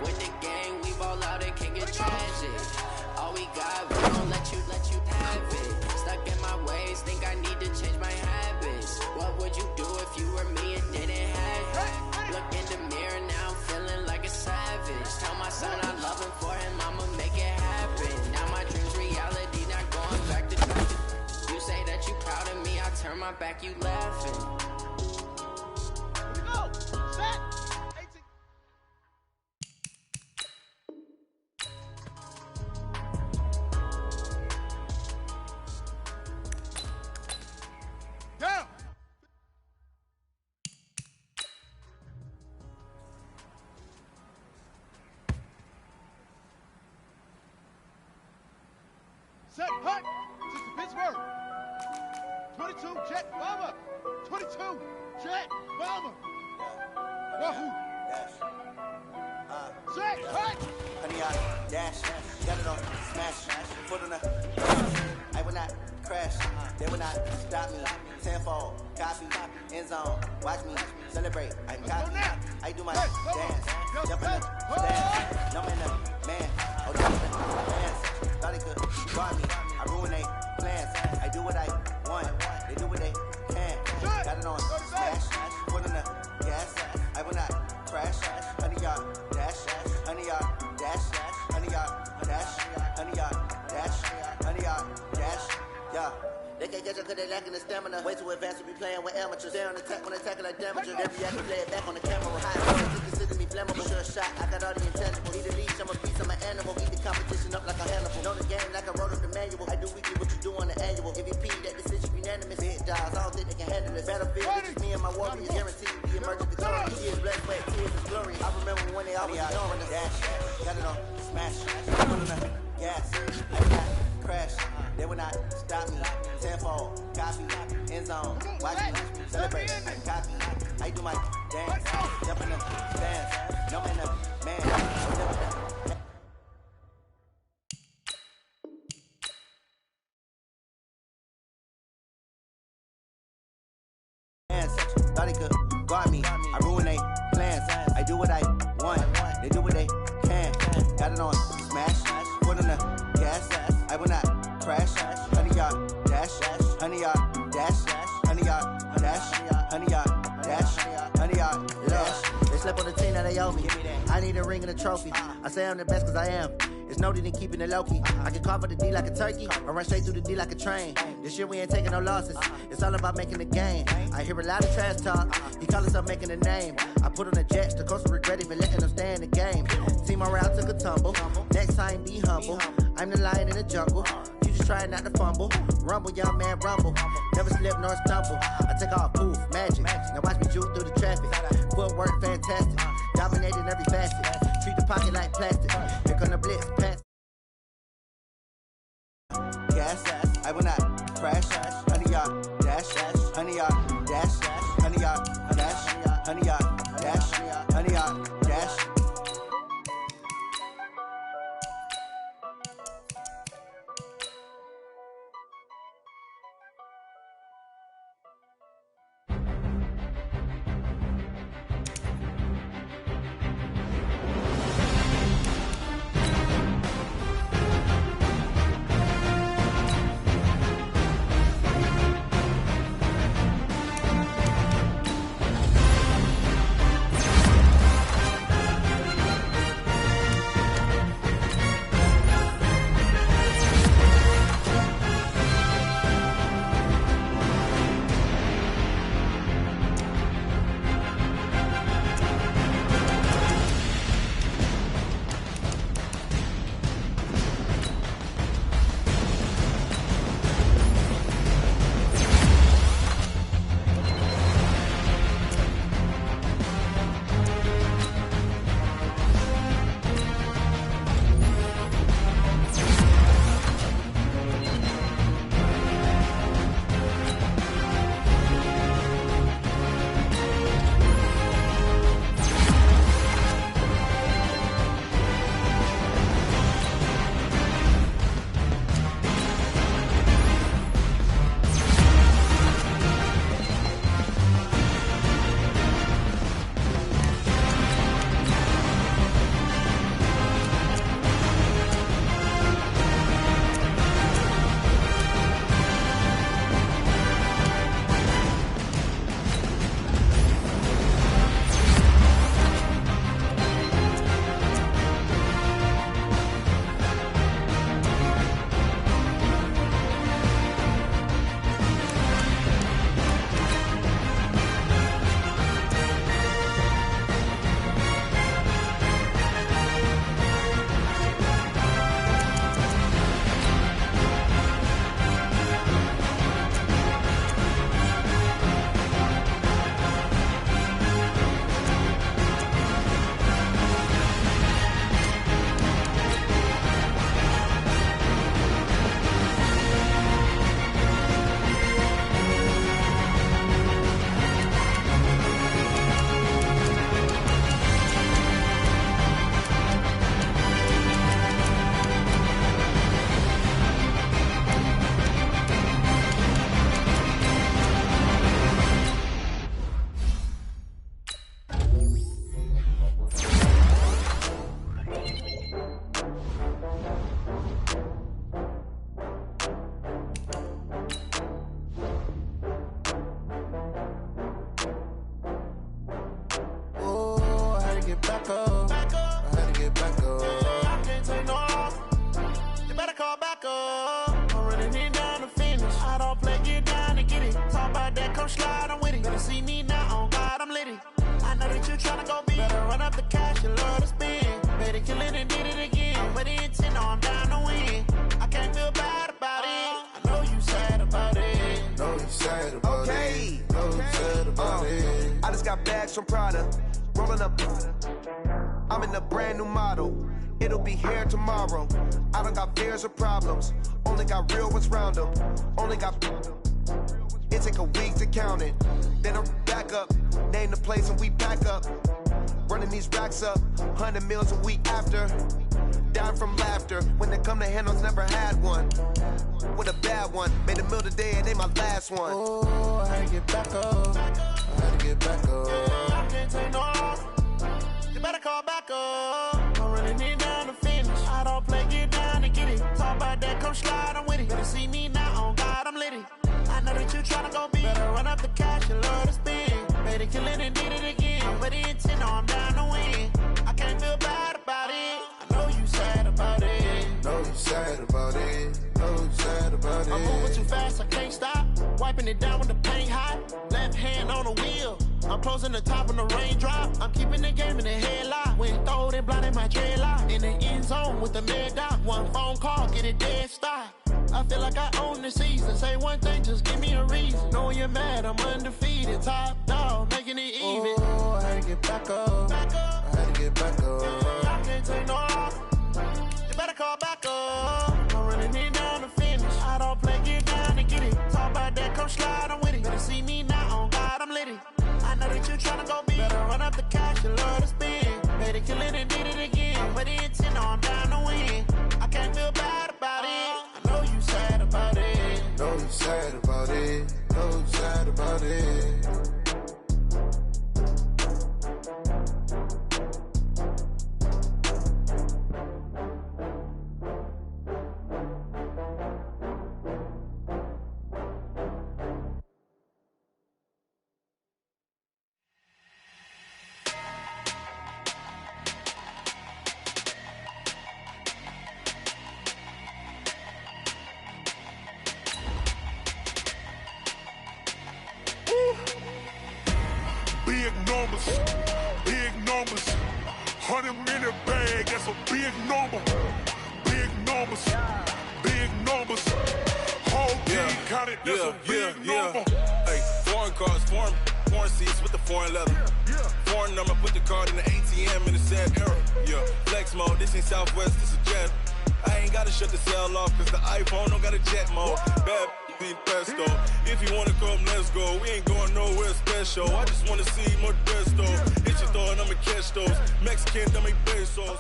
Speaker 9: With the gang, we ball out, it can get tragic. All we got, we gon' let you have it. Stuck in my ways, think I need to change my habits. What would you do if you were me and didn't have it? Look in the mirror now, I'm feeling like a savage. Tell my son I love him for him, I'ma make it happen. Now my dreams reality, not going back to back. You say that you proud of me, I turn my back, you laughing.
Speaker 21: Here we go. Set. 18. Down. Set, hut. Sister Pittsburgh. 22, Jet Bomber. 22, Jet Bomber. Wahoo. Set, hut.
Speaker 14: Honey, I dash, got it on, smash, foot on the. I will not crash, they will not stop me. Tenfold, copy, end zone, watch me celebrate. I copy, I do my dance, jump in the dance, no man, man, oh, no man, dance. Thought he could guard me, I ruin they plans. I do what I want, they do what they can. Got it on, smash, foot on the gas. I will not crash, honey, y'all dash, honey, y'all dash, honey, y'all dash, honey, y'all dash, honey, y'all dash, yeah. They can't catch up cause they lacking the stamina. Way too advanced to be playing with amateurs. They on attack when attacking like damager. They react to play it back on the camera. High score, you consider me flammable. Sure shot, I got all the intangible. Need a leash, I'm a beast, I'm an animal. Eat the competition up like a Hannibal. Know the game like I wrote up the manual. I do weekly what you do on the annual. MVP, that decision unanimous. Big dogs, I don't think they can handle it. Battlefield, this is me and my warriors. Guaranteed we emerge victorious. Years, blood, sweat, tears, and glory. I remember when they always ignoring us. Dash, got it on, smash, put on the gas. I did not crash, they will not stop me. Tenfold, copy, end zone, watch me celebrate. I copy, I do my dance, jump in the dance, no man, man. Thought he could guard me, I ruin they plans. I do what I want, they do what they can. Got it on, smash, put on the gas. I will not crash, honey, y'all dash, honey, y'all dash, honey, y'all dash. they owe me. I need a ring and a trophy. I say I'm the best cause I am. It's no need in keeping it low-key. I can carve up the D like a turkey, or run straight through the D like a train. This year we ain't taking no losses. It's all about making the game. I hear a lot of trash talk. He call himself making a name. I put on the Jets, the coach will regret even letting them stay in the game. Team morale took a tumble. Next time be humble. I'm the lion in the jungle. You just trying not to fumble. Rumble, young man, rumble. Never slip nor stumble. I take off, poof, magic. Now watch me juke through the traffic. Footwork fantastic. Dominating every facet. Treat the pocket like plastic. Here come the blitz, pass. Gas, I will not crash. 100 yard dash, 100 yard dash, 100 yard dash, 100 yard dash, 100 yard dash.
Speaker 11: From Prada, rolling up. I'm in a brand new model. It'll be here tomorrow. I don't got fears or problems. Only got real ones round them. Only got. It take a week to count it. Then I'm back up. Name the place and we pack up. Running these racks up. 100 meals a week after. Down from laughter. When they come to handles, never had one. With a bad one. Made a meal today and they my last one. Oh, I had to get back up. I had to get back up. I can't take no loss. You better call back up. I'm running it down to finish. I don't play, get down and get it. Talk about that, come slide, I'm with it. Better see me now, on God, I'm litty. I know that you tryna go big. Better run up the cash, you love to spend. Made it, kill it and did it again. But the intent, no, I'm down to win.
Speaker 8: fast, I can't stop. Wiping it down with the paint hot. Left hand on the wheel. I'm closing the top on the raindrop. I'm keeping the game in the headlock. When throwed and blinded my dreadlock. In the end zone with the mad dot. One phone call, get it dead stop. I feel like I own the season. Say one thing, just give me a reason. Knowing you're mad, I'm undefeated. Top dog, making it even. Oh, I had to get back up. I had to get back up. I can't take no loss. You better call back up. I'm running it down to finish. I don't play, get down to get it. Talk about that, come slide, I'm with it. Better see me now, on God, I'm lit it. I know that you tryna go big. Better run up the cash, you love to spend. Better kill it and did it again. But the intent, no, I'm down to win. I can't feel bad about it. I know you sad about it. Know you sad about it. Know you sad about it.
Speaker 12: Big numbers, 100-minute bag, that's a big number. Big numbers, whole team counted, that's a big number.
Speaker 10: Hey, foreign cars, foreign seats with the foreign leather. Foreign number, put the card in the ATM in the sad era. Yeah, flex mode, this ain't Southwest, this is Jet. I ain't gotta shut the cell off, cause the iPhone don't got a jet mode. Bad be pesto. If you wanna come, let's go. We ain't going nowhere special. I just wanna see more desto. Hit your throw and I'ma catch those. Mexican, don't make pesos.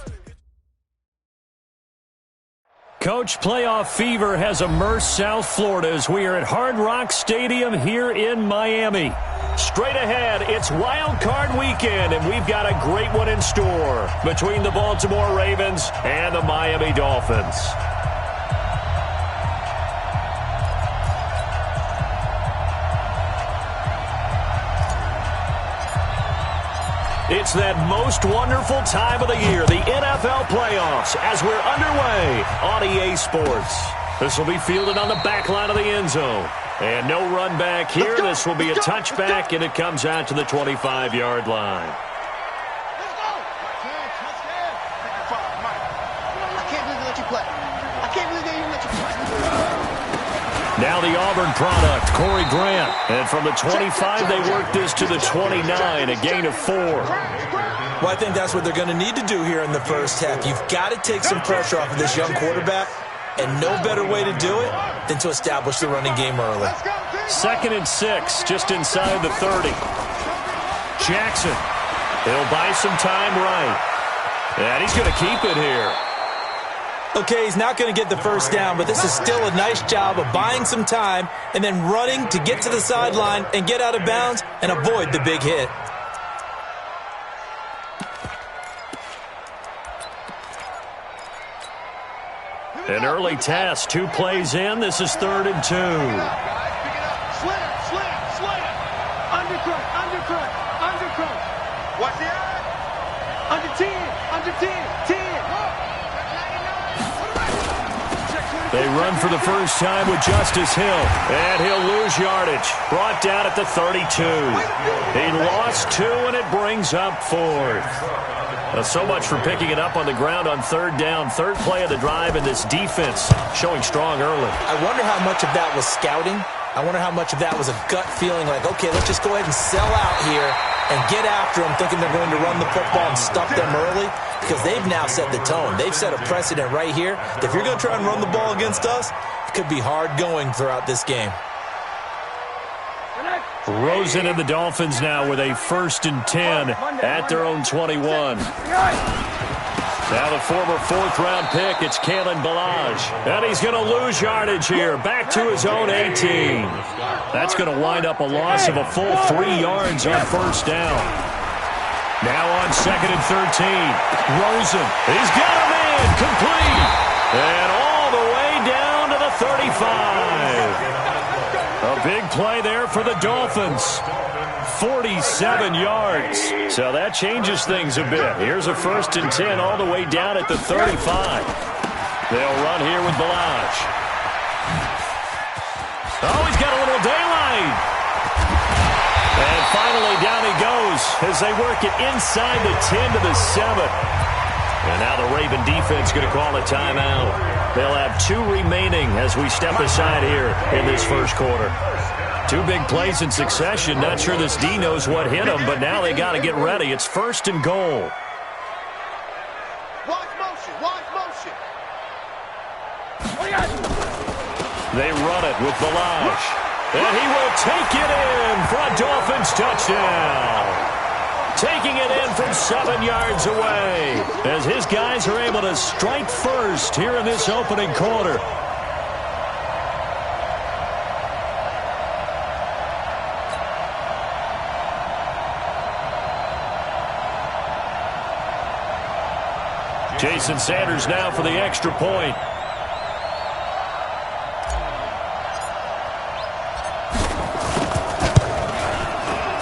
Speaker 2: Coach, playoff fever has immersed South Florida as we are at Hard Rock Stadium here in Miami. Straight ahead, it's Wild Card Weekend, and we've got a great one in store between the Baltimore Ravens and the Miami Dolphins. It's that most wonderful time of the year, the NFL playoffs, as we're underway on EA Sports. This will be fielded on the back line of the end zone. And no run back here. This will be a touchback, and it comes out to the 25-yard line. Now the Auburn product, Corey Grant. And from the 25, they work this to the 29, a gain of 4.
Speaker 13: Well, I think that's what they're going to need to do here in the first half. You've got to take some pressure off of this young quarterback, and no better way to do it than to establish the running game early.
Speaker 2: 2nd and 6, just inside the 30. Jackson, he'll buy some time right. And he's going to keep it here.
Speaker 13: Okay, he's not going to get the first down, but this is still a nice job of buying some time and then running to get to the sideline and get out of bounds and avoid the big hit.
Speaker 2: An early test, 2 plays in. This is 3rd and 2.
Speaker 20: Slant, undercut. What's the under 10, 10.
Speaker 2: They run for the first time with Justice Hill, and he'll lose yardage. Brought down at the 32. He lost 2, and it brings up 4th. So much for picking it up on the ground on 3rd down. 3rd play of the drive, and this defense showing strong early.
Speaker 13: I wonder how much of that was scouting. I wonder how much of that was a gut feeling like, okay, let's just go ahead and sell out here and get after them, thinking they're going to run the football and stuff them early, because they've now set the tone. They've set a precedent right here. If you're going to try and run the ball against us, it could be hard going throughout this game.
Speaker 2: Rosen and the Dolphins now with a 1st and 10 at their own 21. Now the former 4th-round pick, it's Kalen Ballage. And he's going to lose yardage here, back to his own 18. That's going to wind up a loss of a full 3 yards on 1st down. Now on 2nd and 13, Rosen. He's got a man, complete. And all the way down to the 35. A big play there for the Dolphins. 47 yards. So that changes things a bit. Here's a 1st and 10 all the way down at the 35. They'll run here with Ballage. Oh, he's got a little daylight. And finally, down he goes as they work it inside the 10 to the 7. And now the Raven defense going to call a timeout. They'll have 2 remaining as we step aside here in this first quarter. 2 big plays in succession. Not sure this D knows what hit them, but now they got to get ready. It's 1st and goal.
Speaker 7: Watch motion. Watch motion.
Speaker 2: They run it with Balaj. And he will take it in for a Dolphins touchdown. Taking it in from 7 yards away as his guys are able to strike first here in this opening quarter. Jason Sanders now for the extra point.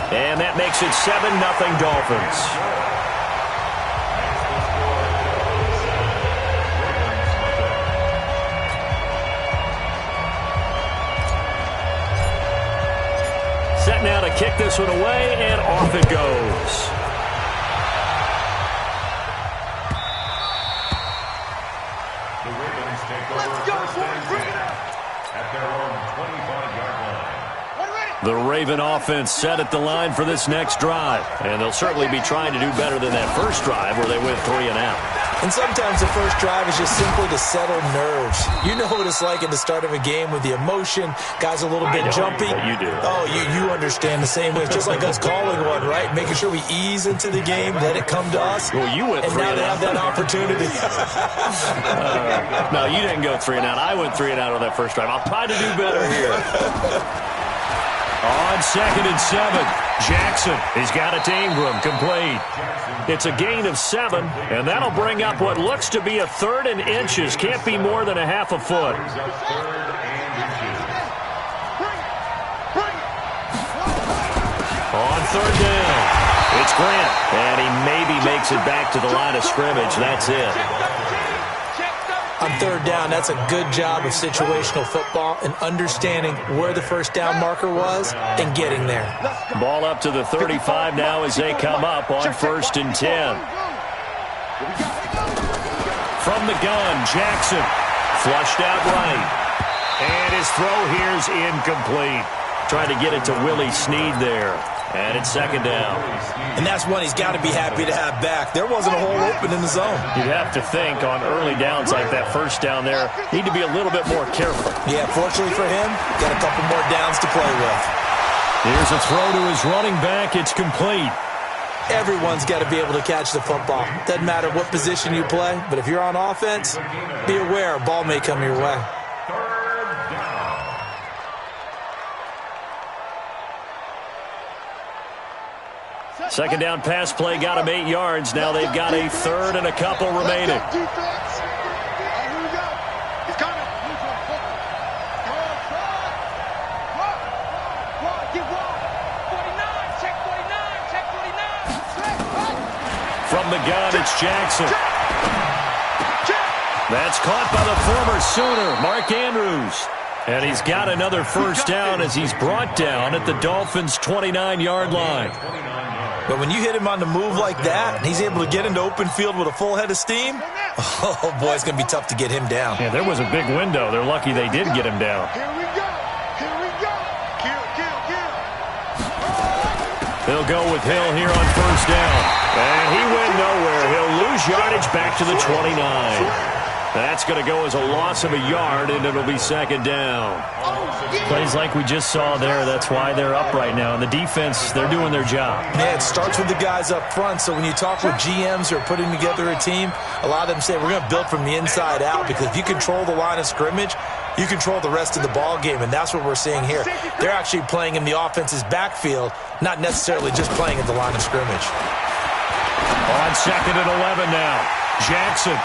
Speaker 2: And that makes it 7-0 Dolphins. Set now to kick this one away, and off it goes. The Raven offense set at the line for this next drive. And they'll certainly be trying to do better than that first drive where they went 3 and out.
Speaker 13: And sometimes the first drive is just simply to settle nerves. You know what it's like at the start of a game with the emotion. Guys a little bit jumpy.
Speaker 2: You do.
Speaker 13: Oh, you understand the same way. It's just like us calling one, right? Making sure we ease into the game, let it come to us.
Speaker 2: Well, you went 3
Speaker 13: and now they have that opportunity.
Speaker 2: No, you didn't go 3 and out. I went 3 and out on that first drive. I'll try to do better here. On 2nd and 7, Jackson. He's got it to Ingram, complete. It's a gain of 7, and that'll bring up what looks to be a 3rd and inches. Can't be more than a half a foot. On 3rd down, it's Grant, and he maybe makes it back to the line of scrimmage. That's it.
Speaker 13: On 3rd down, that's a good job of situational football and understanding where the first down marker was and getting there.
Speaker 2: Ball up to the 35 now as they come up on 1st and 10. From the gun, Jackson flushed out right. And his throw here's incomplete. Trying to get it to Willie Snead there. And it's 2nd down.
Speaker 13: And that's one he's got to be happy to have back. There wasn't a hole open in the zone.
Speaker 2: You'd have to think on early downs like that first down there, need to be a little bit more careful.
Speaker 13: Yeah, fortunately for him, got a couple more downs to play with.
Speaker 2: Here's a throw to his running back. It's complete.
Speaker 13: Everyone's got to be able to catch the football. Doesn't matter what position you play, but if you're on offense, be aware a ball may come your way.
Speaker 2: 2nd down pass play got him 8 yards. Now they've got a 3rd and a couple remaining. From the gun, it's Jackson. That's caught by the former Sooner, Mark Andrews. And he's got another first down as he's brought down at the Dolphins' 29-yard line.
Speaker 13: But when you hit him on the move like that, and he's able to get into open field with a full head of steam, oh, boy, it's going to be tough to get him down.
Speaker 2: Yeah, there was a big window. They're lucky they did get him down.
Speaker 7: Here we go. Here we go. Kill.
Speaker 2: They'll go with Hill here on first down. And he went nowhere. He'll lose yardage back to the 29. That's going to go as a loss of a yard, and it'll be 2nd down. Plays like we just saw there. That's why they're up right now. And the defense, they're doing their job.
Speaker 13: Yeah, it starts with the guys up front. So when you talk with GMs who are putting together a team, a lot of them say we're going to build from the inside out, because if you control the line of scrimmage, you control the rest of the ball game, and that's what we're seeing here. They're actually playing in the offense's backfield, not necessarily just playing at the line of scrimmage.
Speaker 2: On 2nd and 11 now, Jackson.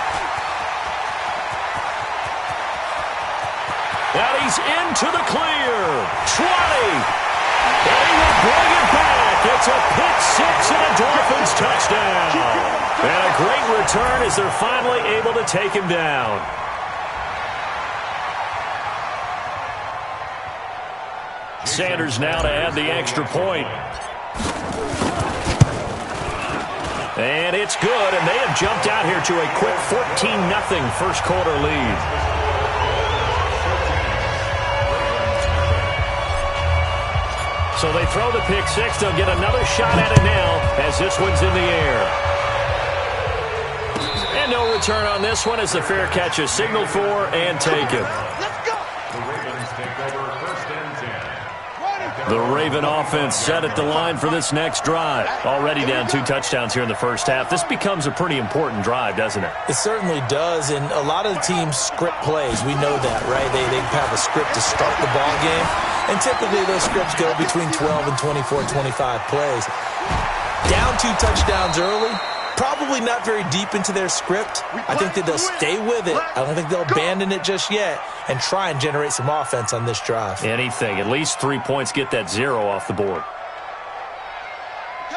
Speaker 2: And he's into the clear. 20. And he will bring it back. It's a pick 6 and a Dolphins touchdown. And a great return as they're finally able to take him down. Sanders now to add the extra point. And it's good, and they have jumped out here to a quick 14-0 first quarter lead. So they throw the pick six. They'll get another shot at it now as this one's in the air. And no return on this one as the fair catch is signaled for and taken. The Raven offense set at the line for this next drive. Already down 2 touchdowns here in the first half. This becomes a pretty important drive, doesn't it?
Speaker 13: It certainly does, and a lot of the teams script plays. We know that, right? They have a script to start the ball game, and typically those scripts go between 12 and 24, 25 plays. Down 2 touchdowns early, probably not very deep into their script. I think that they'll stay with it. I don't think they'll abandon it just yet and try and generate some offense on this drive.
Speaker 2: Anything. At least 3 points, get that 0 off the board.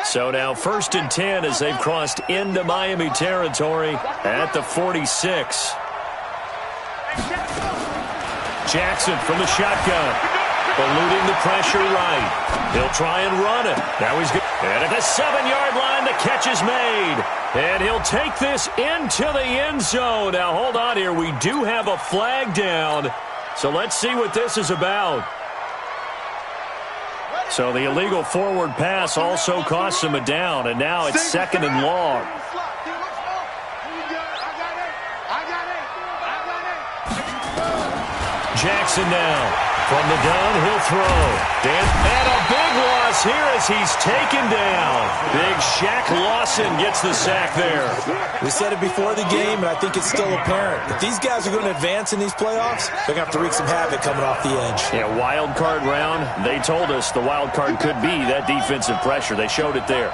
Speaker 2: So now 1st and 10 as they've crossed into Miami territory at the 46. Jackson from the shotgun. Eluding the pressure right. He'll try and run it. Now he's good. And at the 7-yard line, the catch is made. And he'll take this into the end zone. Now, hold on here. We do have a flag down. So let's see what this is about. So the illegal forward pass also costs him a down. And now it's 2nd and long. Jackson now. From the gun, he'll throw. And a big loss here as he's taken down. Big Shaq Lawson gets the sack there.
Speaker 13: We said it before the game, and I think it's still apparent. If these guys are going to advance in these playoffs, they're going to have to wreak some havoc coming off the edge.
Speaker 2: Yeah, wild card round. They told us the wild card could be that defensive pressure. They showed it there.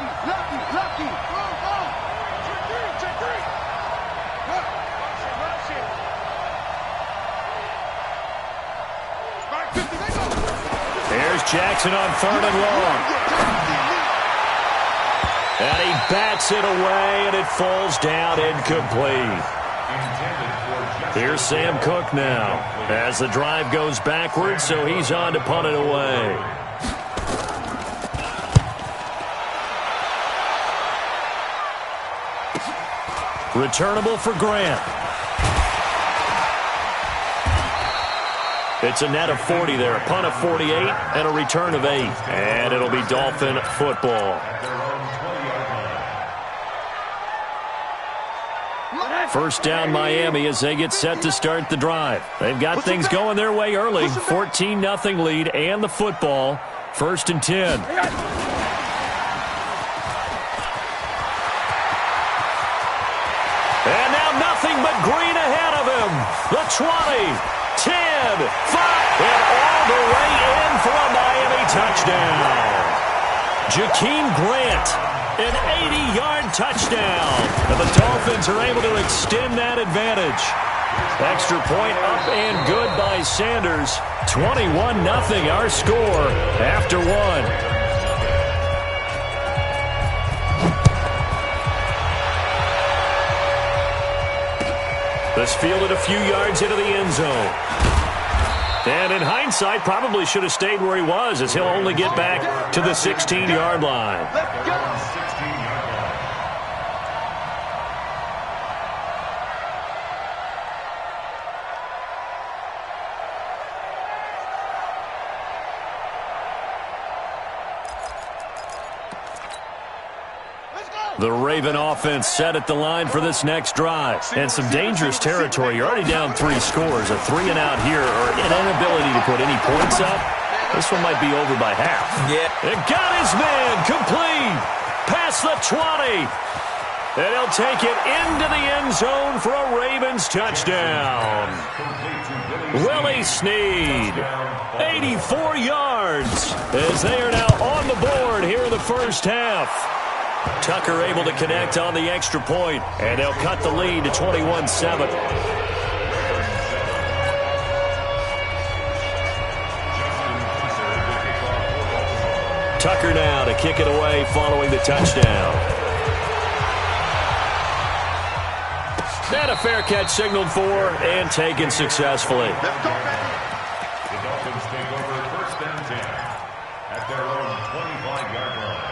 Speaker 2: Jackson on 3rd and long. And he bats it away, and it falls down incomplete. Here's Sam Cook now as the drive goes backwards, so he's on to punt it away. Returnable for Grant. It's a net of 40 there, a punt of 48, and a return of 8. And it'll be Dolphin football. First down Miami as they get set to start the drive. They've got things going their way early. 14-0 lead and the football. 1st and 10. And now nothing but green ahead of him. The 20. 10, 5, and all the way in for a Miami touchdown. Jakeem Grant, an 80-yard touchdown. And the Dolphins are able to extend that advantage. Extra point up and good by Sanders. 21-0 our score after 1. This fielded a few yards into the end zone. And in hindsight, probably should have stayed where he was as he'll only get back to the 16-yard line. The Raven offense set at the line for this next drive. And some dangerous territory. You're already down 3 scores. A 3-and-out here or an inability to put any points up. This one might be over by half.
Speaker 13: Yeah.
Speaker 2: It got his man complete. Past the 20. And he'll take it into the end zone for a Ravens touchdown. Willie Snead, 84 yards as they are now on the board here in the first half. Tucker able to connect on the extra point, and they'll cut the lead to 21-7. Tucker now to kick it away following the touchdown. And a fair catch signaled for and taken successfully.
Speaker 12: The Dolphins take over first
Speaker 4: and 10 at their own 25-yard line.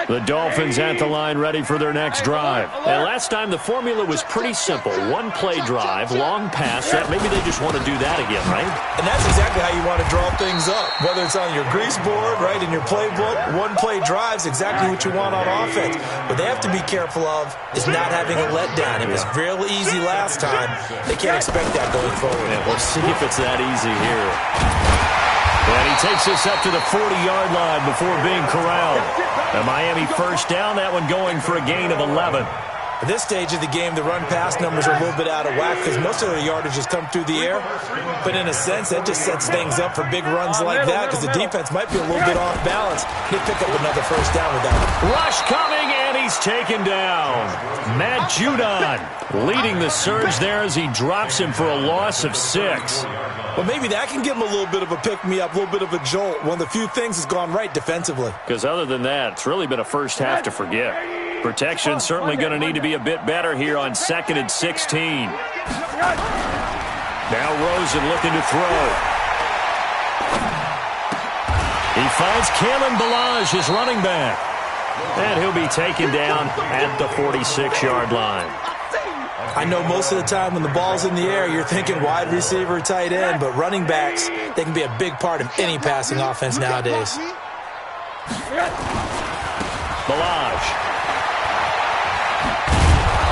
Speaker 2: The Dolphins at the line ready for their next drive. And last time the formula was pretty simple. One play drive, long pass. Maybe they just want to do that again, right?
Speaker 13: And that's exactly how you want to draw things up. Whether it's on your grease board, right, in your playbook, one play drive's exactly what you want on offense. What they have to be careful of is not having a letdown. It was real easy last time. They can't expect that going forward.
Speaker 2: Yeah, we'll see if it's that easy here. And he takes us up to the 40-yard line before being corralled. The Miami first down, that one going for a gain of 11.
Speaker 13: At this stage of the game, the run-pass numbers are a little bit out of whack because most of the yardage has come through the air. But in a sense, that just sets things up for big runs like that because the defense might be a little bit off balance. They pick up another first down with that.
Speaker 2: Rush coming, and he's taken down. Matt Judon leading the surge there as he drops him for a loss of 6.
Speaker 13: Well, maybe that can give him a little bit of a pick-me-up, a little bit of a jolt. One of the few things has gone right defensively.
Speaker 2: Because other than that, it's really been a first half to forget. Protection certainly going to need to be a bit better here on 2nd and 16. Now Rosen looking to throw. He finds Kalen Ballage, his running back. And he'll be taken down at the 46-yard line.
Speaker 13: I know most of the time when the ball's in the air, you're thinking wide receiver, tight end, but running backs, they can be a big part of any passing offense nowadays.
Speaker 2: Ballage.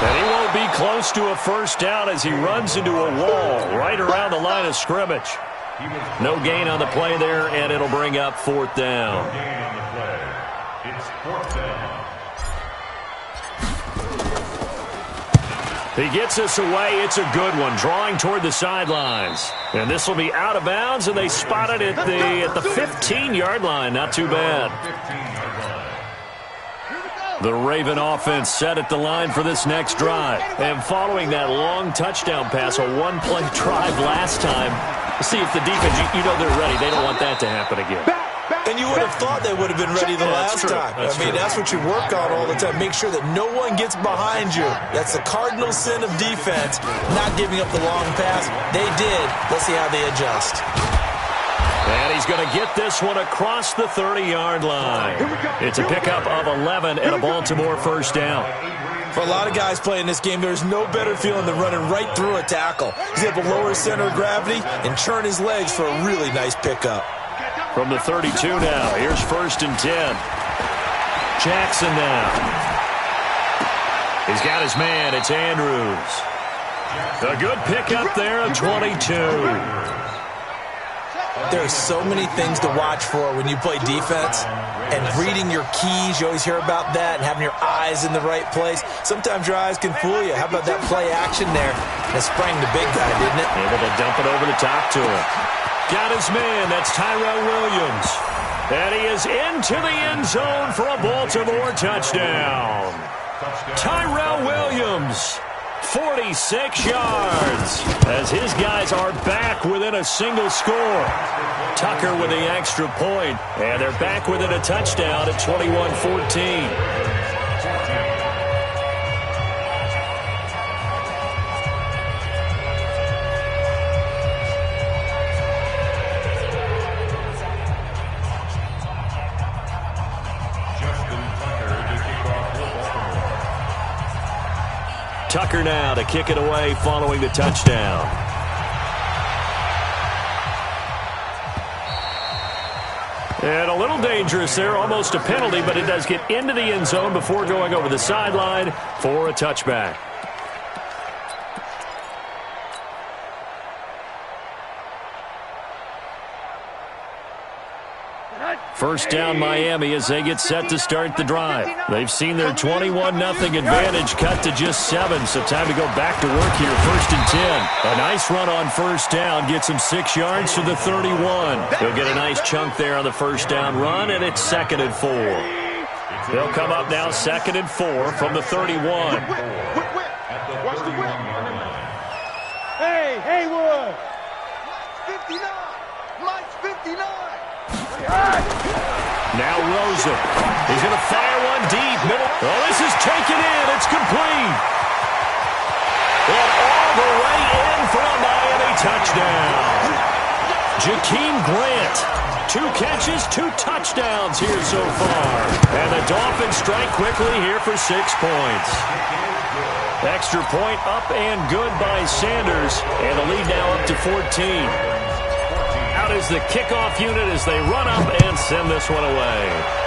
Speaker 2: And he won't be close to a first down as he runs into a wall right around the line of scrimmage. No gain on the play there, and it'll bring up 4th down.
Speaker 4: It's 4th down.
Speaker 2: He gets us away. It's a good one, drawing toward the sidelines. And this will be out of bounds, and they spot it at the 15-yard line. Not too bad. The Raven offense set at the line for this next drive. And following that long touchdown pass, a one-play drive last time, see if the defense, you know they're ready. They don't want that to happen again.
Speaker 13: And you would have thought they would have been ready the last time. That's what you work on all the time. Make sure that no one gets behind you. That's the cardinal sin of defense, not giving up the long pass. They did. Let's see how they adjust.
Speaker 2: And he's going to get this one across the 30-yard line. It's a pickup of 11 and a Baltimore first down.
Speaker 13: For a lot of guys playing this game, there's no better feeling than running right through a tackle. He's able to lower his center of gravity and turn his legs for a really nice pickup.
Speaker 2: From the 32 now, here's 1st and 10. Jackson now. He's got his man, it's Andrews. A good pickup there of 22.
Speaker 13: There are so many things to watch for when you play defense. And reading your keys, you always hear about that, and having your eyes in the right place. Sometimes your eyes can fool you. How about that play action there? That sprang the big guy, didn't it?
Speaker 2: Able to dump it over the top to him. Got his man, that's Tyrell Williams. And he is into the end zone for a Baltimore touchdown. Tyrell Williams, 46 yards, as his guys are back within a single score. Tucker with the extra point, and they're back within a touchdown at 21-14. Tucker now to kick it away following the touchdown. And a little dangerous there, almost a penalty, but it does get into the end zone before going over the sideline for a touchback. First down Miami as they get set to start the drive. They've seen their 21-0 advantage cut to just 7, so time to go back to work here. 1st and 10. A nice run on first down gets him 6 yards to the 31. He'll get a nice chunk there on the first down run, and it's 2nd and 4. They'll come up now 2nd and 4 from the 31.
Speaker 7: Watch the whip. Hey, Haywood. 59. Mike's 59.
Speaker 2: Now Rosen. He's going to fire one deep. Middle. Oh, this is taken in. It's complete. And all the way in for a Miami touchdown. Jakeem Grant. 2 catches, 2 touchdowns here so far. And the Dolphins strike quickly here for 6 points. Extra point up and good by Sanders. And the lead now up to 14. Out is the kickoff unit as they run up and send this one away.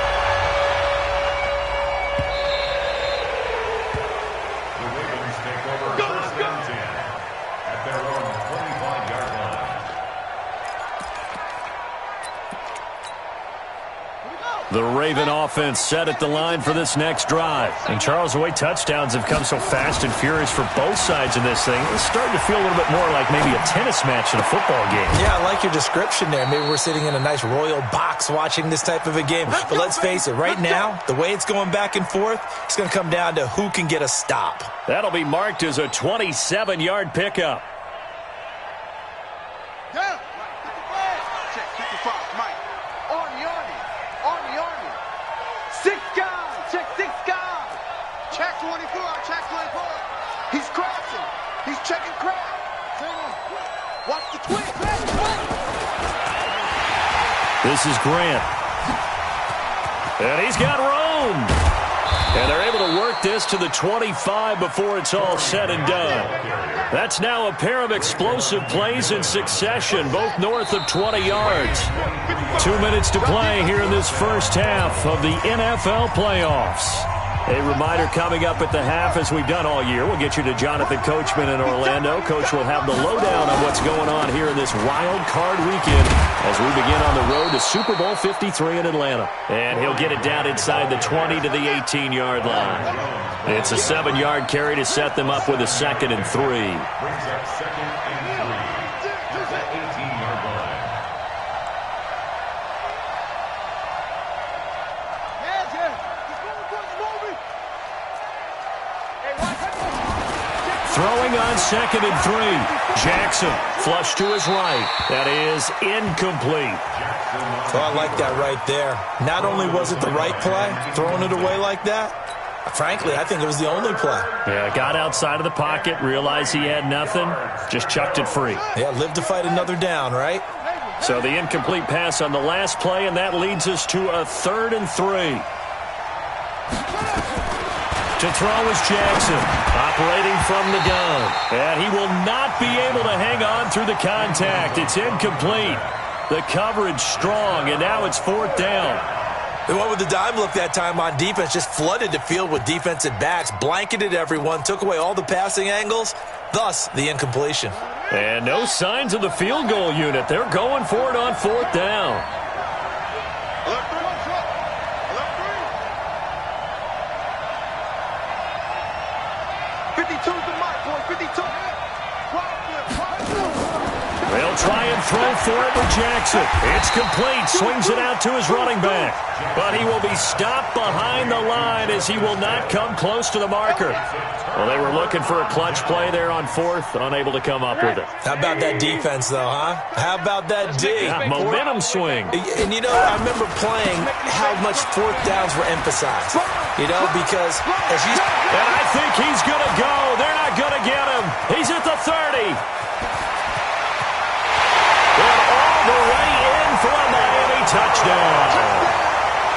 Speaker 2: The Raven offense set at the line for this next drive. And Charles, the way touchdowns have come so fast and furious for both sides in this thing, it's starting to feel a little bit more like maybe a tennis match in a football game.
Speaker 13: Yeah, I like your description there. Maybe we're sitting in a nice royal box watching this type of a game. But let's face it, right now, the way it's going back and forth, it's going to come down to who can get a stop.
Speaker 2: That'll be marked as a 27-yard pickup. This is Grant. And he's got room. And they're able to work this to the 25 before it's all said and done. That's now a pair of explosive plays in succession, both north of 20 yards. 2 minutes to play here in this first half of the NFL playoffs. A reminder coming up at the half, as we've done all year. We'll get you to Jonathan Coachman in Orlando. Coach will have the lowdown on what's going on here in this wild card weekend as we begin on the road to Super Bowl 53 in Atlanta. And he'll get it down inside the 20 to the 18-yard line. It's a 7-yard carry to set them up with a 2nd and 3.
Speaker 4: Brings up 2nd and 3 at the 18-yard line.
Speaker 2: Throwing on 2nd and 3. Jackson, flush to his right. That is incomplete.
Speaker 13: Oh, I like that right there. Not only was it the right play, throwing it away like that, frankly, I think it was the only play.
Speaker 2: Yeah, got outside of the pocket, realized he had nothing, just chucked it free.
Speaker 13: Yeah, live to fight another down, right?
Speaker 2: So the incomplete pass on the last play, and that leads us to a 3rd and 3. To throw is Jackson, operating from the gun. And he will not be able to hang on through the contact. It's incomplete. The coverage strong, and now it's 4th down.
Speaker 13: They went with the dime look that time on defense, just flooded the field with defensive backs, blanketed everyone, took away all the passing angles, thus the incompletion.
Speaker 2: And no signs of the field goal unit. They're going for it on 4th down.
Speaker 7: 52's the mark, boy. 52.
Speaker 2: They'll try and throw for it with Jackson. It's complete. Swings it out to his running back. But he will be stopped behind the line as he will not come close to the marker. Well, they were looking for a clutch play there on 4th, unable to come up with it.
Speaker 13: How about that defense, though, huh? How about that D?
Speaker 2: Yeah, momentum swing.
Speaker 13: And, you know, I remember playing how much 4th downs were emphasized. You know, because as you...
Speaker 2: And I think he's going to go. They're not going to get him. He's at the 30. And all the way in for a Miami touchdown.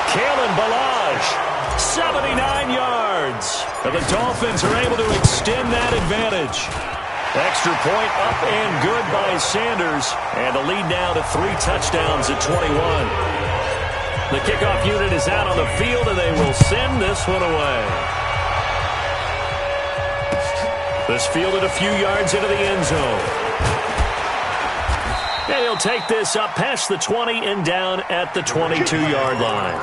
Speaker 2: Kalen Ballage, 79 yards. And the Dolphins are able to extend that advantage. Extra point up and good by Sanders. And the lead now to 3 touchdowns at 21. The kickoff unit is out on the field, and they will send this one away. This fielded a few yards into the end zone. And he'll take this up past the 20 and down at the 22-yard line.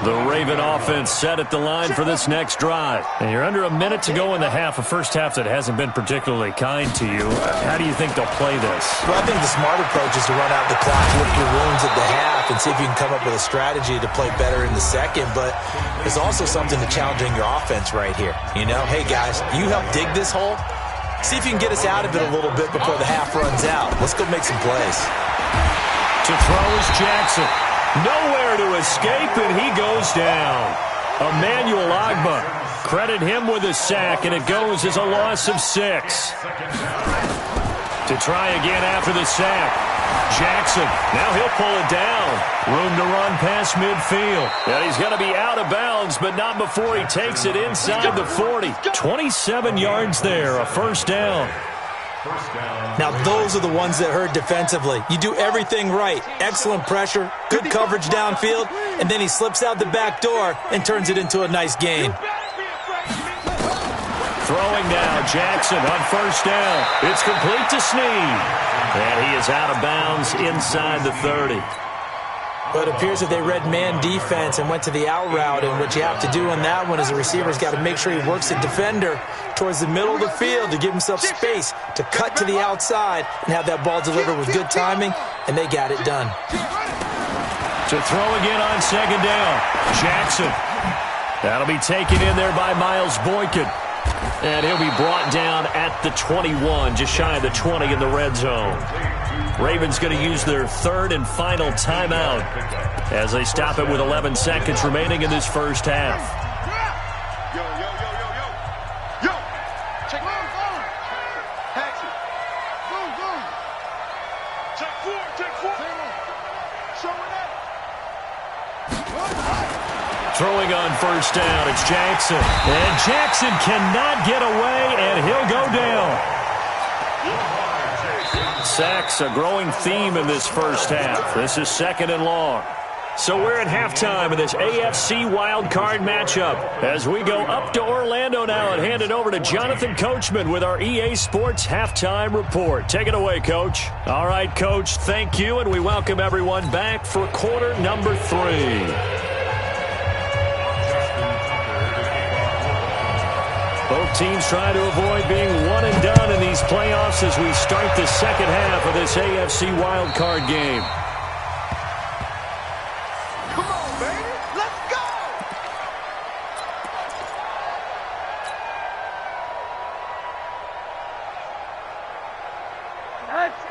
Speaker 2: The Raven offense set at the line for this next drive. And you're under a minute to go in the half, a first half that hasn't been particularly kind to you. How do you think they'll play this?
Speaker 13: Well, I think the smart approach is to run out the clock, lick your wounds at the half, and see if you can come up with a strategy to play better in the second. But there's also something to challenging your offense right here. You know, hey, guys, you help dig this hole. See if you can get us out of it a little bit before the half runs out. Let's go make some plays.
Speaker 2: To throw is Jackson. Nowhere to escape, and he goes down. Emmanuel Agba, credit him with a sack, and it goes as a loss of 6. To To try again after the sack. Jackson, now he'll pull it down. Room to run past midfield. And he's going to be out of bounds, but not before he takes it inside the 40. 27 yards there, a first down.
Speaker 13: Now, those are the ones that hurt defensively. You do everything right. Excellent pressure, good coverage downfield, and then he slips out the back door and turns it into a nice gain.
Speaker 2: Throwing now, Jackson on first down. It's complete to Snead. And he is out of bounds inside the 30.
Speaker 13: But it appears that they read man defense and went to the out route, and what you have to do on that one is the receiver's got to make sure he works the defender towards the middle of the field to give himself space to cut to the outside and have that ball delivered with good timing, and they got it done.
Speaker 2: To throw again on second down, Jackson. That'll be taken in there by Miles Boykin. And he'll be brought down at the 21, just shy of the 20 in the red zone. Ravens going to use their third and final timeout as they stop it with 11 seconds remaining in this first half.
Speaker 7: Yo. Check one. Taxi. Go. Check four. Showing up.
Speaker 2: Throwing on first down, it's Jackson. And Jackson cannot get away, and he'll go down. Sacks, a growing theme in this first half. This is second and long. So we're at halftime in this AFC wildcard matchup as we go up to Orlando now and hand it over to Jonathan Coachman with our EA Sports Halftime Report. Take it away, Coach. All right, Coach, thank you, and we welcome everyone back for quarter number 3. Both teams try to avoid being one and done in these playoffs as we start the second half of this AFC wildcard game.
Speaker 7: Come on, baby. Let's go.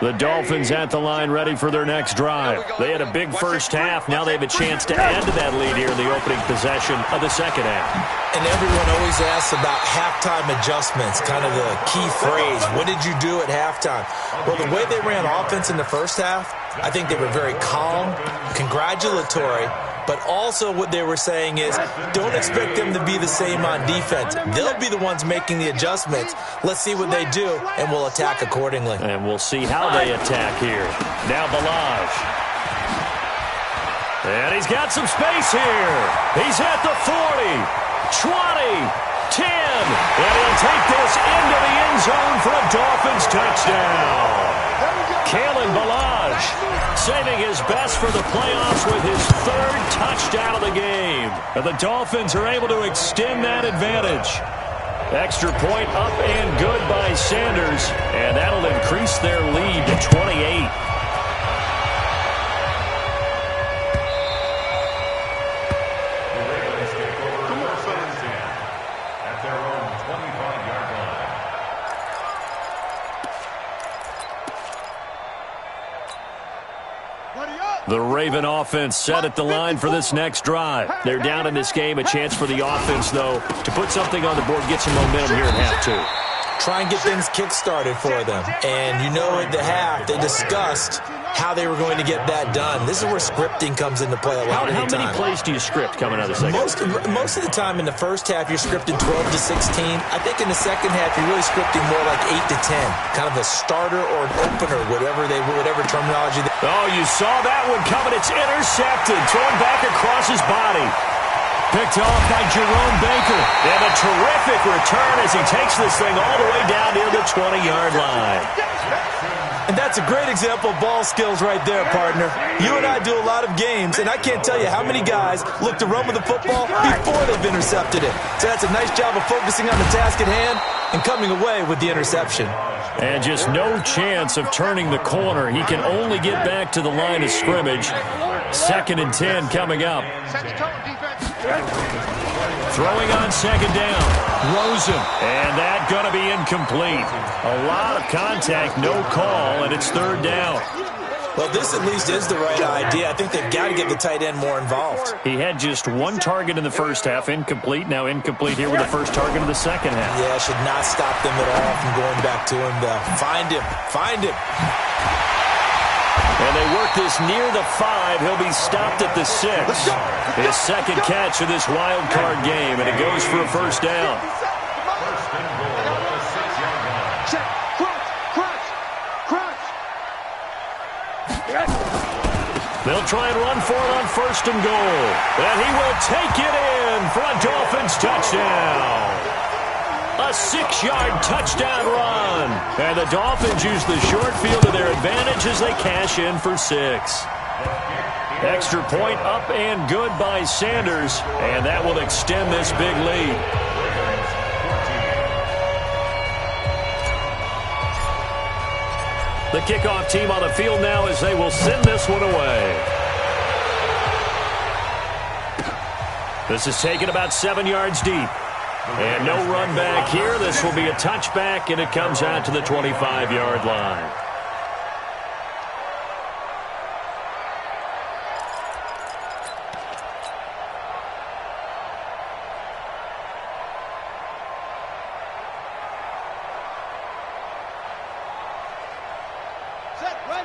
Speaker 2: The Dolphins at the line ready for their next drive. They had a big first half. Now they have a chance to add to that lead here in the opening possession of the second half.
Speaker 13: And everyone always asks about halftime adjustments, kind of the key phrase. What did you do at halftime? Well, the way they ran offense in the first half, I think they were very calm, congratulatory, but also what they were saying is don't expect them to be the same on defense. They'll be the ones making the adjustments. Let's see what they do, and we'll attack accordingly.
Speaker 2: And we'll see how they attack here. Now Balaj. And he's got some space here. He's at the 40, 20, 10. And he'll take this into the end zone for a Dolphins touchdown. Kalen Balaj saving his best for the playoffs with his third touchdown of the game. And the Dolphins are able to extend that advantage. Extra point up and good by Sanders, and that'll increase their lead to 28. The Raven offense set at the line for this next drive. They're down in this game. A chance for the offense, though, to put something on the board, get some momentum here at half 2.
Speaker 13: Try and get things kick-started for them. And you know at the half, they discussed how they were going to get that done. This is where scripting comes into play a lot of the time.
Speaker 2: How many plays do you script coming out of the second?
Speaker 13: Most of the time in the first half, you're scripting 12 to 16. I think in the second half, you're really scripting more like 8 to 10. Kind of a starter or an opener, whatever terminology.
Speaker 2: Oh, you saw that one coming. It's intercepted. Thrown back across his body. Picked off by Jerome Baker. And a terrific return as he takes this thing all the way down near the 20-yard line.
Speaker 13: And that's a great example of ball skills right there, partner. You and I do a lot of games, and I can't tell you how many guys look to run with the football before they've intercepted it. So that's a nice job of focusing on the task at hand and coming away with the interception.
Speaker 2: And just no chance of turning the corner. He can only get back to the line of scrimmage. 2nd and 10 coming up. Throwing on second down. Rosen. And that going to be incomplete. A lot of contact, no call, and it's 3rd down.
Speaker 13: Well, this at least is the right idea. I think they've got to get the tight end more involved.
Speaker 2: He had just one target in the first half, incomplete. Now incomplete here with the first target of the second half.
Speaker 13: Yeah, should not stop them at all from going back to him. Find him. Find him.
Speaker 2: And they work this near the 5. He'll be stopped at the 6. His second catch of this wild card game, and it goes for a first down. They'll try and run for it on first and goal. And he will take it in for a Dolphins touchdown. A 6-yard touchdown run. And the Dolphins use the short field to their advantage as they cash in for 6. Extra point up and good by Sanders. And that will extend this big lead. The kickoff team on the field now as they will send this one away. This is taken about 7 yards deep. And no run back here. This will be a touchback, and it comes out to the 25-yard line.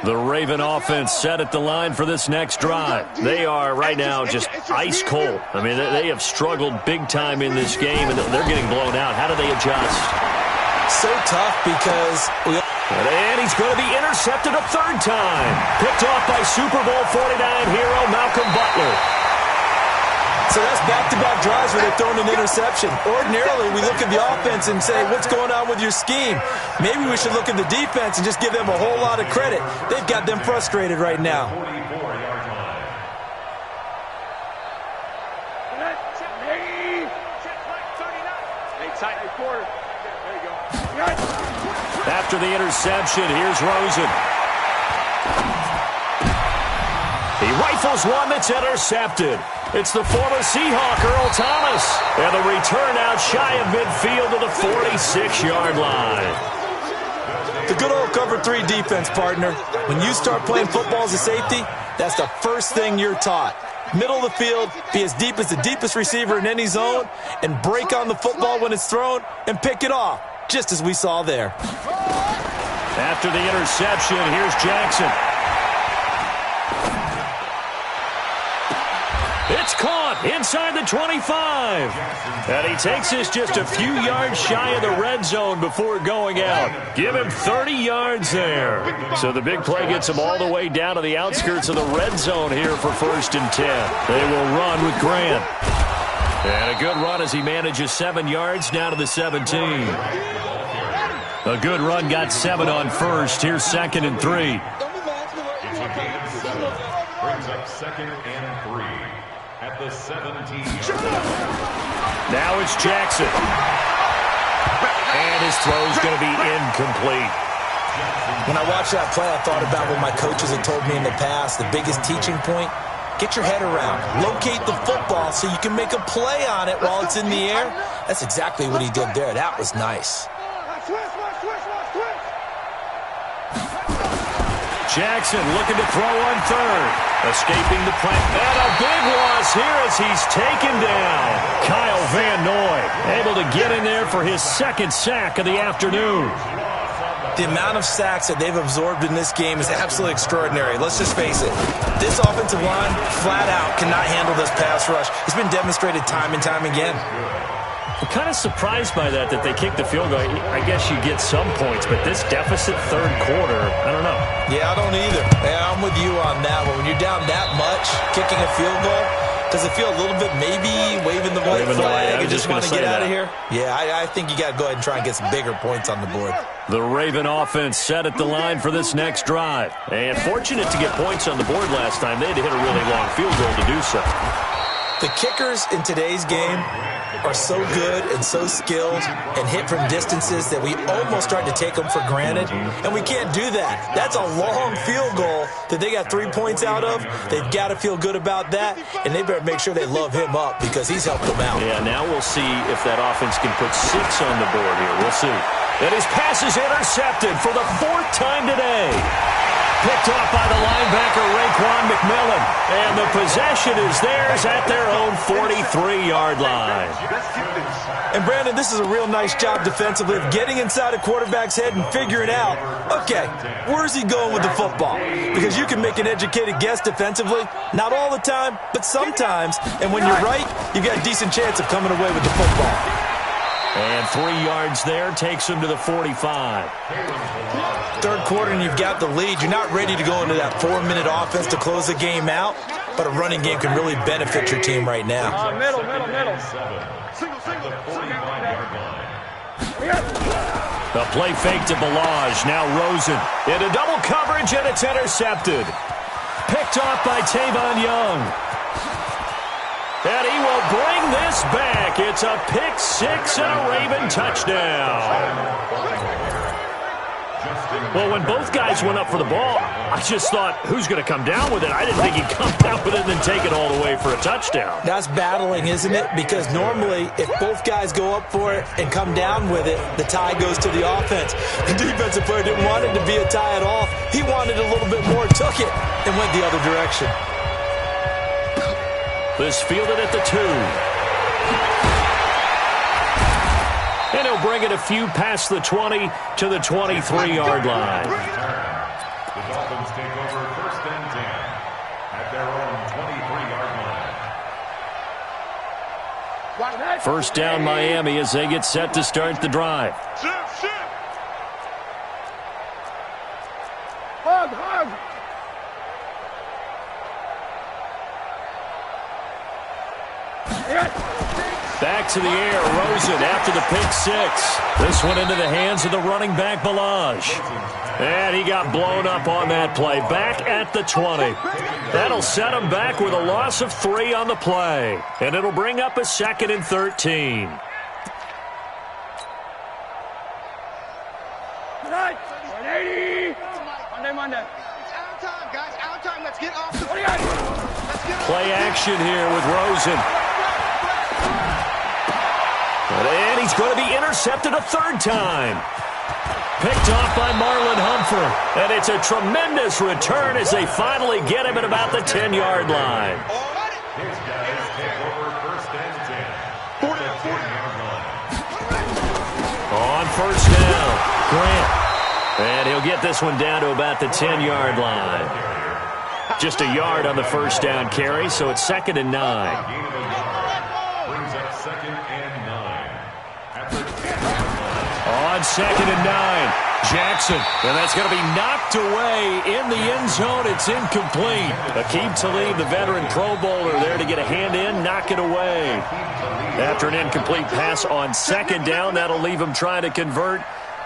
Speaker 2: The Raven offense set at the line for this next drive. They are right now just ice cold. I mean, they have struggled big time in this game, and they're getting blown out. How do they adjust?
Speaker 13: So tough because...
Speaker 2: And he's going to be intercepted a third time. Picked off by Super Bowl 49 hero Malcolm Butler.
Speaker 13: So that's back-to-back drives where they're throwing an interception. Ordinarily, we look at the offense and say, what's going on with your scheme? Maybe we should look at the defense and just give them a whole lot of credit. They've got them frustrated right now.
Speaker 2: After the interception, here's Rosen. He rifles one that's intercepted. It's the former Seahawk, Earl Thomas. And the return out shy of midfield to the 46-yard line.
Speaker 13: The good old cover 3 defense, partner. When you start playing football as a safety, that's the first thing you're taught. Middle of the field, be as deep as the deepest receiver in any zone, and break on the football when it's thrown and pick it off, just as we saw there.
Speaker 2: After the interception, here's Jackson. It's caught inside the 25. And he takes this just a few yards shy of the red zone before going out. Give him 30 yards there. So the big play gets him all the way down to the outskirts of the red zone here for 1st and 10. They will run with Grant. And a good run as he manages 7 yards down to the 17. A good run got 7 on first. Here's 2nd and 3.
Speaker 4: Brings up 2nd and 3. At the 17.
Speaker 2: Now it's Jackson. And his throw's going to be incomplete.
Speaker 13: When I watched that play, I thought about what my coaches had told me in the past. The biggest teaching point, get your head around. Locate the football so you can make a play on it while it's in the air. That's exactly what he did there. That was nice.
Speaker 2: Jackson looking to throw on third. Escaping the play. And a big loss here as he's taken down. Kyle Van Noy able to get in there for his 2nd sack of the afternoon.
Speaker 13: The amount of sacks that they've absorbed in this game is absolutely extraordinary. Let's just face it. This offensive line, flat out, cannot handle this pass rush. It's been demonstrated time and time again.
Speaker 2: I'm kind of surprised by that they kicked the field goal. I guess you get some points, but this deficit 3rd quarter, I don't know.
Speaker 13: Yeah, I don't either. Yeah, I'm with you on that one. When you're down that much, kicking a field goal, does it feel a little bit maybe waving the white flag and just want to get out of here? Yeah, I think you got to go ahead and try and get some bigger points on the board.
Speaker 2: The Raven offense set at the line for this next drive. And fortunate to get points on the board last time. They had to hit a really long field goal to do so.
Speaker 13: The kickers in today's game are so good and so skilled and hit from distances that we almost start to take them for granted, and we can't do that. That's a long field goal that they got 3 points out of. They've got to feel good about that, and they better make sure they love him up because he's helped them out.
Speaker 2: Yeah, now we'll see if that offense can put 6 on the board here. We'll see. And his pass is intercepted for the 4th time today. Picked off by the linebacker, Raekwon McMillan. And the possession is theirs at their own 43-yard line.
Speaker 13: And, Brandon, this is a real nice job defensively of getting inside a quarterback's head and figuring out, okay, where's he going with the football? Because you can make an educated guess defensively, not all the time, but sometimes. And when you're right, you've got a decent chance of coming away with the football.
Speaker 2: And 3 yards there takes him to the 45.
Speaker 13: Third quarter and you've got the lead. You're not ready to go into that 4-minute offense to close the game out, but a running game can really benefit your team right now.
Speaker 20: Middle.
Speaker 2: The play fake to Balaj. Now Rosen into double coverage, and it's intercepted. Picked off by Tavon Young. And he will bring this back. It's a pick six and a Raven touchdown. Well, when both guys went up for the ball, I just thought, who's going to come down with it? I didn't think he'd come down with it and then take it all the way for a touchdown.
Speaker 13: That's battling, isn't it? Because normally, if both guys go up for it and come down with it, the tie goes to the offense. The defensive player didn't want it to be a tie at all. He wanted a little bit more, took it, and went the other direction.
Speaker 2: This fielded at the 2. And he'll bring it a few past the 20 to the 23-yard line.
Speaker 4: The Dolphins take over 1st and 10 at their own 23-yard line.
Speaker 2: First down Miami as they get set to start the drive.
Speaker 20: Hug.
Speaker 2: Back to the air, Rosen after the pick six. This one into the hands of the running back, Balaj. And he got blown up on that play. Back at the 20. That'll set him back with a loss of 3 on the play. And it'll bring up a 2nd and 13.
Speaker 20: Tonight, 180. Monday. It's out time, guys. Out time. Let's get off the
Speaker 2: Play action here with Rosen. And he's going to be intercepted a 3rd time. Picked off by Marlon Humphrey. And it's a tremendous return as they finally get him at about the 10-yard line.
Speaker 4: His guys take over 1st and 10. 10-yard line.
Speaker 2: On 1st down, Grant. And he'll get this one down to about the 10-yard line. Just a yard on the 1st down carry, so it's 2nd and 9.
Speaker 4: Brings up 2nd and 9.
Speaker 2: On 2nd and 9, Jackson. And that's going to be knocked away in the end zone. It's incomplete. Aqib Talib, the veteran Pro Bowler, there to get a hand in, knock it away. After an incomplete pass on 2nd down, that'll leave him trying to convert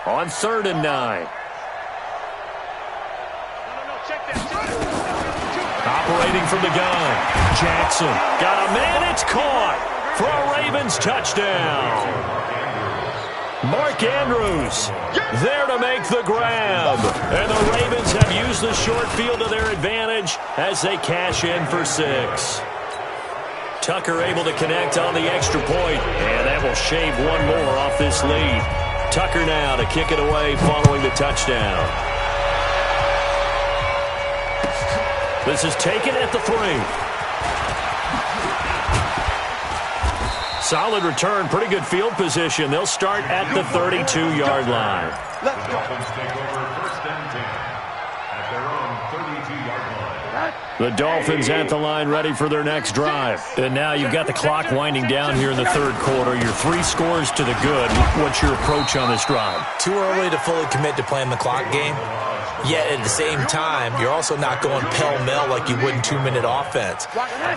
Speaker 2: on 3rd and 9. Operating from the gun, Jackson. Got a man, it's caught for a Ravens touchdown. Mark Andrews there to make the grab. And the Ravens have used the short field to their advantage as they cash in for 6. Tucker able to connect on the extra point, and that will shave one more off this lead. Tucker now to kick it away following the touchdown. This is taken at the 3. Solid return, pretty good field position. They'll start at the 32-yard line.
Speaker 4: The Dolphins take over 1st and 10 at their own 32-yard line.
Speaker 2: The Dolphins at the line ready for their next drive. And now you've got the clock winding down here in the 3rd quarter. You're 3 scores to the good. What's your approach on this drive?
Speaker 13: Too early to fully commit to playing the clock game. Yet at the same time, you're also not going pell-mell like you would in 2-minute offense.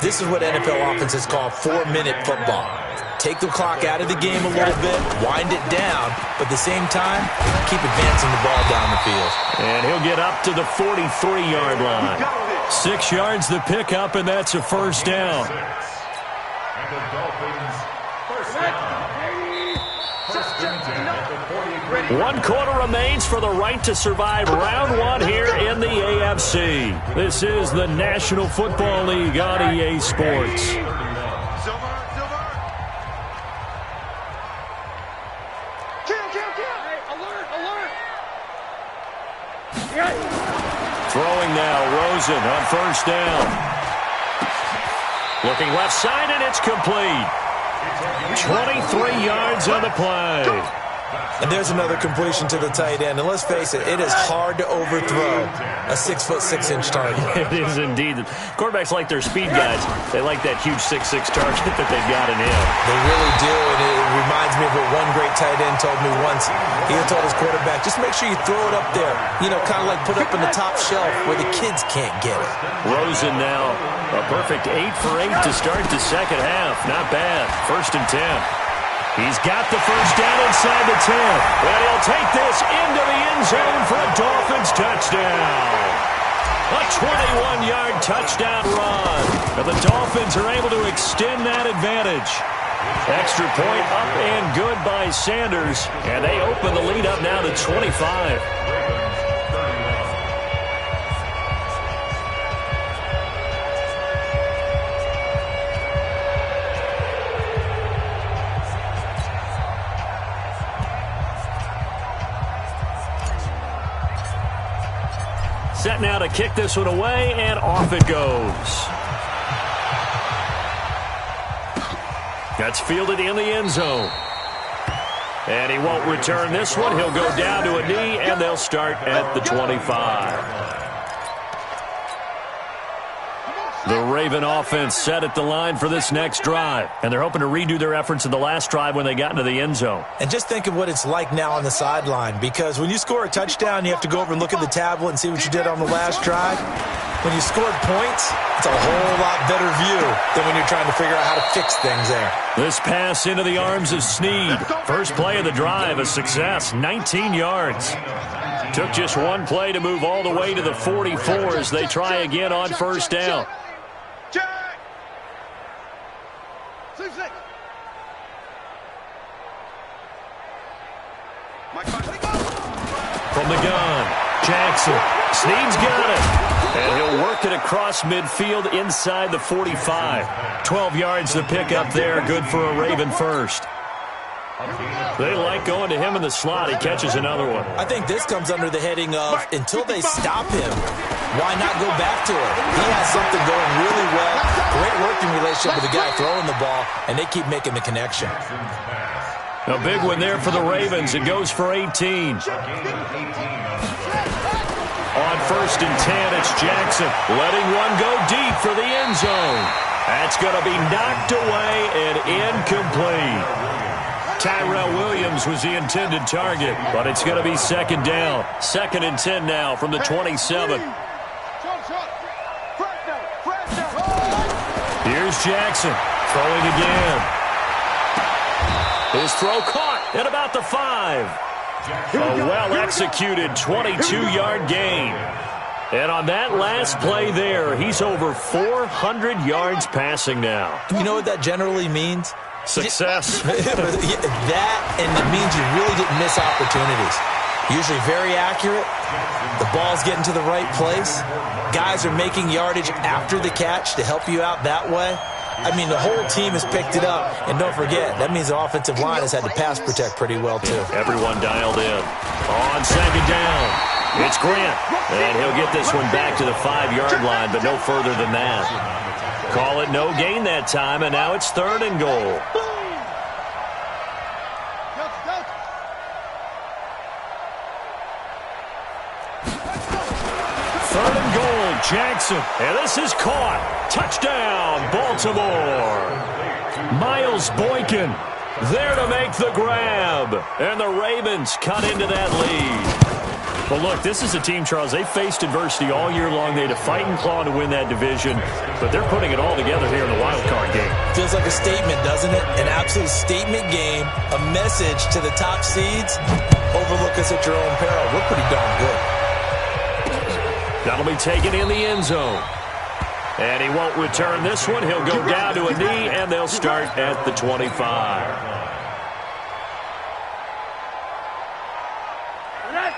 Speaker 13: This is what NFL offenses call 4-minute football. Take the clock out of the game a little bit, wind it down, but at the same time, keep advancing the ball down the field.
Speaker 2: And he'll get up to the 43-yard line. 6 yards the pickup, and that's a 1st down.
Speaker 4: And the Dolphins, 1st down. 1st and 10 at the 43.
Speaker 2: 1 quarter remains for the right to survive round 1 here in the AFC. This is the National Football League on EA Sports. Throwing now, Rosen on first down. Looking left side, and it's complete. 23 yards on the play.
Speaker 13: And there's another completion to the tight end. And let's face it, it is hard to overthrow a 6'6" target.
Speaker 2: It is indeed. Quarterbacks like their speed guys. They like that huge 6'6" target that they've got in him.
Speaker 13: They really do, and it reminds me of what one great tight end told me once. He had told his quarterback, just make sure you throw it up there. You know, kind of like put it up in the top shelf where the kids can't get it.
Speaker 2: Rosen now, a perfect 8 for 8 to start the second half. Not bad. 1st and 10. He's got the first down inside the 10. And he'll take this into the end zone for a Dolphins touchdown. A 21-yard touchdown run. And the Dolphins are able to extend that advantage. Extra point up and good by Sanders. And they open the lead up now to 25. Set now to kick this one away, and off it goes. That's fielded in the end zone. And he won't return this one. He'll go down to a knee, and they'll start at the 25. The Raven offense set at the line for this next drive. And they're hoping to redo their efforts in the last drive when they got into the end zone.
Speaker 13: And just think of what it's like now on the sideline. Because when you score a touchdown, you have to go over and look at the tablet and see what you did on the last drive. When you scored points, it's a whole lot better view than when you're trying to figure out how to fix things there.
Speaker 2: This pass into the arms of Snead. First play of the drive, a success, 19 yards. Took just one play to move all the way to the 44 as they try again on first down. From the gun, Jackson. Snead's got it. And he'll work it across midfield inside the 45. 12 yards to pick up there. Good for a Raven first. They like going to him in the slot. He catches another one.
Speaker 13: I think this comes under the heading of until they stop him, why not go back to it? He has something going really well. Great working relationship with the guy throwing the ball, and they keep making the connection.
Speaker 2: A big one there for the Ravens. It goes for 18. On first and 10, it's Jackson letting one go deep for the end zone. That's going to be knocked away and incomplete. Tyrell Williams was the intended target, but it's going to be second down. 2nd and 10 now from the 27. Here's Jackson throwing again. His throw caught at about the 5. A well-executed 22-yard gain. And on that last play there, he's over 400 yards passing now.
Speaker 13: You know what that generally means?
Speaker 2: Success.
Speaker 13: That, and it means you really didn't miss opportunities. Usually very accurate. The ball's getting to the right place. Guys are making yardage after the catch to help you out that way. I mean, the whole team has picked it up. And don't forget, that means the offensive line has had to pass protect pretty well, too.
Speaker 2: Everyone dialed in. On second down, it's Grant. And he'll get this one back to the 5-yard line, but no further than that. Call it no gain that time, and now it's 3rd and goal. Jackson, and this is caught. Touchdown, Baltimore. Miles Boykin there to make the grab, and the Ravens cut into that lead. But look, this is a team, Charles, they faced adversity all year long. They had to fight and claw to win that division, but they're putting it all together here in the wild card game.
Speaker 13: Feels like a statement, doesn't it? An absolute statement game, a message to the top seeds. Overlook us at your own peril. We're pretty darn good.
Speaker 2: That'll be taken in the end zone. And he won't return this one. He'll go down to a knee, and they'll start at the 25.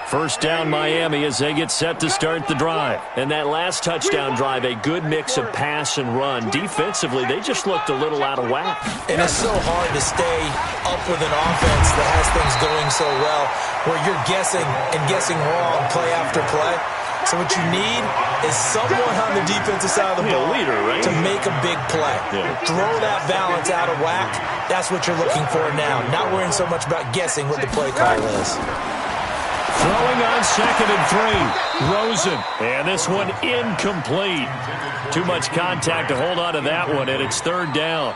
Speaker 2: First down, Miami, as they get set to start the drive. And that last touchdown drive, a good mix of pass and run. Defensively, they just looked a little out of whack.
Speaker 13: And it's so hard to stay up with an offense that has things going so well, where you're guessing and guessing wrong play after play. So what you need is someone on the defensive side of the ball to make a big play. Throw that balance out of whack. That's what you're looking for now. Not worrying so much about guessing what the play call is.
Speaker 2: Throwing on 2nd and 3. Rosen. And this one incomplete. Too much contact to hold on to that one, and it's 3rd down.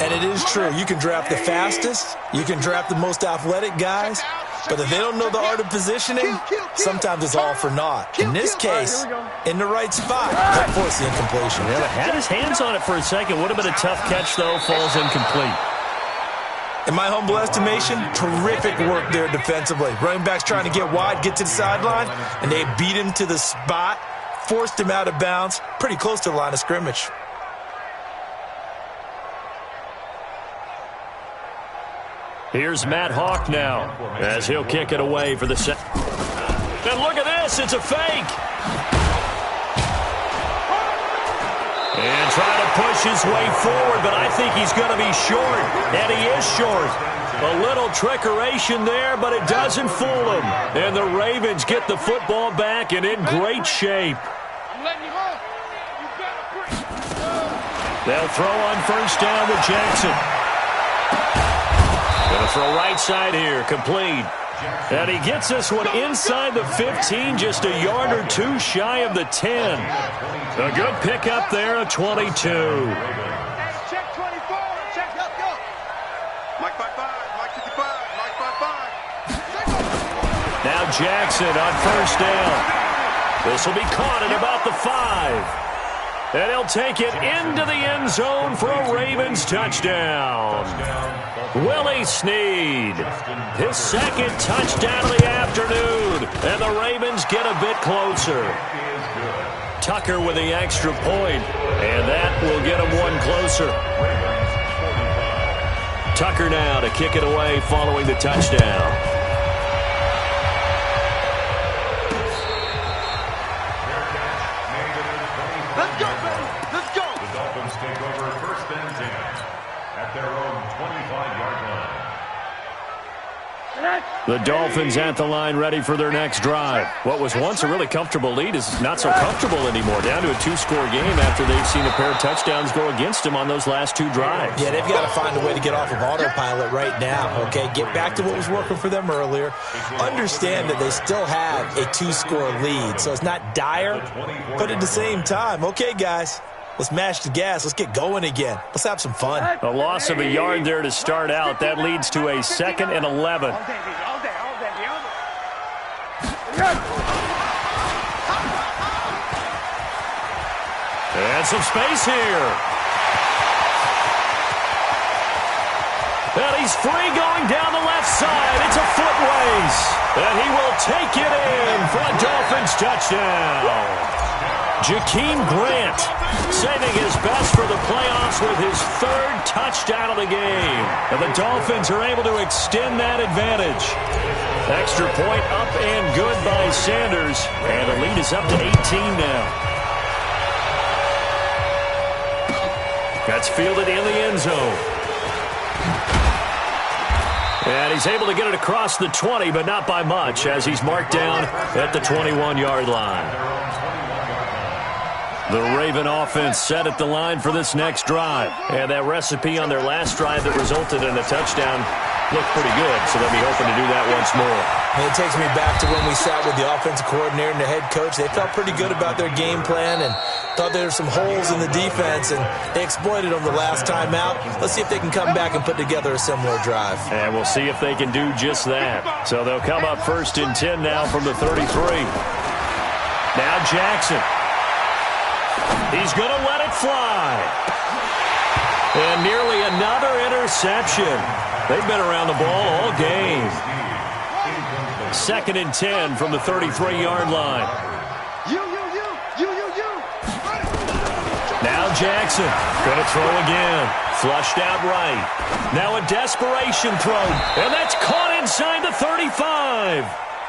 Speaker 13: And it is true. You can draft the fastest. You can draft the most athletic guys. But if they don't know the art of positioning, sometimes it's all for naught. In this case, in the right spot, they'll force the incompletion.
Speaker 2: Yeah, had his hands on it for a second. Would have been a tough catch, though. Falls incomplete.
Speaker 13: In my humble estimation, terrific work there defensively. Running backs trying to get wide, get to the sideline, and they beat him to the spot, forced him out of bounds, pretty close to the line of scrimmage.
Speaker 2: Here's Matt Hawk now as he'll kick it away for the set. And look at this, it's a fake. And trying to push his way forward, but I think he's going to be short, and he is short. A little trickeration there, but it doesn't fool him. And the Ravens get the football back and in great shape. They'll throw on 1st down with Jackson. Going to throw right side here, complete. And he gets this one inside the 15, just a yard or two shy of the 10. A good pickup there, a 22.
Speaker 7: Check 24, check, go. Mike 55, Mike 55, Mike 55.
Speaker 2: Now Jackson on 1st down. This will be caught at about the 5. And he'll take it into the end zone for a Ravens touchdown. Willie Snead, his 2nd touchdown of the afternoon. And the Ravens get a bit closer. Tucker with the extra point, and that will get him one closer. Tucker now to kick it away following the touchdown.
Speaker 7: Let's go, baby. Let's go.
Speaker 4: The Dolphins take over 1st and 10 at their own 25-yard line.
Speaker 2: The Dolphins at the line ready for their next drive. What was once a really comfortable lead is not so comfortable anymore. Down to a 2-score game after they've seen a pair of touchdowns go against them on those last 2 drives.
Speaker 13: Yeah, they've got to find a way to get off of autopilot right now, okay? Get back to what was working for them earlier. Understand that they still have a 2-score lead, so it's not dire, but at the same time, okay, guys, let's mash the gas. Let's get going again. Let's have some fun.
Speaker 2: A loss of a yard there to start out. That leads to a 2nd and 11. And some space here. And he's free going down the left side. It's a foot race. And he will take it in for a Dolphins touchdown. Jakeem Grant saving his best for the playoffs with his 3rd touchdown of the game. And the Dolphins are able to extend that advantage. Extra point up and good by Sanders. And the lead is up to 18 now. That's fielded in the end zone. And he's able to get it across the 20, but not by much, as he's marked down at the 21-yard line. The Raven offense set at the line for this next drive. And that recipe on their last drive that resulted in a touchdown looked pretty good, so they'll be hoping to do that once more.
Speaker 13: And it takes me back to when we sat with the offensive coordinator and the head coach. They felt pretty good about their game plan and thought there were some holes in the defense, and they exploited them the last time out. Let's see if they can come back and put together a similar drive.
Speaker 2: And we'll see if they can do just that. So they'll come up 1st and 10 now from the 33. Now Jackson. He's going to let it fly. And nearly another interception. They've been around the ball all game. 2nd and 10 from the 33-yard line. Now Jackson going to throw again. Flushed out right. Now a desperation throw. And that's caught inside the 35.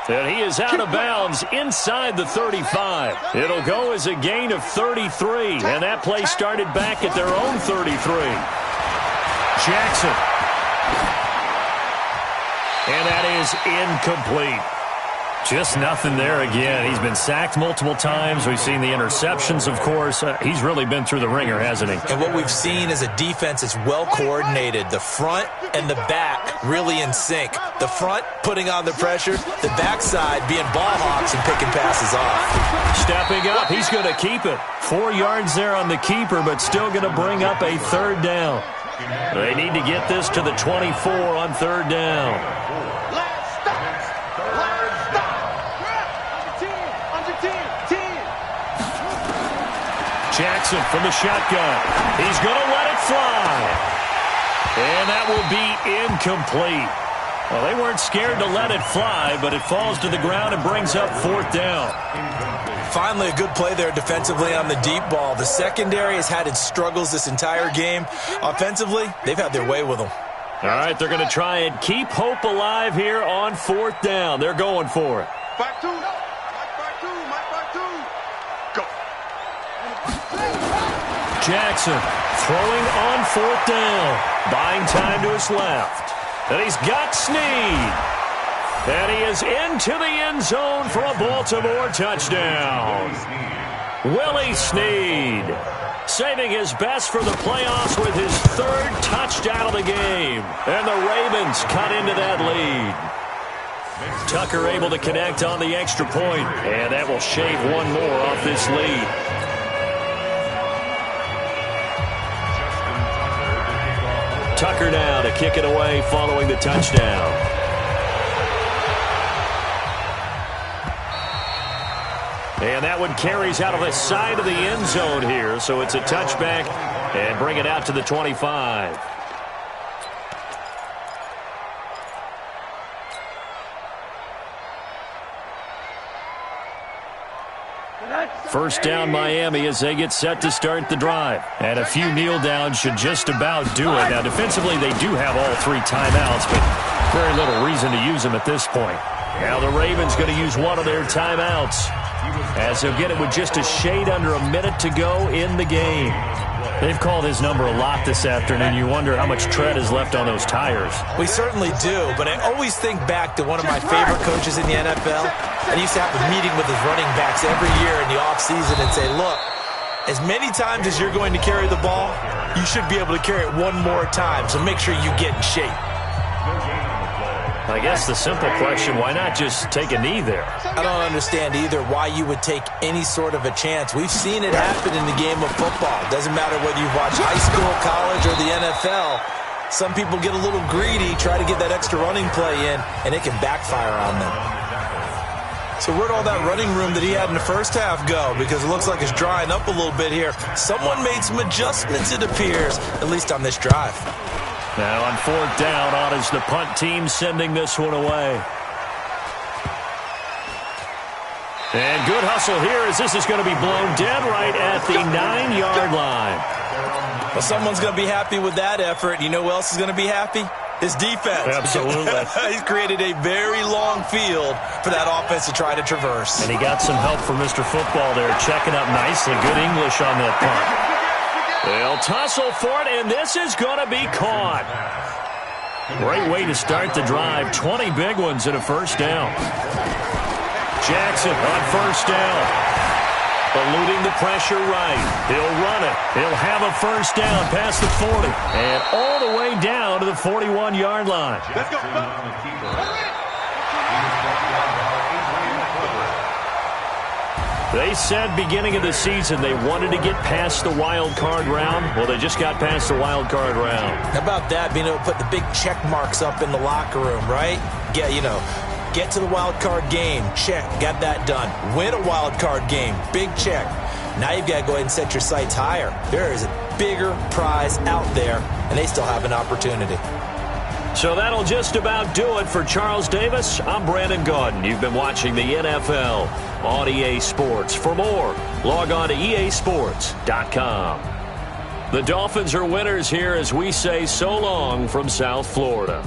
Speaker 2: And he is out of bounds inside the 35. It'll go as a gain of 33. And that play started back at their own 33. Jackson. And that is incomplete. Just nothing there again. He's been sacked multiple times. We've seen the interceptions, of course. He's really been through the ringer, hasn't he?
Speaker 13: And what we've seen is a defense that's well coordinated. The front and the back really in sync. The front putting on the pressure, the backside being ball hawks and picking passes off.
Speaker 2: Stepping up, he's going to keep it. 4 yards there on the keeper, but still going to bring up a third down. They need to get this to the 24 on third down. Jackson from the shotgun. He's going to let it fly. And that will be incomplete. Well, they weren't scared to let it fly, but it falls to the ground and brings up fourth down.
Speaker 13: Finally, a good play there defensively on the deep ball. The secondary has had its struggles this entire game. Offensively, they've had their way with them.
Speaker 2: All right, they're going to try and keep hope alive here on fourth down. They're going for it.
Speaker 12: Back two.
Speaker 2: Jackson throwing on fourth down. Buying time to his left. And he's got Snead. And he is into the end zone for a Baltimore touchdown. Willie Snead saving his best for the playoffs with his third touchdown of the game. And the Ravens cut into that lead. Tucker able to connect on the extra point. And that will shave one more off this lead. Tucker now to kick it away following the touchdown. And that one carries out of the side of the end zone here, so it's a touchback and bring it out to the 25. First down Miami as they get set to start the drive. And a few kneel downs should just about do it. Now defensively they do have all 3 timeouts, but very little reason to use them at this point. Now the Ravens going to use one of their timeouts as they'll get it with just a shade under a minute to go in the game. They've called his number a lot this afternoon. You wonder how much tread is left on those tires.
Speaker 13: We certainly do, but I always think back to one of my favorite coaches in the NFL. And he used to have a meeting with his running backs every year in the offseason and say, look, as many times as you're going to carry the ball, you should be able to carry it one more time, so make sure you get in shape.
Speaker 2: I guess the simple question, why not just take a knee there?
Speaker 13: I don't understand either why you would take any sort of a chance. We've seen it happen in the game of football. Doesn't matter whether you've watched high school, college, or the NFL. Some people get a little greedy, try to get that extra running play in, and it can backfire on them. So where'd all that running room that he had in the first half go? Because it looks like it's drying up a little bit here. Someone made some adjustments, it appears, at least on this drive.
Speaker 2: Now on fourth down, on is the punt team sending this one away. And good hustle here as this is going to be blown dead right at the 9-yard line.
Speaker 13: Well, someone's going to be happy with that effort. You know who else is going to be happy? His defense.
Speaker 2: Absolutely.
Speaker 13: He's created a very long field for that offense to try to traverse.
Speaker 2: And he got some help from Mr. Football there, checking up nicely. Good English on that punt. They'll tussle for it, and this is going to be caught. Great way to start the drive. 20 big ones and a first down. Jackson on first down. Eluding the pressure right. He'll run it. He'll have a first down past the 40. And all the way down to the 41-yard line.
Speaker 12: Let's go.
Speaker 2: They said beginning of the season they wanted to get past the wild card round. Well, they just got past the wild card round.
Speaker 13: How about that, being able to put the big check marks up in the locker room, right? Get to the wild card game, check, got that done. Win a wild card game, big check. Now you've got to go ahead and set your sights higher. There is a bigger prize out there, and they still have an opportunity.
Speaker 2: So that'll just about do it for Charles Davis. I'm Brandon Gaudin. You've been watching the NFL on EA Sports. For more, log on to easports.com. The Dolphins are winners here as we say so long from South Florida.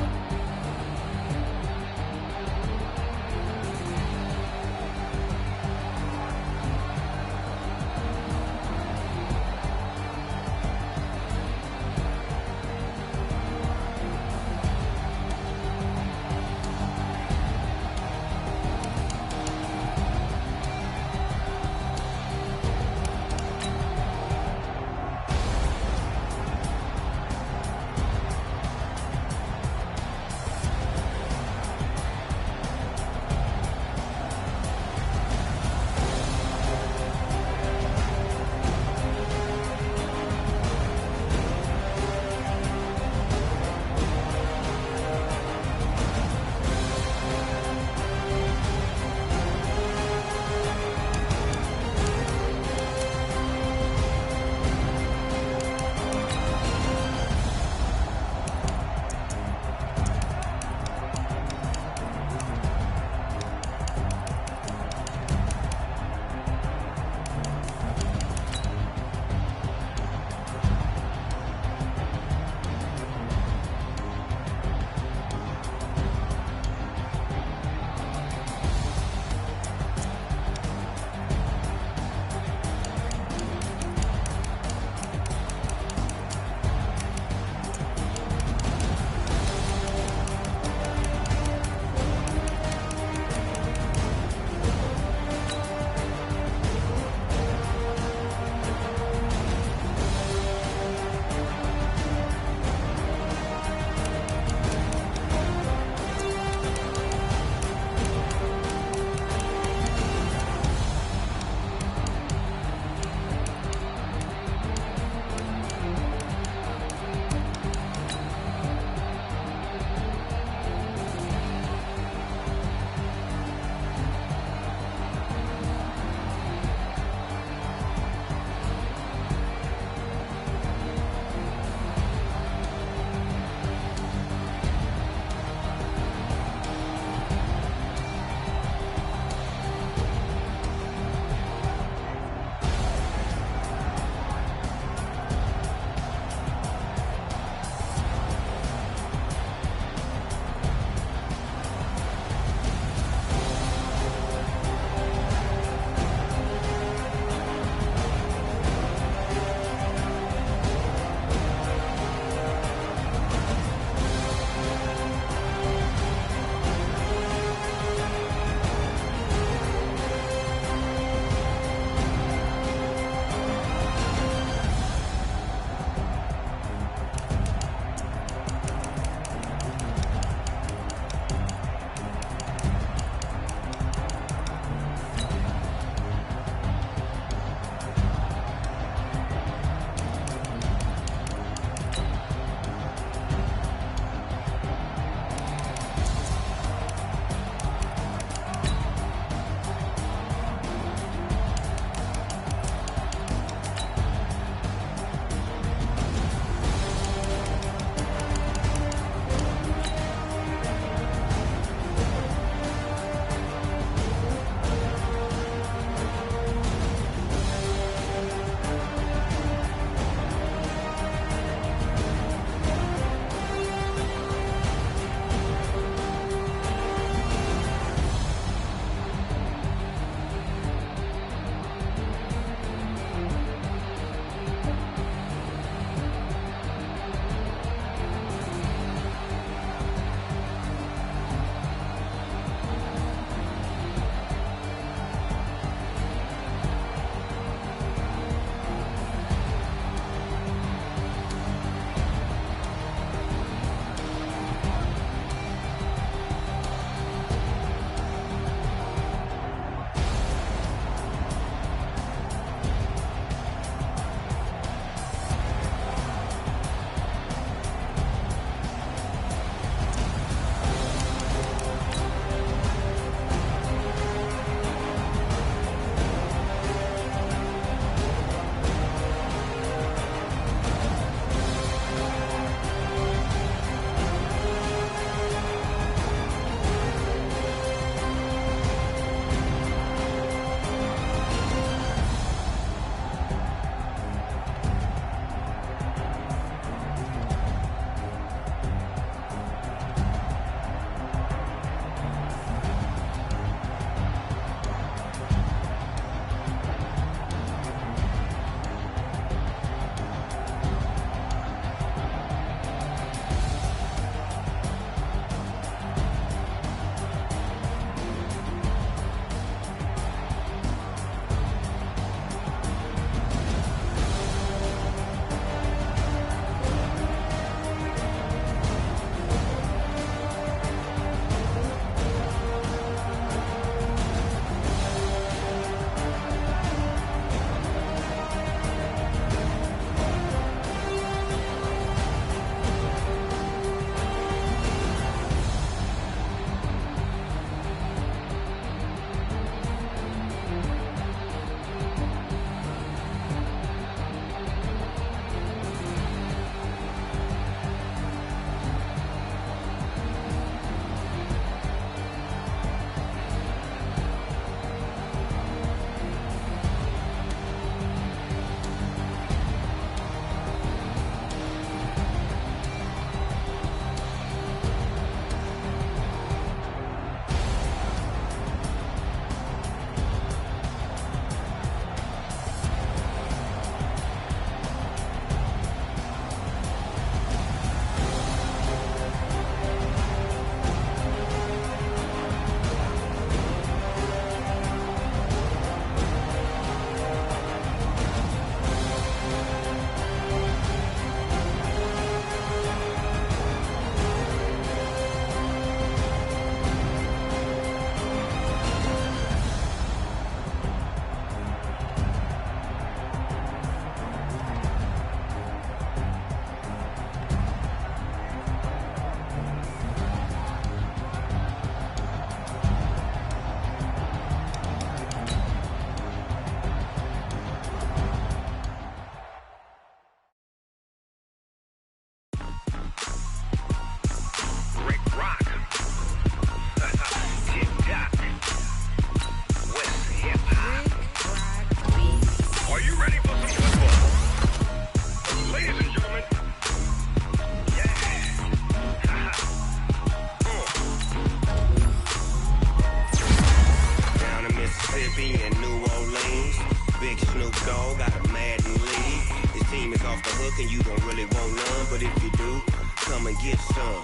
Speaker 5: New Orleans. Big Snoop Dogg got a Madden league. His team is off the hook and you don't really want none, but if you do, come and get some.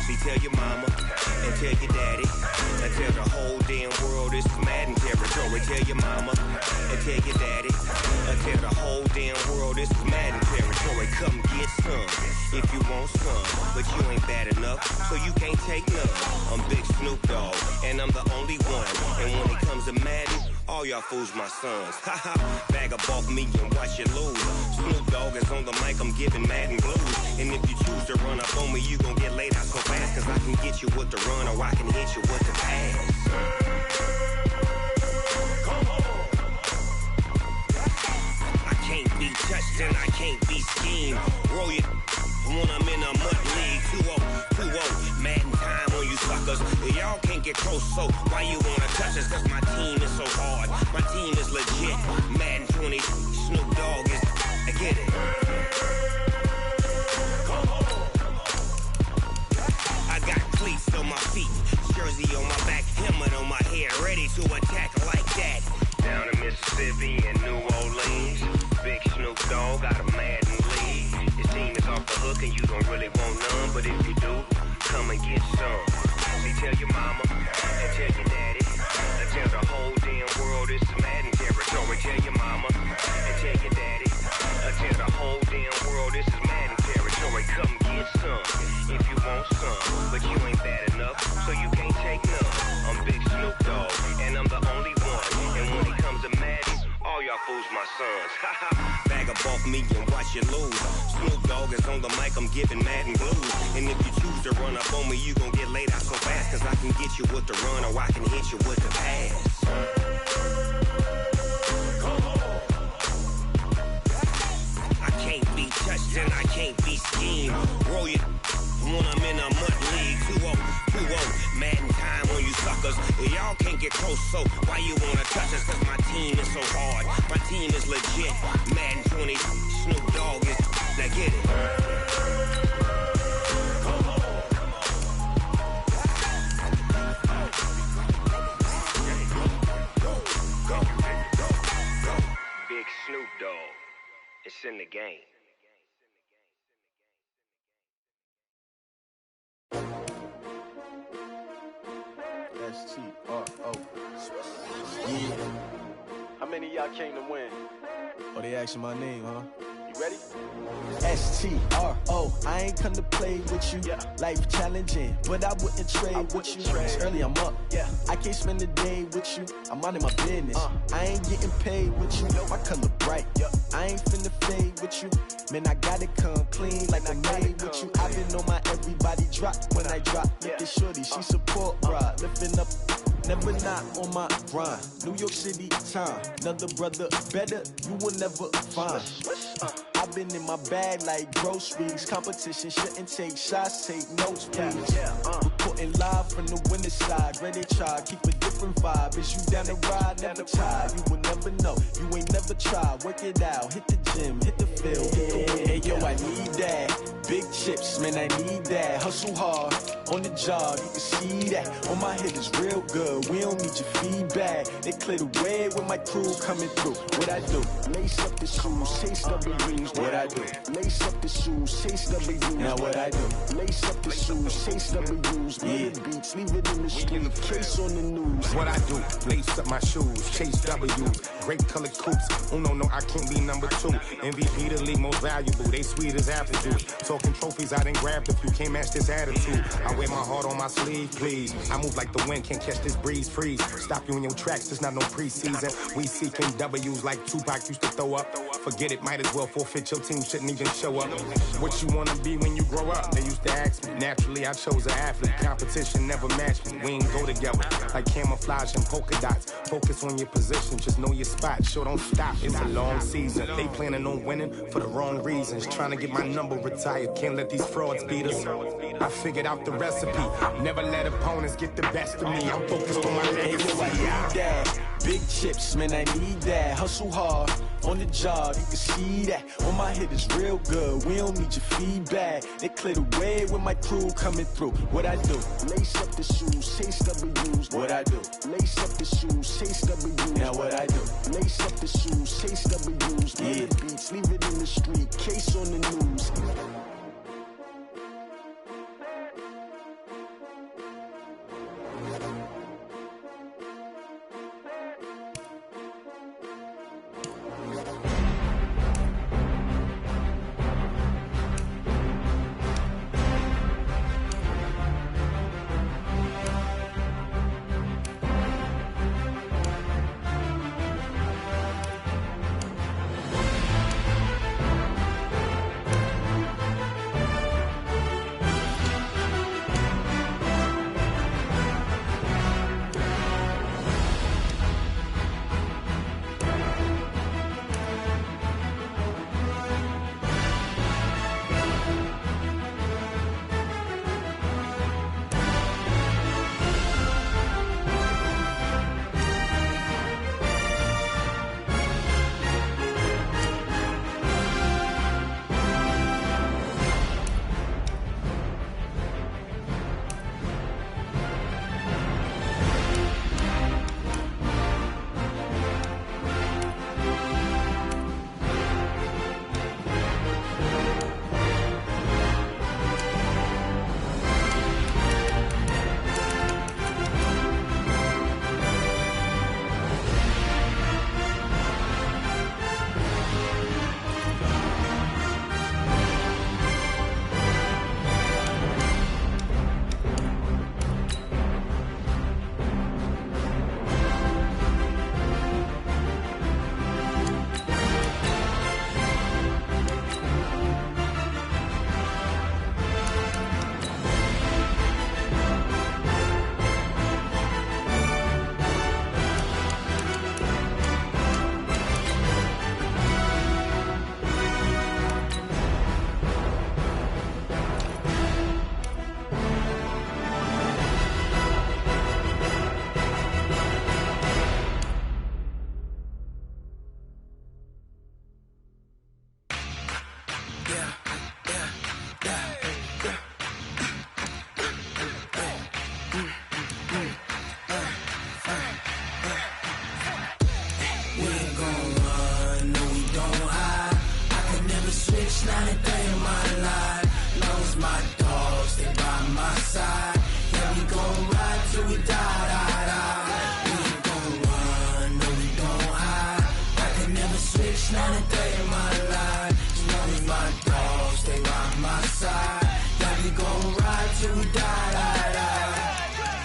Speaker 5: See, tell your mama and tell your daddy and tell the whole damn world this is Madden territory. Tell your mama and tell your daddy and tell the whole damn world this is Madden territory. Come get some if you want some, but you ain't bad enough, so you can't take none. I'm Big Snoop Dogg and I'm the only one. And when it comes to Madden, all y'all fools my sons. Haha, bag up off me and watch you lose. Snoop Dogg is on the mic, I'm giving Madden blues. And if you choose to run up on me, you gon' get laid out so fast. Cause I can get you with the run or I can hit you with the pass. I can't be touched and I can't be schemed. Roll it when I'm in a mud league. 2-0, Madden time on you suckers. Y'all can't get close, so why you wanna touch us? Cause my team is so hard, my team is legit. Madden 20, Snoop Dogg is, I get it. I got cleats on my feet, jersey on my back, helmet on my head, ready to attack like that. Down in Mississippi and New Orleans, Big Snoop Dogg got a Madden league. His team is off the hook and you don't really want none, but if you do, come and get some. See, tell your mama and tell your daddy and tell the whole damn world this is Madden territory. Tell your mama and tell your daddy and tell the whole damn world this is Madden territory. Come get some if you want some, but you ain't bad enough, so you can't take none. I'm Big Snoop Dogg and I'm the only one. And when it comes to Madden, all y'all fools my sons. Bag up off me and watch you lose. Snoop Dogg is on the mic, I'm giving Madden blues. And if you choose to run up on me, you gon' get laid out so fast. Cause I can get you with the run or I can hit you with the pass. I can't be touched and I can't be schemed. Roll it when I'm in a mud league. 2-0, Madden time on you suckers. Y'all can't get close, so why you wanna touch us? Cause my team is so hard, my team is legit. Madden 20, Snoop Dogg is, now get it. Big Snoop Dogg, it's in the game.
Speaker 21: S-T-R-O. Yeah. How many of y'all came to win? Oh, they asking my name, huh? You ready? S-T-R-O. I ain't come to play with you. Yeah. Life challenging, but I wouldn't trade with you. It's early, I'm up. Yeah. I can't spend the day with you. I'm minding my business. I ain't getting paid with you. My color bright. I ain't finna fade with you. Man, I gotta come clean like I'm made with you. I've been on my everybody drop when I drop. Look at shorty, she support ride. Lifting up, never not on my grind. New York City time. Another brother better, you will never find. I've been in my bag like groceries. Competition shouldn't take shots, take notes, please. Reporting live from the winter side. Ready to try, keep a different vibe. Is you down the ride, never tired. You will never know, you ain't never tried. Work it out, hit the gym, hit the field, hit the wind. Hey yo, I need that. Big chips, man, I need that. Hustle hard, on the job, you can see that. On my head is real good, we don't need your feedback. They clear the way with my crew coming through. What I do? Lace up the shoes, chase W's. What I do? Lace up the shoes, chase W's. Now what I do? Lace up the shoes, chase W's. Yeah. Beats, leave it in the street, case on the news.
Speaker 18: What I do? Lace up my shoes, chase W's. Great colored coops. Oh no, I can't be number 2. MVP the league most valuable. They sweet as apple juice. Talking trophies, I done grabbed a few. Can't match this attitude. I wear my heart on my sleeve, please. I move like the wind, can't catch this breeze. Freeze. Stop you in your tracks. There's not no preseason. We seeking W's like Tupac used to throw up. Forget it, might as well forfeit. Your team shouldn't even show up. What you wanna be when you grow up? They used to ask me. Naturally, I chose an athlete. Competition never matched me. We ain't go together like camouflage and polka dots. Focus on your position, just know your spot. Sure, don't stop. It's a long season. They planning on winning for the wrong reasons. Trying to get my number retired. Can't let these frauds beat us. I figured out the recipe. Never let opponents get the best of me. I'm focused on my legacy.
Speaker 15: Big chips, man, I need that. Hustle hard, on the job, you can see that. On my head is real good, we don't need your feedback. They clear the way with my crew coming through. What I do? Lace up the shoes, chase W's. What I do? Lace up the shoes, chase W's. Now what I do? Lace up the shoes, chase W's. Yeah. The beats, leave it in the street, case on the news.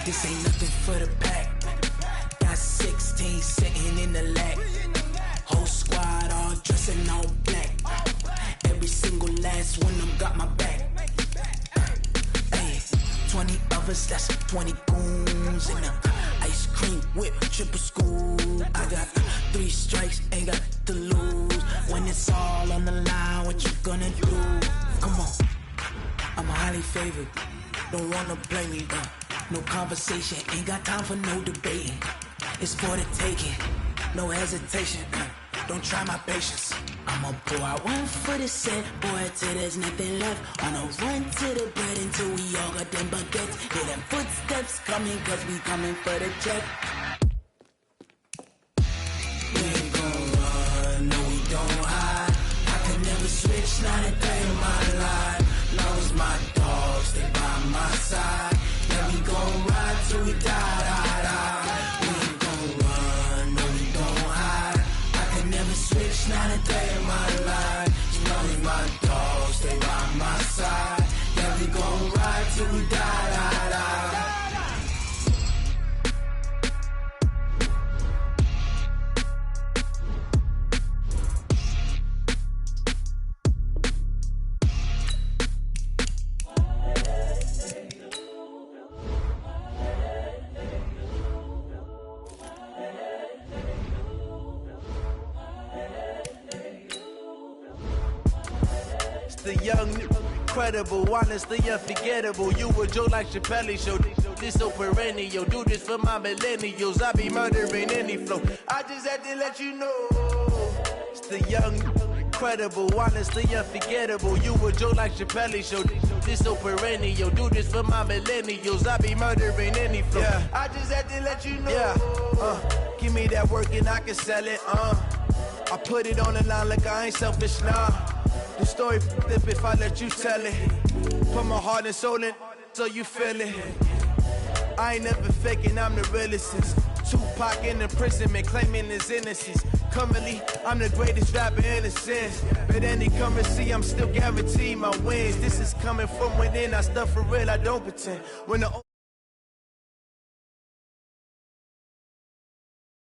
Speaker 1: This ain't nothing for the pack. Got 16 sitting in the lag. Whole squad all dressing all black. Every single last one of them got my back. Hey, 20 of us, that's 20 goons in the ice cream whip, triple scoop. I got 3 strikes, ain't got to lose. When it's all on the line, what you gonna do? Come on, I'm highly favored. Don't wanna play me, no conversation, ain't got time for no debating. It's for the taking, no hesitation. Don't try my patience. I'ma pour out one for the set, boy, till there's nothing left. On a run to the bread until we all got them baguettes. Hear them footsteps coming, cause we coming for the check. We ain't gon' run, no we don't hide. I can never switch, not a day in my life. Long as my dogs stay by my side. Yeah, we gon' ride till we die. We ain't gon' run, no we don't hide. I can never switch, not a day in my life. As long as my dogs stay by my side. Yeah, we gon' ride till we die.
Speaker 21: The young, incredible, honestly unforgettable. You were Joe like Chappelle Show. This so perennial, do this for my millennials. I be murdering any flow. I just had to let you know, it's the young, incredible, honestly unforgettable. You a joke like Chappelle show. This so perennial, do this for my millennials. I be murdering any flow. Yeah. I just had to let you know. Yeah. Give me that work and I can sell it. I put it on the line like I ain't selfish, nah. The story flip if I let you tell it. Put my heart and soul in so you feel it. I ain't never faking, I'm the realest. Tupac in imprisonment, claiming his innocence. Currently, I'm the greatest rapper in a sense. But any currency, I'm still guaranteed my wins. This is coming from within, I stuff for real, I don't pretend. When the